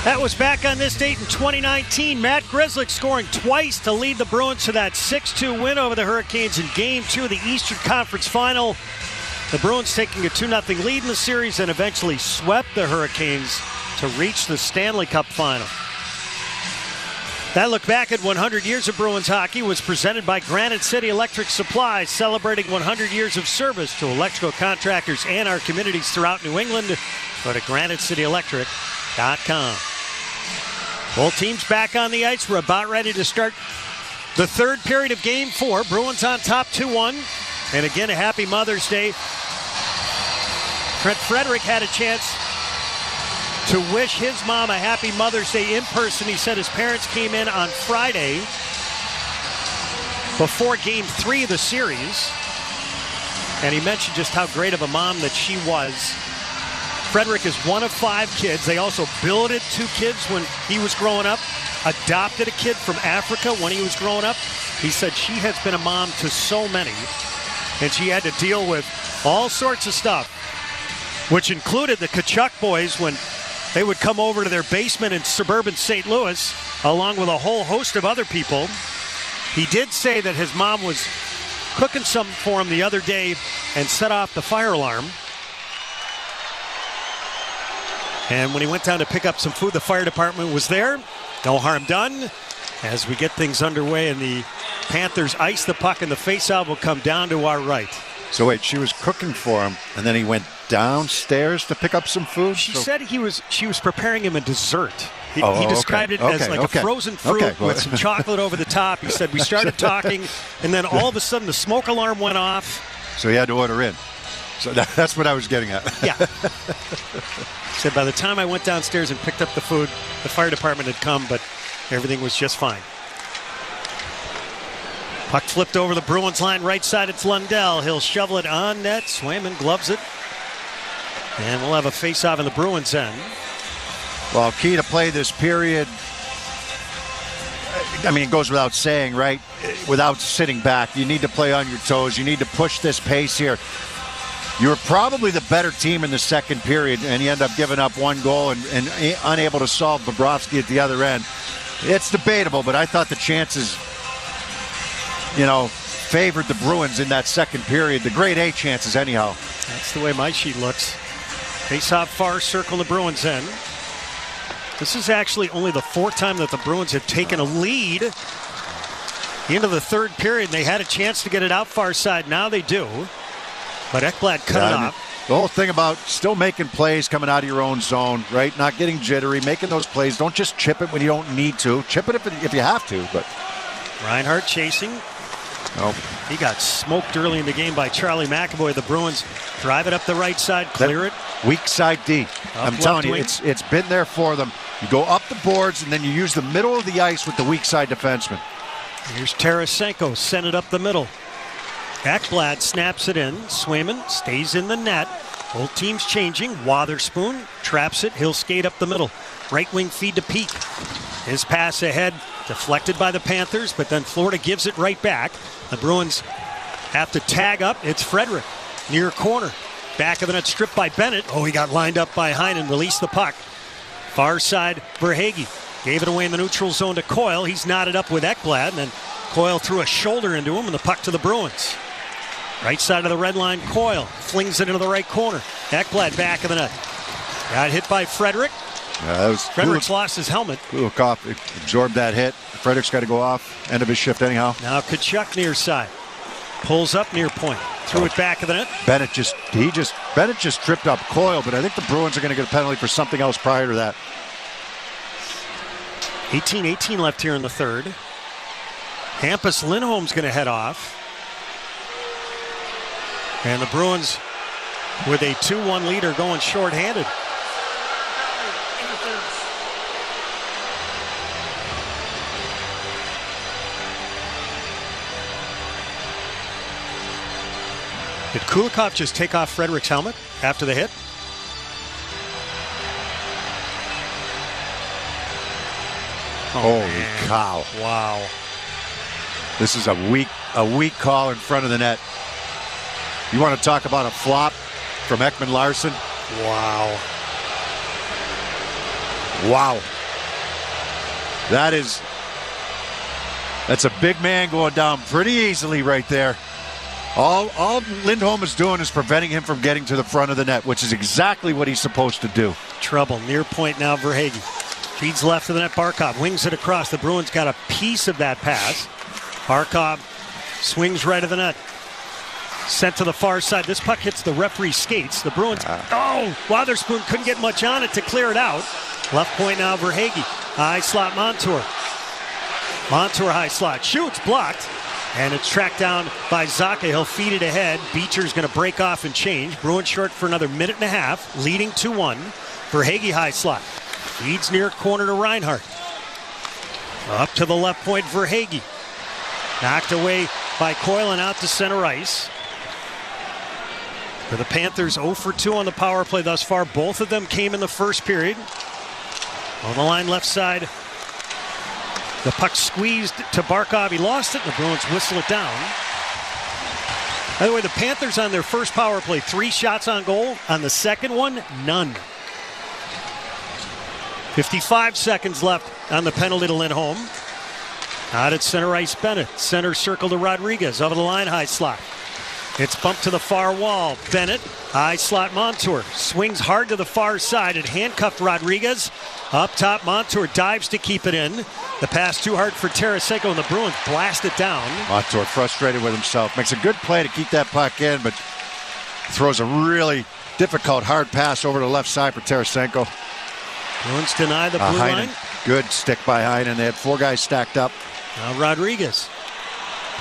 That was back on this date in 2019. Matt Grzelcyk scoring twice to lead the Bruins to that 6-2 win over the Hurricanes in Game 2 of the Eastern Conference Final. The Bruins taking a 2-0 lead in the series and eventually swept the Hurricanes to reach the Stanley Cup Final. That look back at 100 years of Bruins hockey was presented by Granite City Electric Supply, celebrating 100 years of service to electrical contractors and our communities throughout New England. Go to GraniteCityElectric.com. Both teams back on the ice. We're about ready to start The third period of Game 4. Bruins on top 2-1. And again, a happy Mother's Day. Trent Frederick had a chance to wish his mom a happy Mother's Day in person. He said his parents came in on Friday before Game 3 of the series. And he mentioned just how great of a mom that she was. Frederick is one of 5 kids. They also billeted 2 kids when he was growing up, adopted a kid from Africa when he was growing up. He said she has been a mom to so many, and she had to deal with all sorts of stuff, which included the Kachuk boys when they would come over to their basement in suburban St. Louis, along with a whole host of other people. He did say that his mom was cooking something for him the other day and set off the fire alarm. And when he went down to pick up some food, the fire department was there. No harm done. As we get things underway and the Panthers ice the puck and the faceoff will come down to our right. So wait, she was cooking for him and then he went downstairs to pick up some food? She said she was preparing him a dessert. He described it as like a frozen fruit with some chocolate over the top. He said we started talking, and then all of a sudden the smoke alarm went off. So he had to order in. So that's what I was getting at. Yeah. He said by the time I went downstairs and picked up the food, the fire department had come, but everything was just fine. Puck flipped over the Bruins line, right side, it's Lundell. He'll shovel it on net. Swayman gloves it. And we'll have a face-off in the Bruins' end. Well, key to play this period, I mean, it goes without saying, right? Without sitting back. You need to play on your toes. You need to push this pace here. You're probably the better team in the second period, and you end up giving up 1 goal and unable to solve Bobrovsky at the other end. It's debatable, but I thought the chances, favored the Bruins in that second period. The grade A chances, anyhow. That's the way my sheet looks. Face-off far circle the Bruins end. This is actually only the 4th time that the Bruins have taken a lead into the third period. They had a chance to get it out far side. Now they do. But Ekblad cut it off. The whole thing about still making plays coming out of your own zone, right? Not getting jittery, making those plays. Don't just chip it when you don't need to. Chip it if you have to. But Reinhart chasing. Nope. He got smoked early in the game by Charlie McAvoy. The Bruins drive it up the right side, clear it. Weak side D. I'm telling you, it's been there for them. You go up the boards, and then you use the middle of the ice with the weak side defenseman. Here's Tarasenko, sent it up the middle. Ekblad snaps it in. Swayman stays in the net. Both teams changing. Wotherspoon traps it. He'll skate up the middle. Right wing feed to Peak. His pass ahead, deflected by the Panthers, but then Florida gives it right back. The Bruins have to tag up. It's Frederick, near corner. Back of the net, stripped by Bennett. Oh, he got lined up by Heinen, released the puck. Far side, Verhaeghe gave it away in the neutral zone to Coyle. He's knotted up with Ekblad, and then Coyle threw a shoulder into him, and the puck to the Bruins. Right side of the red line, Coyle flings it into the right corner. Ekblad back of the net. Got hit by Frederick. Frederick's lost his helmet. Kulikov absorbed that hit. Frederick's got to go off. End of his shift anyhow. Now Kachuk near side. Pulls up near point. Threw it back of the net. Bennett just tripped up Coyle, but I think the Bruins are going to get a penalty for something else prior to that. 18-18 left here in the third. Hampus Lindholm's going to head off. And the Bruins with a 2-1 lead are going shorthanded. Did Kulikov just take off Frederick's helmet after the hit? Holy cow. Wow. This is a weak call in front of the net. You want to talk about a flop from Ekman Larsson? Wow. Wow. That's a big man going down pretty easily right there. All Lindholm is doing is preventing him from getting to the front of the net, which is exactly what he's supposed to do. Trouble. Near point now, Verhaeghe. Feeds left of the net, Barkov. Wings it across. The Bruins got a piece of that pass. Barkov swings right of the net. Sent to the far side. This puck hits the referee's skates. The Bruins, Wotherspoon couldn't get much on it to clear it out. Left point now, Verhaeghe. High slot Montour. Montour high slot, shoots, blocked, and it's tracked down by Zacha. He'll feed it ahead. Beecher's going to break off and change. Bruins short for another minute and a half, leading 2-1. Verhaeghe high slot, feeds near corner to Reinhart. Up to the left point, Verhaeghe. Knocked away by Coyle and out to center ice. For the Panthers, 0 for 2 on the power play thus far. Both of them came in the first period. On the line left side, the puck squeezed to Barkov. He lost it, and the Bruins whistle it down. By the way, the Panthers on their first power play, 3 shots on goal. On the second one, none. 55 seconds left on the penalty to Lindholm. Out at center ice, Bennett. Center circle to Rodriguez. Over the line, high slot. It's bumped to the far wall. Bennett, high slot Montour. Swings hard to the far side and handcuffed Rodriguez. Up top, Montour dives to keep it in. The pass too hard for Tarasenko, and the Bruins blast it down. Montour frustrated with himself. Makes a good play to keep that puck in, but throws a really difficult, hard pass over to the left side for Tarasenko. Bruins deny the blue line. Good stick by Heinen. They had 4 guys stacked up. Now Rodriguez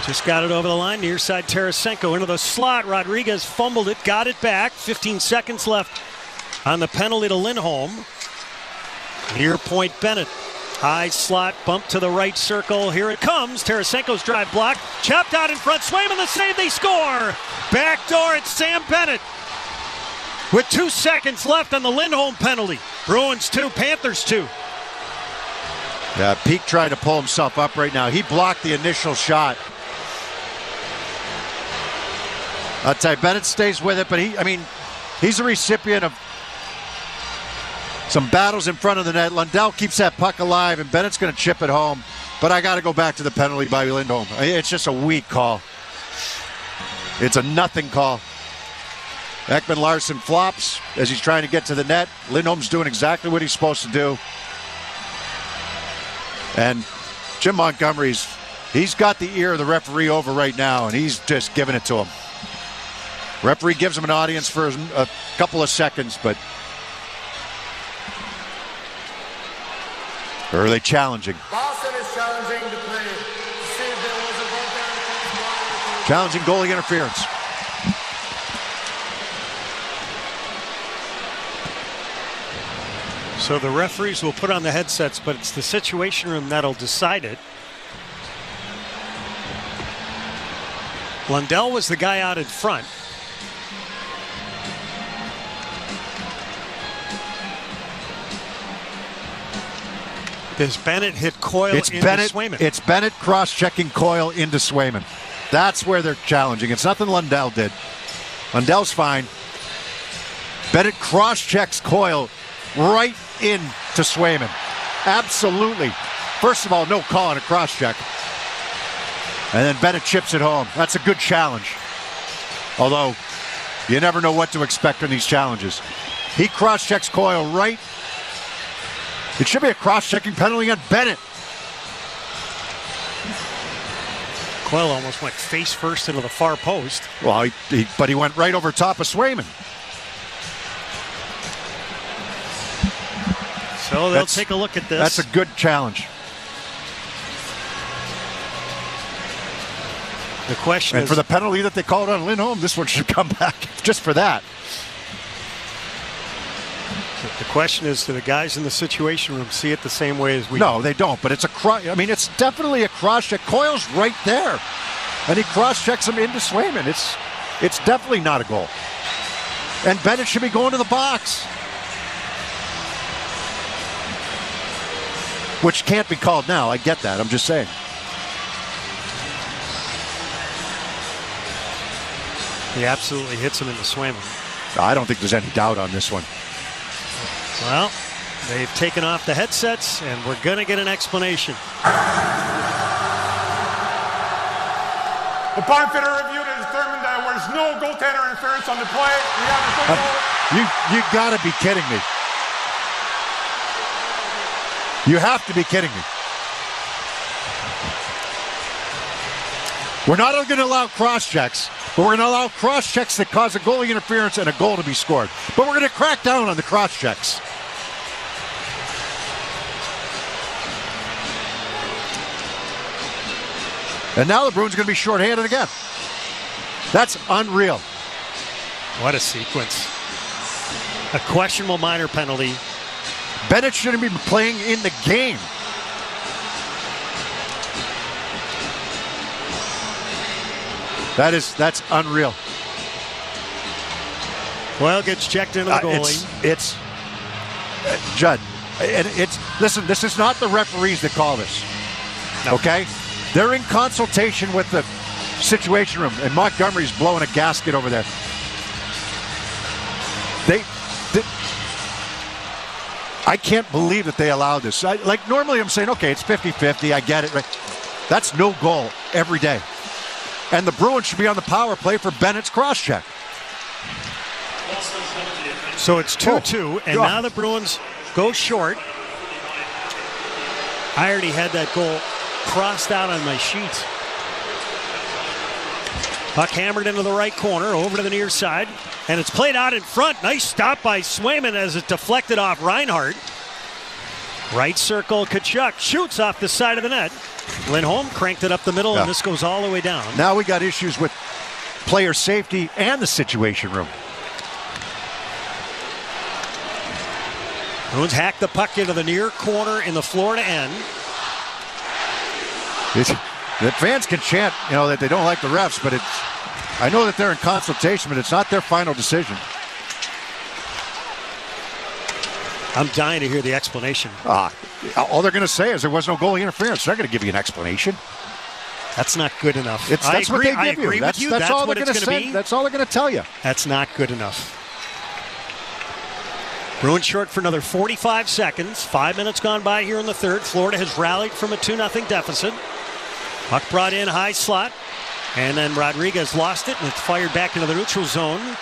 just got it over the line. Near side Tarasenko into the slot. Rodriguez fumbled it, got it back. 15 seconds left on the penalty to Lindholm. Near point Bennett. High slot, bump to the right circle. Here it comes. Tarasenko's drive blocked. Chopped out in front. Swayman the save. They score. Backdoor. It's Sam Bennett. With 2 seconds left on the Lindholm penalty. Bruins 2, Panthers 2. Yeah, Peake trying to pull himself up right now. He blocked the initial shot. I'll tell you, Bennett stays with it, but he's a recipient of some battles in front of the net. Lundell keeps that puck alive, and Bennett's going to chip it home. But I got to go back to the penalty by Lindholm. It's just a weak call. It's a nothing call. Ekman Larsson flops as he's trying to get to the net. Lindholm's doing exactly what he's supposed to do. And Jim Montgomery's, he's got the ear of the referee over right now, and he's just giving it to him. Referee gives him an audience for a couple of seconds, but or are they challenging? Boston is challenging the play. See if there was a goal there. Challenging goalie interference. So the referees will put on the headsets, but it's the Situation Room that'll decide it. Lundell was the guy out in front. Does Bennett hit Coyle into Swayman? It's Bennett cross-checking Coyle into Swayman. That's where they're challenging. It's nothing Lundell did. Lundell's fine. Bennett cross-checks Coyle right into Swayman. Absolutely. First of all, no call on a cross-check. And then Bennett chips it home. That's a good challenge. Although, you never know what to expect in these challenges. He cross-checks Coyle right. It should be a cross-checking penalty on Bennett. Coyle almost went face first into the far post. Well, but he went right over top of Swayman. So they'll take a look at this. That's a good challenge. The question and is, for the penalty that they called on Lindholm, this one should come back just for that. The question is, do the guys in the Situation Room see it the same way as we do? No, they don't, but it's it's definitely a cross-check. Coyle's right there, and he cross-checks him into Swayman. It's definitely not a goal. And Bennett should be going to the box. Which can't be called now. I get that. I'm just saying. He absolutely hits him into Swayman. I don't think there's any doubt on this one. Well, they've taken off the headsets, and we're going to get an explanation. The Farm Fitter review determined that there was no goaltender interference on the play. We have the goal. You got to be kidding me. You have to be kidding me. We're not going to allow cross-checks, but we're going to allow cross-checks that cause a goalie interference and a goal to be scored. But we're going to crack down on the cross-checks. And now the Bruins are going to be shorthanded again. That's unreal. What a sequence. A questionable minor penalty. Bennett shouldn't be playing in the game. That's unreal. Well, gets checked into the goalie. It's Judd. Listen, this is not the referees that call this. No. Okay? They're in consultation with the situation room, and Montgomery's blowing a gasket over there. I can't believe that they allowed this. Normally I'm saying, okay, it's 50-50, I get it. Right? That's no goal every day. And the Bruins should be on the power play for Bennett's cross-check. So it's 2-2, and now the Bruins go short. I already had that goal crossed out on my sheet. Puck hammered into the right corner, over to the near side, and it's played out in front. Nice stop by Swayman as it deflected off Reinhart. Right circle, Tkachuk shoots off the side of the net. Lindholm cranked it up the middle, and this goes all the way down. Now we got issues with player safety and the situation room. Bruins hack the puck into the near corner in the Florida end. The fans can chant, that they don't like the refs, but I know that they're in consultation, but it's not their final decision. I'm dying to hear the explanation. All they're going to say is there was no goalie interference. They're not going to give you an explanation. That's not good enough. That's what they give you. I agree with you. That's all what they're it's going to be. That's all they're going to tell you. That's not good enough. Bruins short for another 45 seconds. 5 minutes gone by here in the third. Florida has rallied from a 2-0 deficit. Puck brought in high slot. And then Rodriguez lost it, and it's fired back into the neutral zone.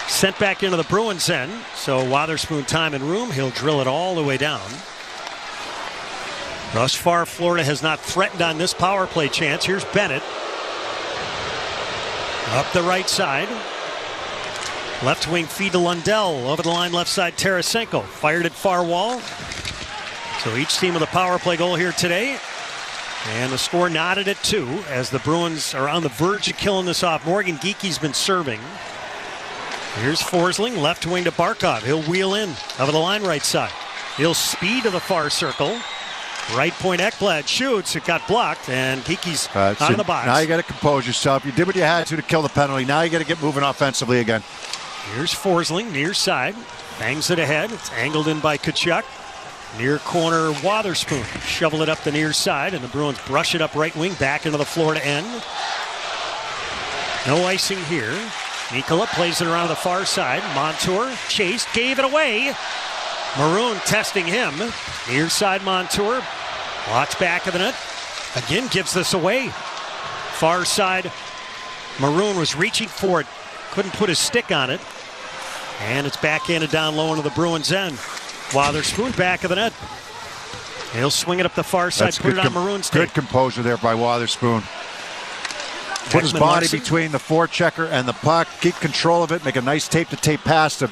Sent back into the Bruins end. So Wotherspoon time and room. He'll drill it all the way down. Thus far, Florida has not threatened on this power play chance. Here's Bennett. Up the right side. Left wing feed to Lundell. Over the line, left side, Tarasenko. Fired at far wall. So each team with a power play goal here today. And the score knotted at 2 as the Bruins are on the verge of killing this off. Morgan Geeky's been serving. Here's Forsling, left wing to Barkov. He'll wheel in over the line right side. He'll speed to the far circle. Right point Ekblad shoots. It got blocked, and Geeky's out of the box. Now you got to compose yourself. You did what you had to kill the penalty. Now you got to get moving offensively again. Here's Forsling, near side. Bangs it ahead. It's angled in by Tkachuk. Near corner, Wotherspoon. Shovel it up the near side, and the Bruins brush it up right wing, back into the Florida end. No icing here. Nikola plays it around the far side. Montour chased, gave it away. Maroon testing him. Near side, Montour. Blocks back of the net. Again, gives this away. Far side, Maroon was reaching for it. Couldn't put his stick on it. And it's backhanded down low into the Bruins end. Wotherspoon, back of the net. He'll swing it up the far side, put it on Maroon's Good composure there by Wotherspoon. Put his body between the forechecker and the puck. Keep control of it. Make a nice tape-to-tape pass to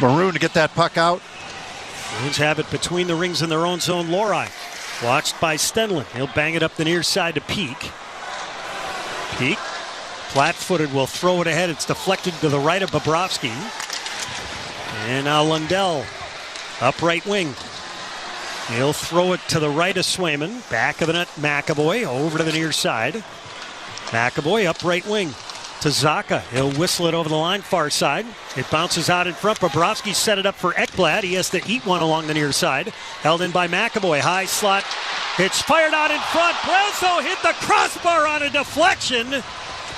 Maroon to get that puck out. Bruins have it between the rings in their own zone. Lorei watched by Stenlund. He'll bang it up the near side to Peak. Peak, flat-footed, will throw it ahead. It's deflected to the right of Bobrovsky. And now Lundell, up right wing. He'll throw it to the right of Swayman. Back of the net, McAvoy, over to the near side. McAvoy, up right wing to Zacha. He'll whistle it over the line, far side. It bounces out in front. Bobrovsky set it up for Ekblad. He has to eat one along the near side. Held in by McAvoy. High slot. It's fired out in front. Brazo hit the crossbar on a deflection.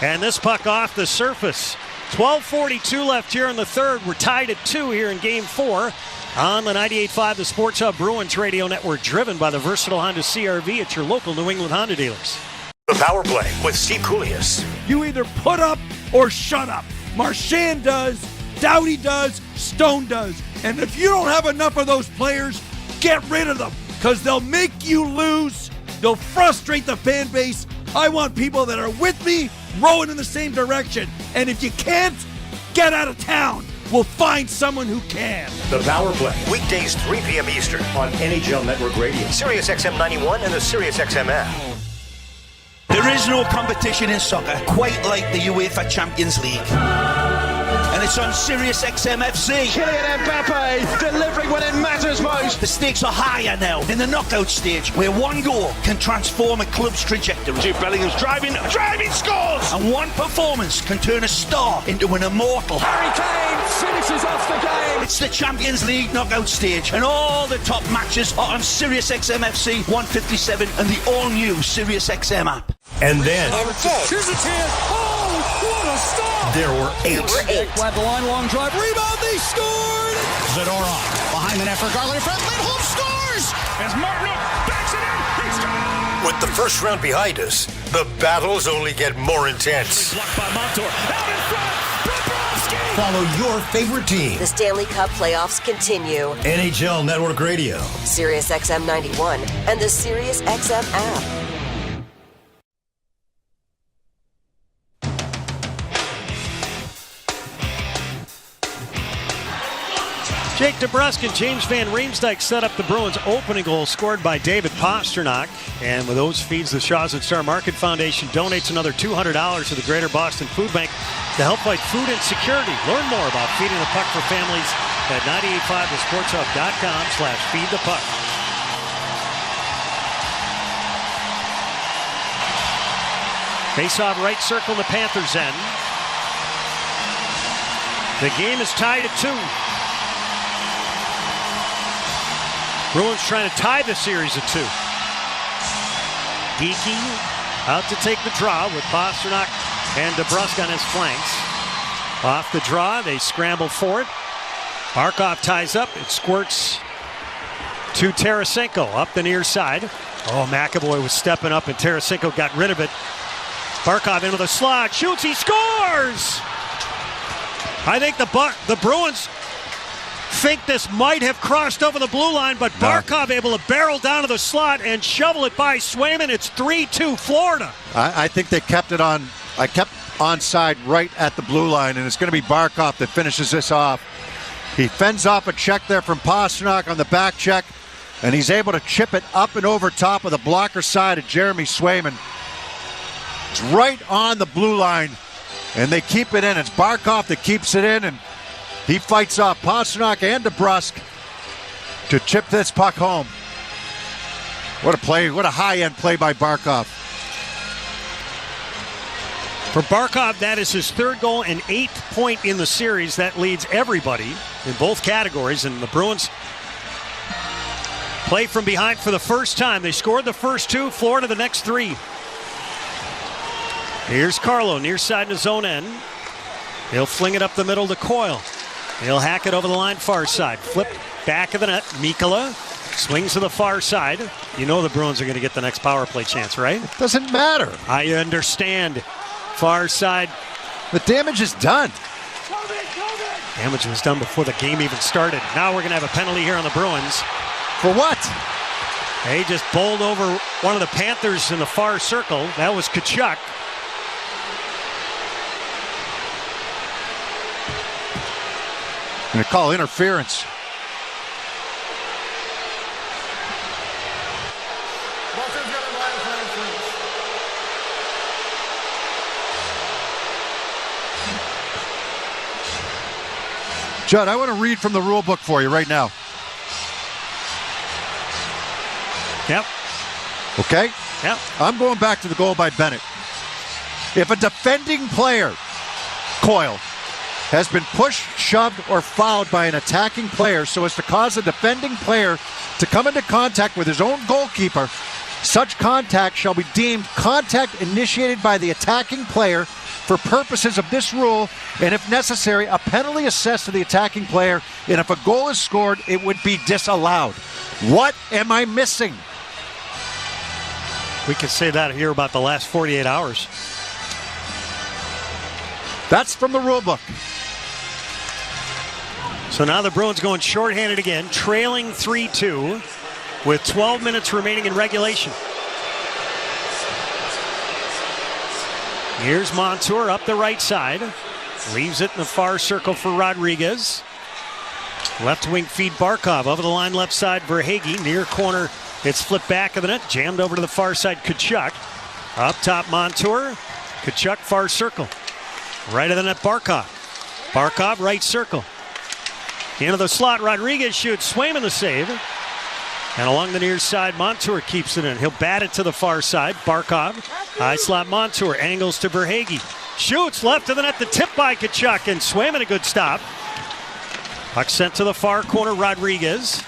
And this puck off the surface. 12:42 left here in the third. We're tied at 2 here in Game 4 on the 98.5 The Sports Hub Bruins Radio Network, driven by the versatile Honda CR-V at your local New England Honda dealers. The Power Play with Steve Koulias. You either put up or shut up. Marchand does, Doughty does, Stone does. And if you don't have enough of those players, get rid of them, because they'll make you lose. They'll frustrate the fan base. I want people that are with me, rowing in the same direction. And if you can't, get out of town. We'll find someone who can. The Power Play, weekdays 3 p.m. Eastern on NHL Network Radio, Sirius XM 91, and the Sirius XM app. There is no competition in soccer quite like the UEFA Champions League. And it's on Sirius XM FC. Kylian Mbappe delivering when it matters most. The stakes are higher now in the knockout stage, where one goal can transform a club's trajectory. Jude Bellingham's driving, scores! And one performance can turn a star into an immortal. Harry Kane finishes off the game. It's the Champions League knockout stage, and all the top matches are on Sirius XM FC 157 and the all-new Sirius XM app. And then Here's a chance. Oh, what a stop! there were 8. Flat the line, long drive, rebound, they scored! Zadorov behind the net for Garland in front. Lindholm scores! As Martin backs it in, he scores! With the first round behind us, the battles only get more intense. Blocked by Montour, out in front, Bobrovsky! Follow your favorite team. The Stanley Cup playoffs continue. NHL Network Radio. Sirius XM 91 and the Sirius XM app. Jake DeBrusk and James Van Riemsdyk set up the Bruins' opening goal, scored by David Pastrnak. And with those feeds, the Shaw's and Star Market Foundation donates another $200 to the Greater Boston Food Bank to help fight food insecurity. Learn more about Feeding the Puck for families at 985thesportshub.com/feedthepuck. Face-off right circle in the Panthers' end. The game is tied at 2. Bruins trying to tie the series at 2. Geeky out to take the draw with Pastrnak and DeBrusk on his flanks. Off the draw, they scramble for it. Barkov ties up. It squirts to Tarasenko up the near side. Oh, McAvoy was stepping up and Tarasenko got rid of it. Barkov in with a slot, shoots, he scores! I think the Bruins think this might have crossed over the blue line, but Barkov able to barrel down to the slot and shovel it by Swayman. It's 3-2 Florida. I think they kept it on. I kept onside right at the blue line, and it's going to be Barkov that finishes this off. He fends off a check there from Pastrnak on the back check, and he's able to chip it up and over top of the blocker side of Jeremy Swayman. It's right on the blue line, and they keep it in. It's Barkov that keeps it in, and he fights off Pastrnak and DeBrusk to chip this puck home. What a play, what a high-end play by Barkov. For Barkov, that is his 3rd goal and 8th point in the series. That leads everybody in both categories, and the Bruins play from behind for the first time. They scored the first 2, Florida the next 3. Here's Carlo, near side in his own end. He'll fling it up the middle to Coyle. He'll hack it over the line, far side. Flip back of the net. Mikkola swings to the far side. You know the Bruins are going to get the next power play chance, right? It doesn't matter. I understand. Far side. The damage is done. Damage was done before the game even started. Now we're going to have a penalty here on the Bruins. For what? They just bowled over one of the Panthers in the far circle. That was Tkachuk. Going to call interference. Judd, I want to read from the rule book for you right now. Yep. Okay? Yep. I'm going back to the goal by Bennett. If a defending player, Coyle, has been pushed, shoved, or fouled by an attacking player so as to cause a defending player to come into contact with his own goalkeeper, such contact shall be deemed contact initiated by the attacking player for purposes of this rule, and if necessary, a penalty assessed to the attacking player, and if a goal is scored, it would be disallowed. What am I missing? We could say that here about the last 48 hours. That's from the rule book. So now the Bruins going shorthanded again, trailing 3-2 with 12 minutes remaining in regulation. Here's Montour up the right side. Leaves it in the far circle for Rodriguez. Left wing feed Barkov over the line left side. Verhaeghe near corner. It's flipped back of the net. Jammed over to the far side. Tkachuk. Up top, Montour. Tkachuk, far circle. Right of the net, Barkov. Barkov, right circle. Into the slot, Rodriguez shoots. Swayman the save. And along the near side, Montour keeps it in. He'll bat it to the far side. Barkov, high slot, Montour. Angles to Verhaeghe. Shoots left of the net, the tip by Tkachuk. And Swayman a good stop. Puck sent to the far corner, Rodriguez.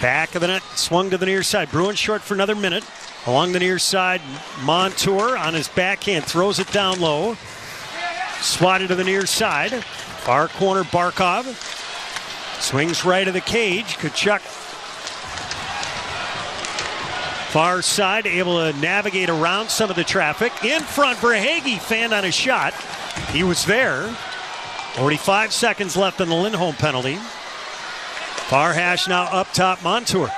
Back of the net, swung to the near side. Bruins short for another minute. Along the near side, Montour on his backhand throws it down low. Swatted to the near side. Far corner, Barkov. Swings right of the cage. Tkachuk. Far side, able to navigate around some of the traffic. In front, Verhaeghe fanned on a shot. He was there. 45 seconds left on the Lindholm penalty. Far hash now up top, Montour.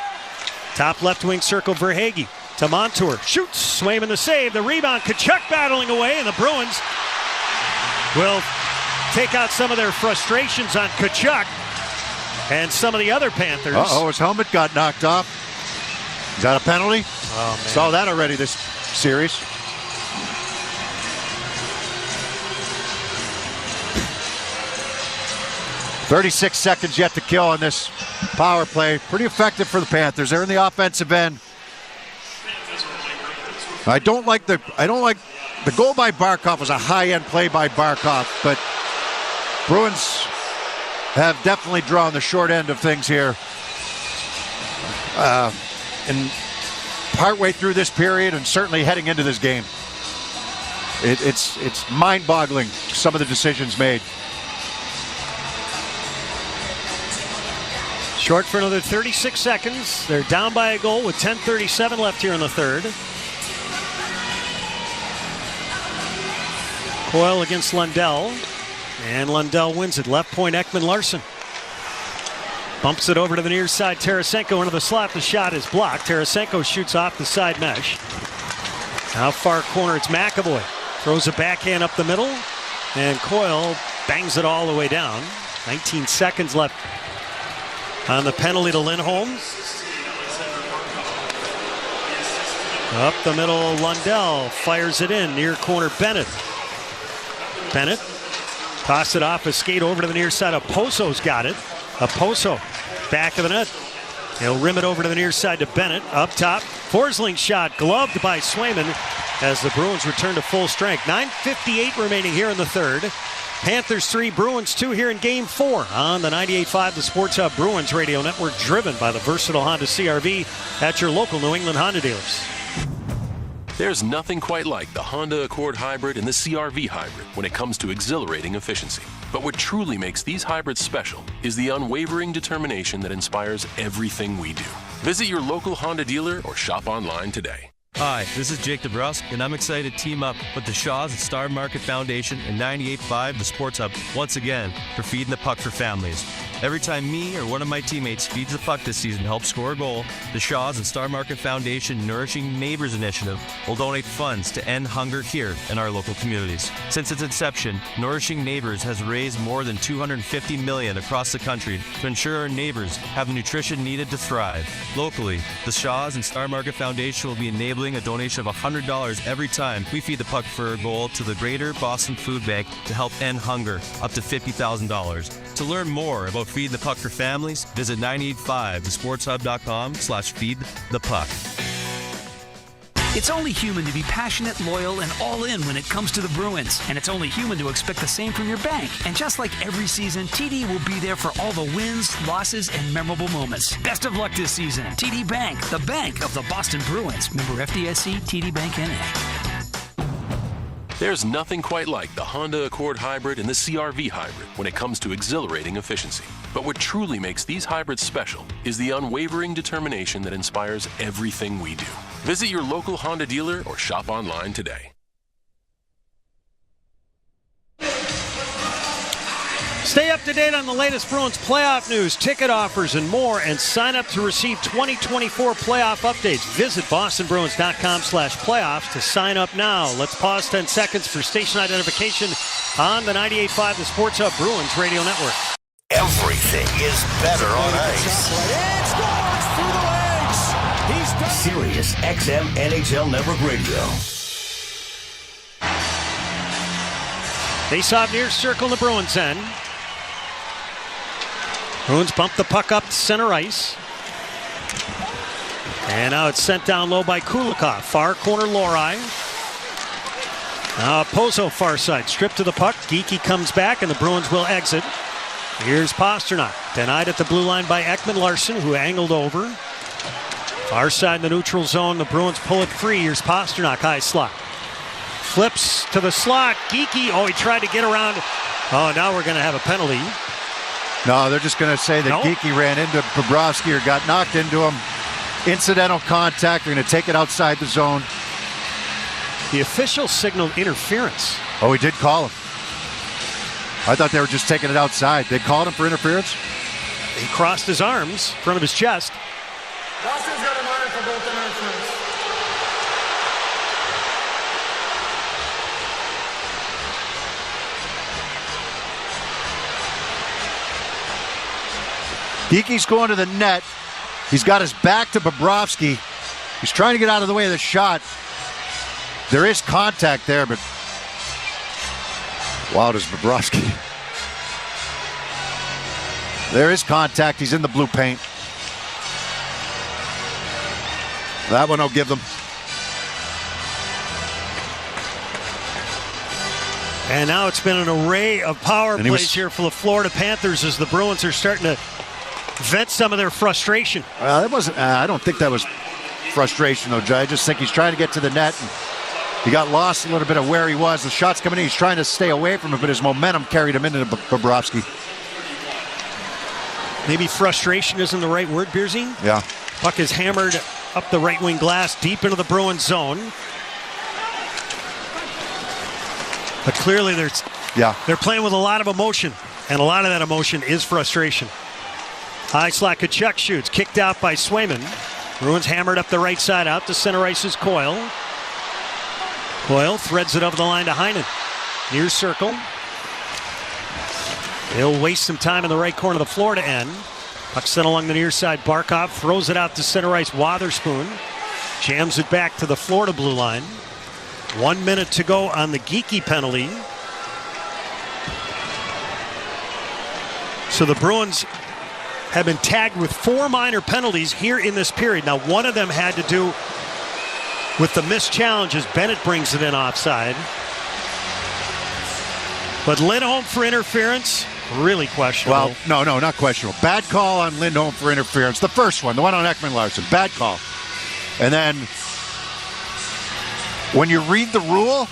Top left wing circle, Verhaeghe. To Montour, shoots, Swayman the save, the rebound, Tkachuk battling away, and the Bruins will take out some of their frustrations on Tkachuk and some of the other Panthers. His helmet got knocked off. Is that a penalty? Oh, man. Saw that already this series. .36 seconds yet to kill on this power play. Pretty effective for the Panthers. They're in the offensive end. I don't like the goal by Barkov was a high-end play by Barkov, but Bruins have definitely drawn the short end of things here. And partway through this period and certainly heading into this game. It's mind-boggling, some of the decisions made. Short for another 36 seconds. They're down by a goal with 10:37 left here in the third. Coyle against Lundell, and Lundell wins it. Left point, Ekman-Larsson. Bumps it over to the near side, Tarasenko into the slot. The shot is blocked. Tarasenko shoots off the side mesh. Now far corner, it's McAvoy. Throws a backhand up the middle, and Coyle bangs it all the way down. 19 seconds left on the penalty to Lindholm. Up the middle, Lundell fires it in. Near corner, Bennett. Bennett toss it off a skate over to the near side. Oposo's got it. Oposo back of the net. He'll rim it over to the near side to Bennett. Up top, Forsling shot gloved by Swayman as the Bruins return to full strength. 9:58 remaining here in the third. Panthers 3, Bruins 2 here in Game 4 on the 98.5 The Sports Hub Bruins Radio Network, driven by the versatile Honda CR-V at your local New England Honda dealers. There's nothing quite like the Honda Accord Hybrid and the CR-V Hybrid when it comes to exhilarating efficiency. But what truly makes these hybrids special is the unwavering determination that inspires everything we do. Visit your local Honda dealer or shop online today. Hi, this is Jake DeBrusk, and I'm excited to team up with the Shaws and Star Market Foundation and 98.5 The Sports Hub once again for Feeding the Puck for Families. Every time me or one of my teammates feeds the puck this season to help score a goal, the Shaws and Star Market Foundation Nourishing Neighbors Initiative will donate funds to end hunger here in our local communities. Since its inception, Nourishing Neighbors has raised more than $250 million across the country to ensure our neighbors have the nutrition needed to thrive. Locally, the Shaws and Star Market Foundation will be enabling a donation of $100 every time we feed the puck for a goal to the Greater Boston Food Bank to help end hunger, up to $50,000. To learn more about Feed the Puck for Families, visit 985thesportshub.com/feedthepuck. It's only human to be passionate, loyal, and all in when it comes to the Bruins. And it's only human to expect the same from your bank. And just like every season, TD will be there for all the wins, losses, and memorable moments. Best of luck this season. TD Bank, the bank of the Boston Bruins. Member FDIC, TD Bank NA. There's nothing quite like the Honda Accord Hybrid and the CR-V Hybrid when it comes to exhilarating efficiency. But what truly makes these hybrids special is the unwavering determination that inspires everything we do. Visit your local Honda dealer or shop online today. Stay up to date on the latest Bruins playoff news, ticket offers, and more, and sign up to receive 2024 playoff updates. Visit bostonbruins.com/playoffs to sign up now. Let's pause 10 seconds for station identification on the 98.5 The Sports Hub Bruins Radio Network. Everything is better on ice. It scores through the legs. He's Sirius XM NHL Network Radio. Face-off near circle in the Bruins end. Bruins bump the puck up to center ice. And now it's sent down low by Kulikov. Far corner, Lohrei. Now Pozo far side. Stripped to the puck. Geekie comes back, and the Bruins will exit. Here's Pasternak. Denied at the blue line by Ekman-Larsson, who angled over. Far side in the neutral zone. The Bruins pull it free. Here's Pasternak. High slot. Flips to the slot. Geekie. Oh, he tried to get around. Oh, now we're going to have a penalty. No, they're just going to say that Geekie ran into Bobrovsky or got knocked into him. Incidental contact. They're going to take it outside the zone. The official signaled interference. Oh, he did call him. I thought they were just taking it outside. They called him for interference? He crossed his arms in front of his chest. Boston's got a line for both interference. Geekie's going to the net. He's got his back to Bobrovsky. He's trying to get out of the way of the shot. There is contact there, but wow, does Bobrovsky. There is contact. He's in the blue paint. That one I'll give them. And now it's been an array of power plays here for the Florida Panthers as the Bruins are starting to vent some of their frustration. That wasn't. I don't think that was frustration, though, Jay. I just think he's trying to get to the net. And he got lost a little bit of where he was. The shot's coming in. He's trying to stay away from it, but his momentum carried him into Bobrovsky. Maybe frustration isn't the right word, Beersy. Yeah. Puck is hammered up the right wing glass, deep into the Bruins zone. But clearly they're playing with a lot of emotion, and a lot of that emotion is frustration. High slot, Kachuk shoots, kicked out by Swayman. Bruins hammered up the right side, out to center ice's Coyle. Coyle threads it over the line to Heinen. Near circle. He'll waste some time in the right corner of the Florida end. Puck sent along the near side. Barkov throws it out to center ice. Wotherspoon jams it back to the Florida blue line. 1 minute to go on the Geekie penalty. So the Bruins have been tagged with 4 minor penalties here in this period. Now, one of them had to do with the missed challenges. Bennett brings it in offside. But Lindholm for interference, really questionable. Well, no, not questionable. Bad call on Lindholm for interference. The first one, the one on Ekman-Larsson. Bad call. And then when you read the rule,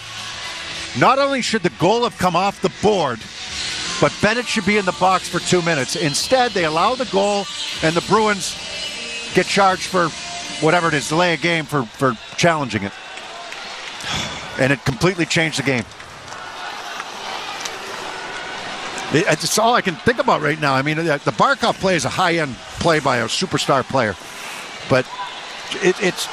not only should the goal have come off the board, but Bennett should be in the box for 2 minutes. Instead, they allow the goal, and the Bruins get charged for whatever it is, delay a game for challenging it. And it completely changed the game. It's all I can think about right now. I mean, the Barkov play is a high-end play by a superstar player. But it's...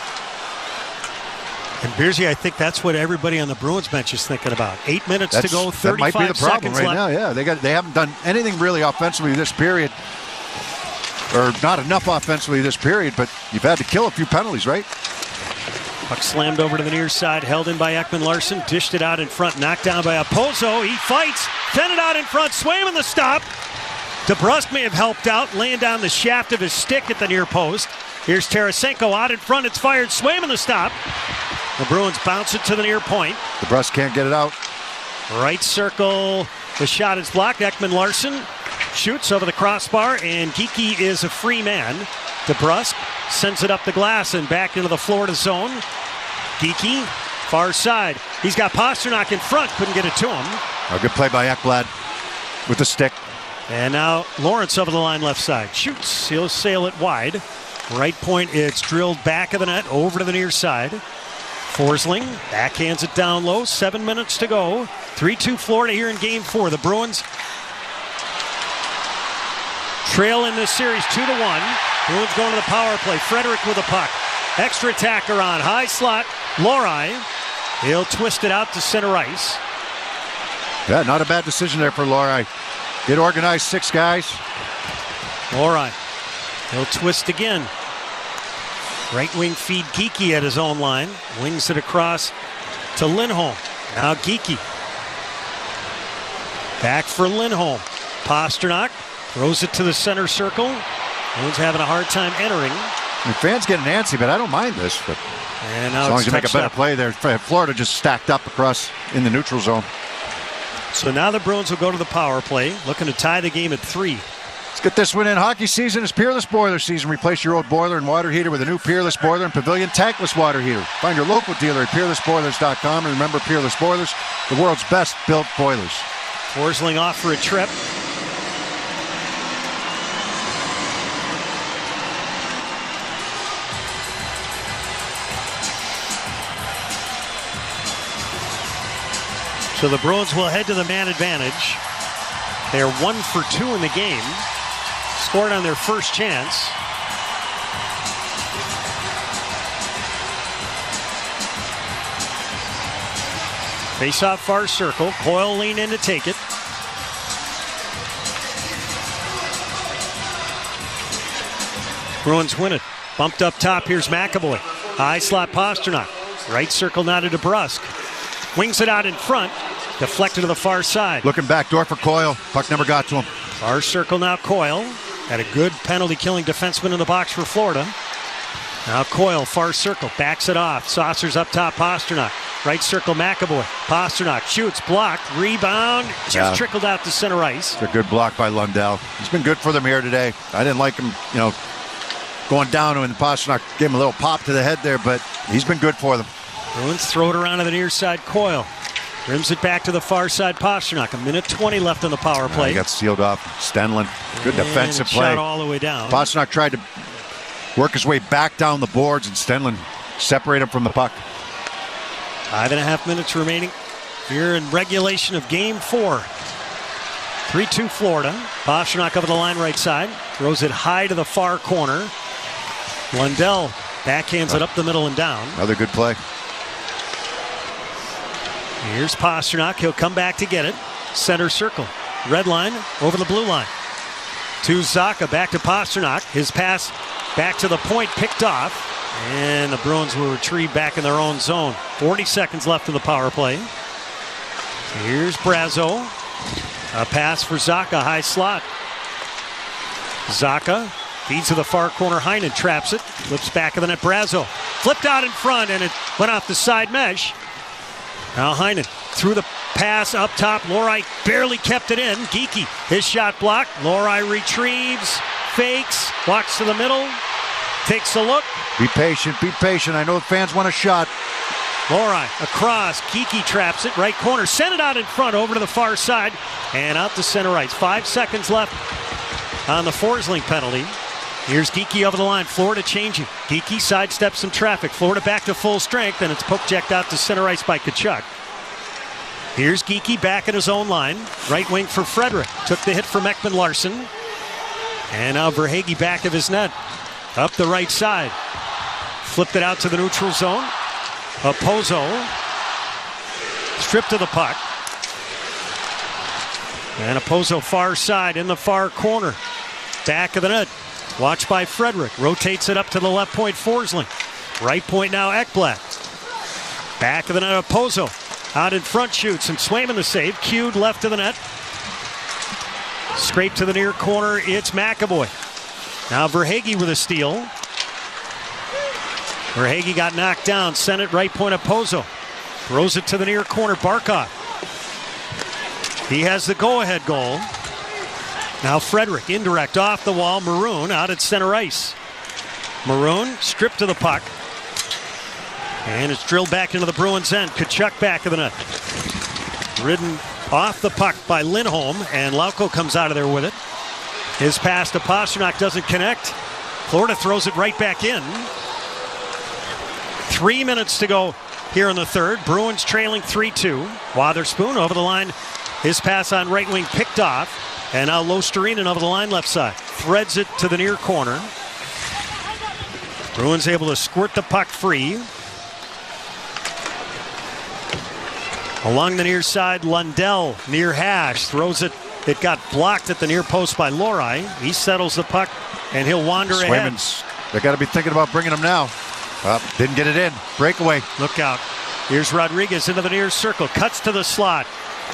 And Beersy, I think that's what everybody on the Bruins bench is thinking about. 8 minutes to go, 35 seconds left. That might be the problem right now, yeah. They haven't done anything really offensively this period. Or not enough offensively this period, but you've had to kill a few penalties, right? Puck slammed over to the near side, held in by Ekman-Larsson, dished it out in front, knocked down by Pozo. He fights, fended out in front, Swayman the stop. DeBrusk may have helped out, laying down the shaft of his stick at the near post. Here's Tarasenko out in front, it's fired, Swayman the stop. The Bruins bounce it to the near point. DeBrusk can't get it out. Right circle, the shot is blocked. Ekman-Larsson shoots over the crossbar, and Geekie is a free man. DeBrusk sends it up the glass and back into the Florida zone. Geekie, far side. He's got Pasternak in front, couldn't get it to him. A good play by Ekblad with the stick. And now Lawrence over the line left side. Shoots, he'll sail it wide. Right point, it's drilled back of the net, over to the near side. Forsling backhands it down low, 7 minutes to go. 3-2 Florida here in Game 4. The Bruins trail in this series 2-1. Bruins going to the power play. Frederick with a puck. Extra attacker on. High slot. Lohrei. He'll twist it out to center ice. Yeah, not a bad decision there for Lohrei. Get organized, 6 guys. Lohrei. He'll twist again. Right wing feed Geekie at his own line. Wings it across to Lindholm. Now Geekie. Back for Lindholm. Pasternak throws it to the center circle. Bruins having a hard time entering. The fans getting antsy, but I don't mind this. But and now as long as you make a better up. play there, Florida just stacked up across in the neutral zone. So now the Bruins will go to the power play, looking to tie the game at 3. Let's get this one in. Hockey season is Peerless Boiler season. Replace your old boiler and water heater with a new Peerless Boiler and Pavilion tankless water heater. Find your local dealer at peerlessboilers.com. And remember, Peerless Boilers, the world's best built boilers. Forsling off for a trip. So the Bruins will head to the man advantage. They are 1 for 2 in the game. Scored on their first chance. Face off far circle. Coyle lean in to take it. Bruins win it. Bumped up top. Here's McAvoy. High slot Pasternak. Right circle now to DeBrusk. Wings it out in front. Deflected to the far side. Looking back door for Coyle. Puck never got to him. Far circle now Coyle. Had a good penalty-killing defenseman in the box for Florida. Now Coyle, far circle, backs it off. Saucers up top, Pasternak. Right circle, McAvoy. Pasternak shoots, blocked, rebound. Just trickled out to center ice. It's a good block by Lundell. He's been good for them here today. I didn't like him, going down and Pasternak gave him a little pop to the head there, but he's been good for them. Bruins throw it around to the near side, Coyle. Rims it back to the far side, Pasternak. 1:20 left on the power play. He got sealed off. Stenlin, good defensive play. Shot all the way down. Pasternak tried to work his way back down the boards, and Stenlin separated him from the puck. 5.5 minutes remaining here in regulation of Game 4. 3-2 Florida. Pasternak over the line right side. Throws it high to the far corner. Lundell backhands it up the middle and down. Another good play. Here's Pasternak. He'll come back to get it. Center circle. Red line over the blue line. To Zacha. Back to Pasternak. His pass back to the point. Picked off. And the Bruins will retrieve back in their own zone. 40 seconds left in the power play. Here's Brazo. A pass for Zacha. High slot. Zacha feeds to the far corner. Heinen traps it. Flips back of the net. Brazo flipped out in front, and it went off the side mesh. Now Heinen threw the pass up top. Lohrei barely kept it in. Geekie, his shot blocked. Lohrei retrieves, fakes, walks to the middle, takes a look. Be patient, be patient. I know the fans want a shot. Lohrei across. Geekie traps it. Right corner. Sent it out in front over to the far side and out to center ice. 5 seconds left on the Forsling penalty. Here's Geekie over the line. Florida changing. Geekie sidesteps some traffic. Florida back to full strength, and it's poke checked out to center ice by Tkachuk. Here's Geekie back at his own line. Right wing for Frederick. Took the hit from Ekman Larson. And now Verhaeghe back of his net. Up the right side. Flipped it out to the neutral zone. Opozo. Stripped to the puck. And Opozo far side in the far corner. Back of the net. Watched by Frederick. Rotates it up to the left point, Forsling. Right point now, Ekblad. Back of the net, Opozo. Out in front, shoots, and Swayman the save. Cued left of the net. Scrape to the near corner, it's McAvoy. Now Verhaeghe with a steal. Verhaeghe got knocked down, sent it right point, Opozo. Throws it to the near corner, Barkov. He has the go-ahead goal. Now Frederick, indirect off the wall. Maroon out at center ice. Maroon stripped to the puck. And it's drilled back into the Bruins' end. Tkachuk back of the net. Ridden off the puck by Lindholm, and Lauko comes out of there with it. His pass to Pasternak doesn't connect. Florida throws it right back in. 3 minutes to go here in the third. Bruins trailing 3-2. Wotherspoon over the line. His pass on right wing picked off. And now Losterinen over the line left side. Threads it to the near corner. Bruins able to squirt the puck free. Along the near side, Lundell near hash. Throws it. It got blocked at the near post by Lohrei. He settles the puck and he'll wander ahead. They got to be thinking about bringing him now. Didn't get it in. Breakaway. Look out. Here's Rodriguez into the near circle. Cuts to the slot.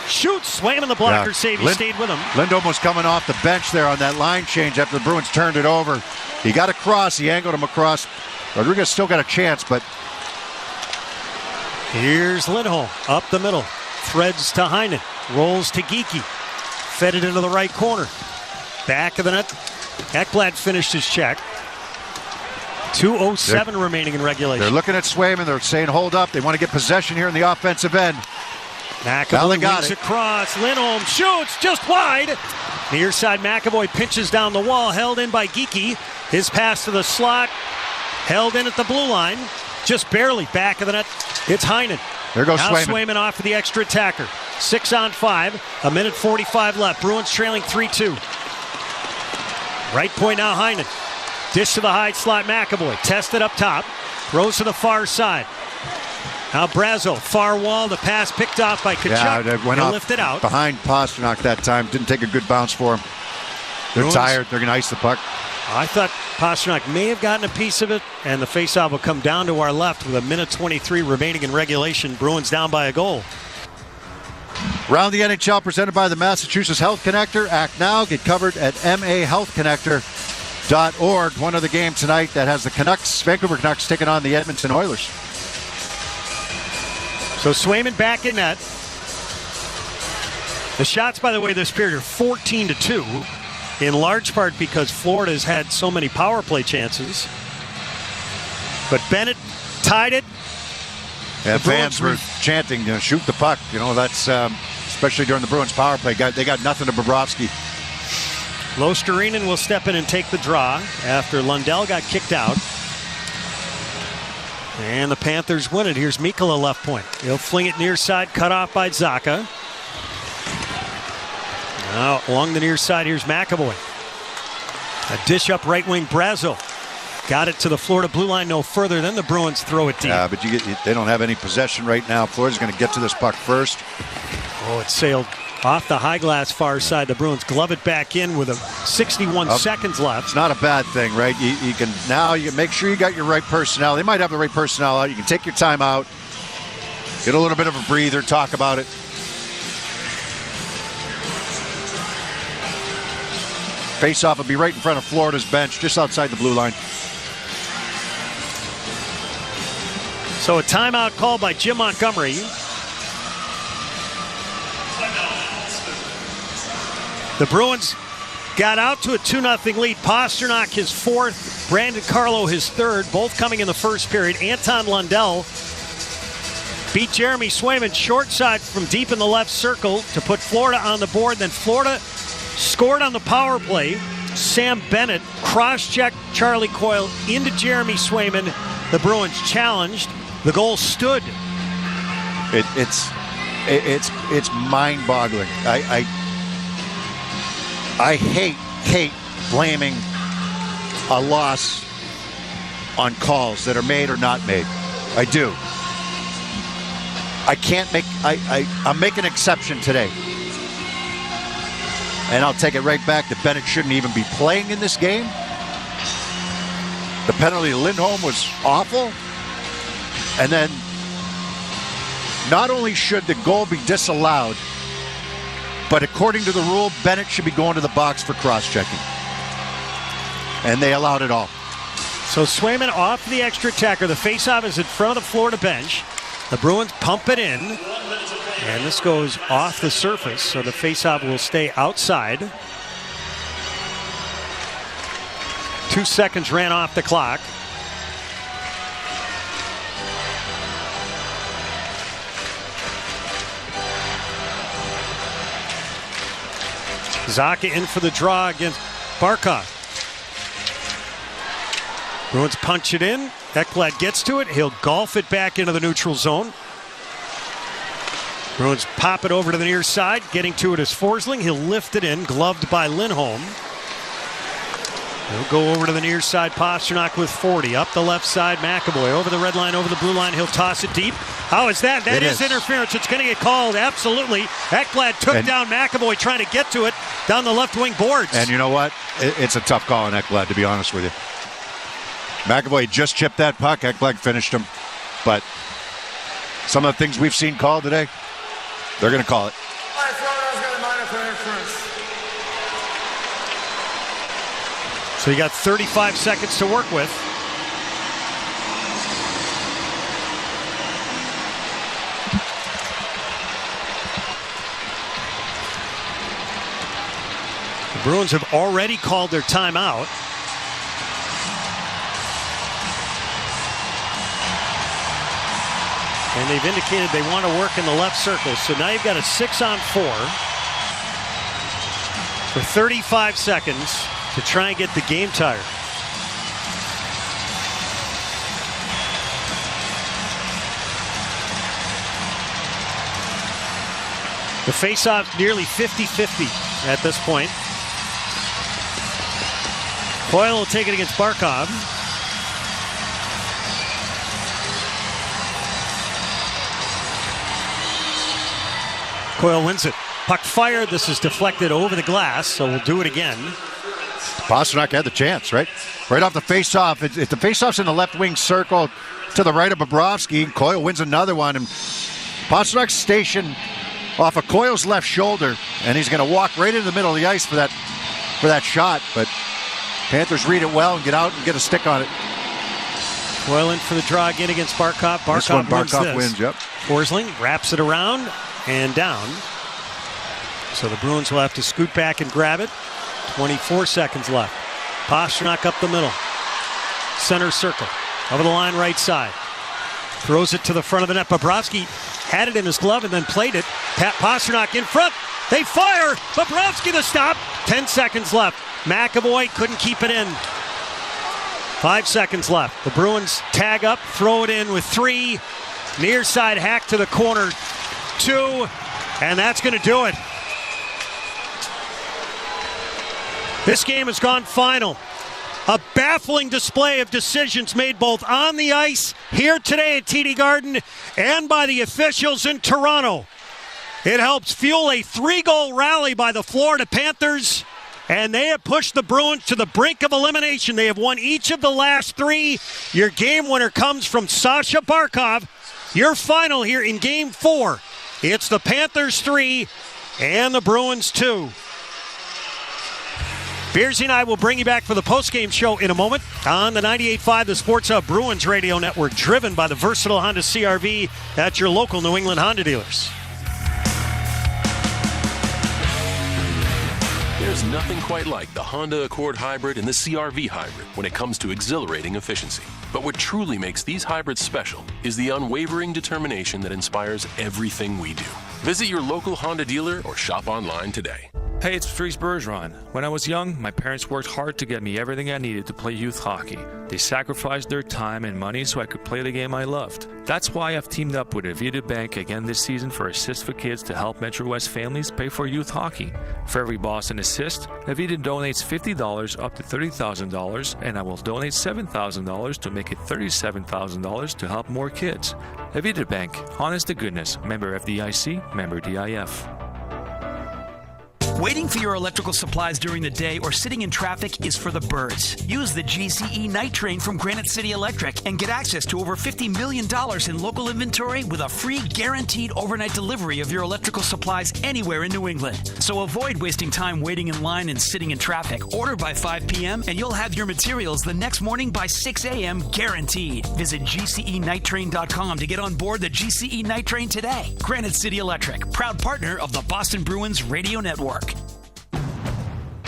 Shoots. Swayman, the blocker save. He stayed with him. Lindholm was coming off the bench there on that line change after the Bruins turned it over. He got across. He angled him across. Rodriguez still got a chance, but... Here's Lindholm up the middle. Threads to Heinen. Rolls to Geekie. Fed it into the right corner. Back of the net. Ekblad finished his check. 2:07 remaining in regulation. They're looking at Swayman. They're saying hold up. They want to get possession here in the offensive end. McAvoy wings across. Lindholm shoots just wide. Near side, McAvoy pinches down the wall. Held in by Geekie. His pass to the slot. Held in at the blue line. Just barely back of the net. It's Heinen. There goes now Swayman. Swayman off for the extra attacker. 6-on-5. 1:45 left. Bruins trailing 3-2. Right point now, Heinen. Dish to the high slot, McAvoy. Tested up top. Throws to the far side. Now Brazo, far wall. The pass picked off by Tkachuk. Yeah, they went off lifted out. behind Pastrnak that time. Didn't take a good bounce for him. They're Bruins, tired. They're going to ice the puck. I thought Pastrnak may have gotten a piece of it, and the faceoff will come down to our left with 1:23 remaining in regulation. Bruins down by a goal. Round the NHL presented by the Massachusetts Health Connector. Act now. Get covered at mahealthconnector.org. One other game tonight that has the Vancouver Canucks taking on the Edmonton Oilers. So Swayman back in net. The shots, by the way, this period are 14-2, in large part because Florida's had so many power play chances. But Bennett tied it. Yeah, fans were chanting, shoot the puck. That's especially during the Bruins power play. They got nothing to Bobrovsky. Losterinen will step in and take the draw after Lundell got kicked out. And the Panthers win it. Here's Mikkola left point. He'll fling it near side, cut off by Zacha. Now along the near side, here's McAvoy. A dish up right wing, Brazo. Got it to the Florida blue line no further. Then the Bruins throw it deep. Yeah, but they don't have any possession right now. Florida's going to get to this puck first. Oh, it sailed off the high glass far side. The Bruins glove it back in with 61 seconds left. It's not a bad thing, right? You can make sure you got your right personnel. They might have the right personnel out. You can take your time out, get a little bit of a breather, talk about it. Face-off will be right in front of Florida's bench, just outside the blue line. So a timeout called by Jim Montgomery. The Bruins got out to a 2-0 lead. Pastrnak his fourth, Brandon Carlo his third, both coming in the first period. Anton Lundell beat Jeremy Swayman short side from deep in the left circle to put Florida on the board. Then Florida scored on the power play. Sam Bennett cross-checked Charlie Coyle into Jeremy Swayman. The Bruins challenged. The goal stood. It's mind-boggling. I hate blaming a loss on calls that are made or not made. I do. I can't make. I'm making an exception today. And I'll take it right back that Bennett shouldn't even be playing in this game. The penalty to Lindholm was awful. And then not only should the goal be disallowed, but according to the rule, Bennett should be going to the box for cross-checking. And they allowed it all. So Swayman off the extra attacker. The faceoff is in front of the Florida bench. The Bruins pump it in. And this goes off the surface, so the faceoff will stay outside. 2 seconds ran off the clock. Zacha in for the draw against Barkov. Bruins punch it in. Ekblad gets to it. He'll golf it back into the neutral zone. Bruins pop it over to the near side. Getting to it is Forsling. He'll lift it in, gloved by Lindholm. He'll go over to the near side. Pastrnak with 40. Up the left side, McAvoy. Over the red line, over the blue line. He'll toss it deep. How is that? That is interference. It's going to get called. Absolutely. Ekblad took down McAvoy trying to get to it down the left wing boards. And you know what? It's a tough call on Ekblad, to be honest with you. McAvoy just chipped that puck. Ekblad finished him. But some of the things we've seen called today, they're going to call it. So you got 35 seconds to work with. The Bruins have already called their timeout. And they've indicated they want to work in the left circle. So now you've got a 6-on-4 for 35 seconds to try and get the game tired. The face-off nearly 50-50 at this point. Coyle will take it against Barkov. Coyle wins it. Puck fired. This is deflected over the glass, so we'll do it again. Pastrnak had the chance, right? Right off the face-off. If the face-off's in the left wing circle to the right of Bobrovsky, Coyle wins another one. And Pasternak's stationed off of Coyle's left shoulder, and he's going to walk right into the middle of the ice for that shot. But Panthers read it well and get out and get a stick on it. Coyle in for the draw again against Barkov. Barkov wins, yep. Forsling wraps it around and down. So the Bruins will have to scoot back and grab it. 24 seconds left. Pastrnak up the middle. Center circle. Over the line right side. Throws it to the front of the net. Bobrovsky had it in his glove and then played it. Pastrnak in front. They fire. Bobrovsky the stop. 10 seconds left. McAvoy couldn't keep it in. 5 seconds left. The Bruins tag up, throw it in with 3. Near side hack to the corner. 2. And that's going to do it. This game has gone final. A baffling display of decisions made both on the ice here today at TD Garden and by the officials in Toronto. It helps fuel a 3-goal rally by the Florida Panthers, and they have pushed the Bruins to the brink of elimination. They have won each of the last 3. Your game winner comes from Sasha Barkov. Your final here in Game 4. It's the Panthers 3 and the Bruins 2. Beersy and I will bring you back for the postgame show in a moment on the 98.5 The Sports Hub Bruins Radio Network, driven by the versatile Honda CR-V at your local New England Honda dealers. There's nothing quite like the Honda Accord Hybrid and the CR-V Hybrid when it comes to exhilarating efficiency. But what truly makes these hybrids special is the unwavering determination that inspires everything we do. Visit your local Honda dealer or shop online today. Hey, it's Patrice Bergeron. When I was young, my parents worked hard to get me everything I needed to play youth hockey. They sacrificed their time and money so I could play the game I loved. That's why I've teamed up with Avita Bank again this season for Assist for Kids to help Metro West families pay for youth hockey. For every Boston Assist, Avita donates $50 up to $30,000, and I will donate $7,000 to make it $37,000 to help more kids. Avita Bank, honest to goodness, member FDIC, member DIF. Waiting for your electrical supplies during the day or sitting in traffic is for the birds. Use the GCE Night Train from Granite City Electric and get access to over $50 million in local inventory with a free guaranteed overnight delivery of your electrical supplies anywhere in New England. So avoid wasting time waiting in line and sitting in traffic. Order by 5 p.m. and you'll have your materials the next morning by 6 a.m. guaranteed. Visit GCENightTrain.com to get on board the GCE Night Train today. Granite City Electric, proud partner of the Boston Bruins Radio Network.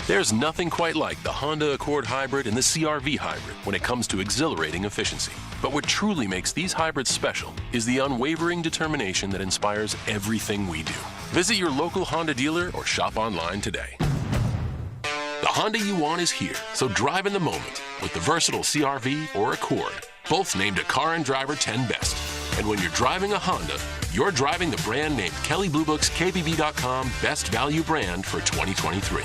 There's nothing quite like the Honda Accord Hybrid and the CR-V Hybrid when it comes to exhilarating efficiency. But what truly makes these hybrids special is the unwavering determination that inspires everything we do. Visit your local Honda dealer or shop online today. The Honda you want is here, so drive in the moment with the versatile CR-V or Accord, both named a Car and Driver 10 Best. And when you're driving a Honda, you're driving the brand named Kelley Blue Book's KBB.com Best Value Brand for 2023.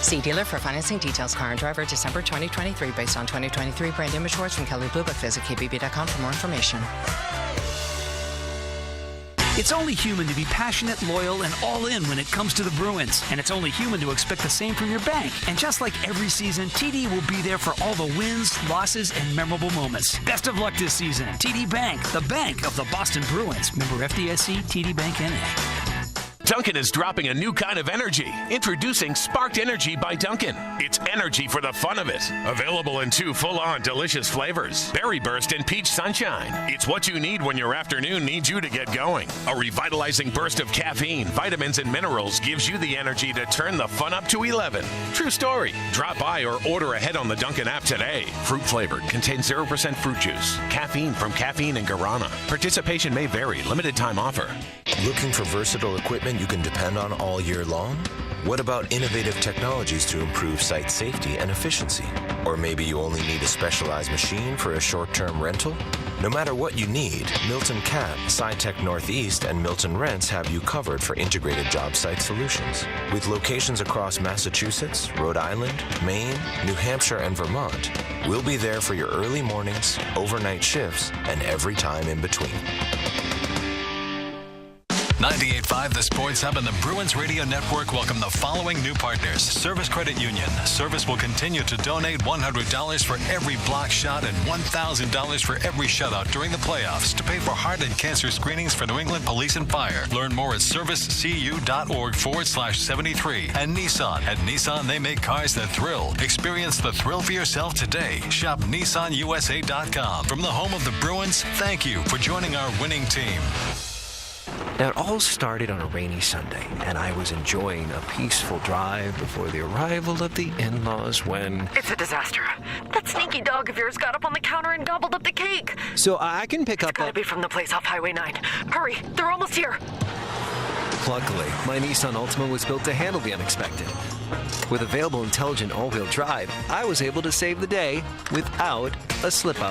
See dealer for financing details. Car and Driver, December 2023, based on 2023 brand image awards from Kelley Blue Book. Visit KBB.com for more information. It's only human to be passionate, loyal, and all in when it comes to the Bruins. And it's only human to expect the same from your bank. And just like every season, TD will be there for all the wins, losses, and memorable moments. Best of luck this season. TD Bank, the bank of the Boston Bruins. Member FDIC, TD Bank NA. Dunkin' is dropping a new kind of energy. Introducing Sparked Energy by Dunkin'. It's energy for the fun of it. Available in 2 full-on delicious flavors, Berry Burst and Peach Sunshine. It's what you need when your afternoon needs you to get going. A revitalizing burst of caffeine, vitamins, and minerals gives you the energy to turn the fun up to 11. True story. Drop by or order ahead on the Dunkin' app today. Fruit flavored, contains 0% fruit juice. Caffeine from caffeine and guarana. Participation may vary. Limited time offer. Looking for versatile equipment you can depend on all year long? What about innovative technologies to improve site safety and efficiency? Or maybe you only need a specialized machine for a short-term rental? No matter what you need, Milton Cat, SciTech Northeast, and Milton Rents have you covered for integrated job site solutions. With locations across Massachusetts, Rhode Island, Maine, New Hampshire, and Vermont, we'll be there for your early mornings, overnight shifts, and every time in between. 98.5 The Sports Hub and the Bruins Radio Network welcome the following new partners. Service Credit Union. Service will continue to donate $100 for every block shot and $1,000 for every shutout during the playoffs to pay for heart and cancer screenings for New England Police and Fire. Learn more at servicecu.org/73. And Nissan. At Nissan, they make cars that thrill. Experience the thrill for yourself today. Shop NissanUSA.com. From the home of the Bruins, thank you for joining our winning team. Now, it all started on a rainy Sunday, and I was enjoying a peaceful drive before the arrival of the in-laws when... It's a disaster. That sneaky dog of yours got up on the counter and gobbled up the cake. So I can pick up... It's gotta be from the place off Highway 9. Hurry, they're almost here. Luckily, my Nissan Altima was built to handle the unexpected. With available intelligent all-wheel drive, I was able to save the day without a slip-up.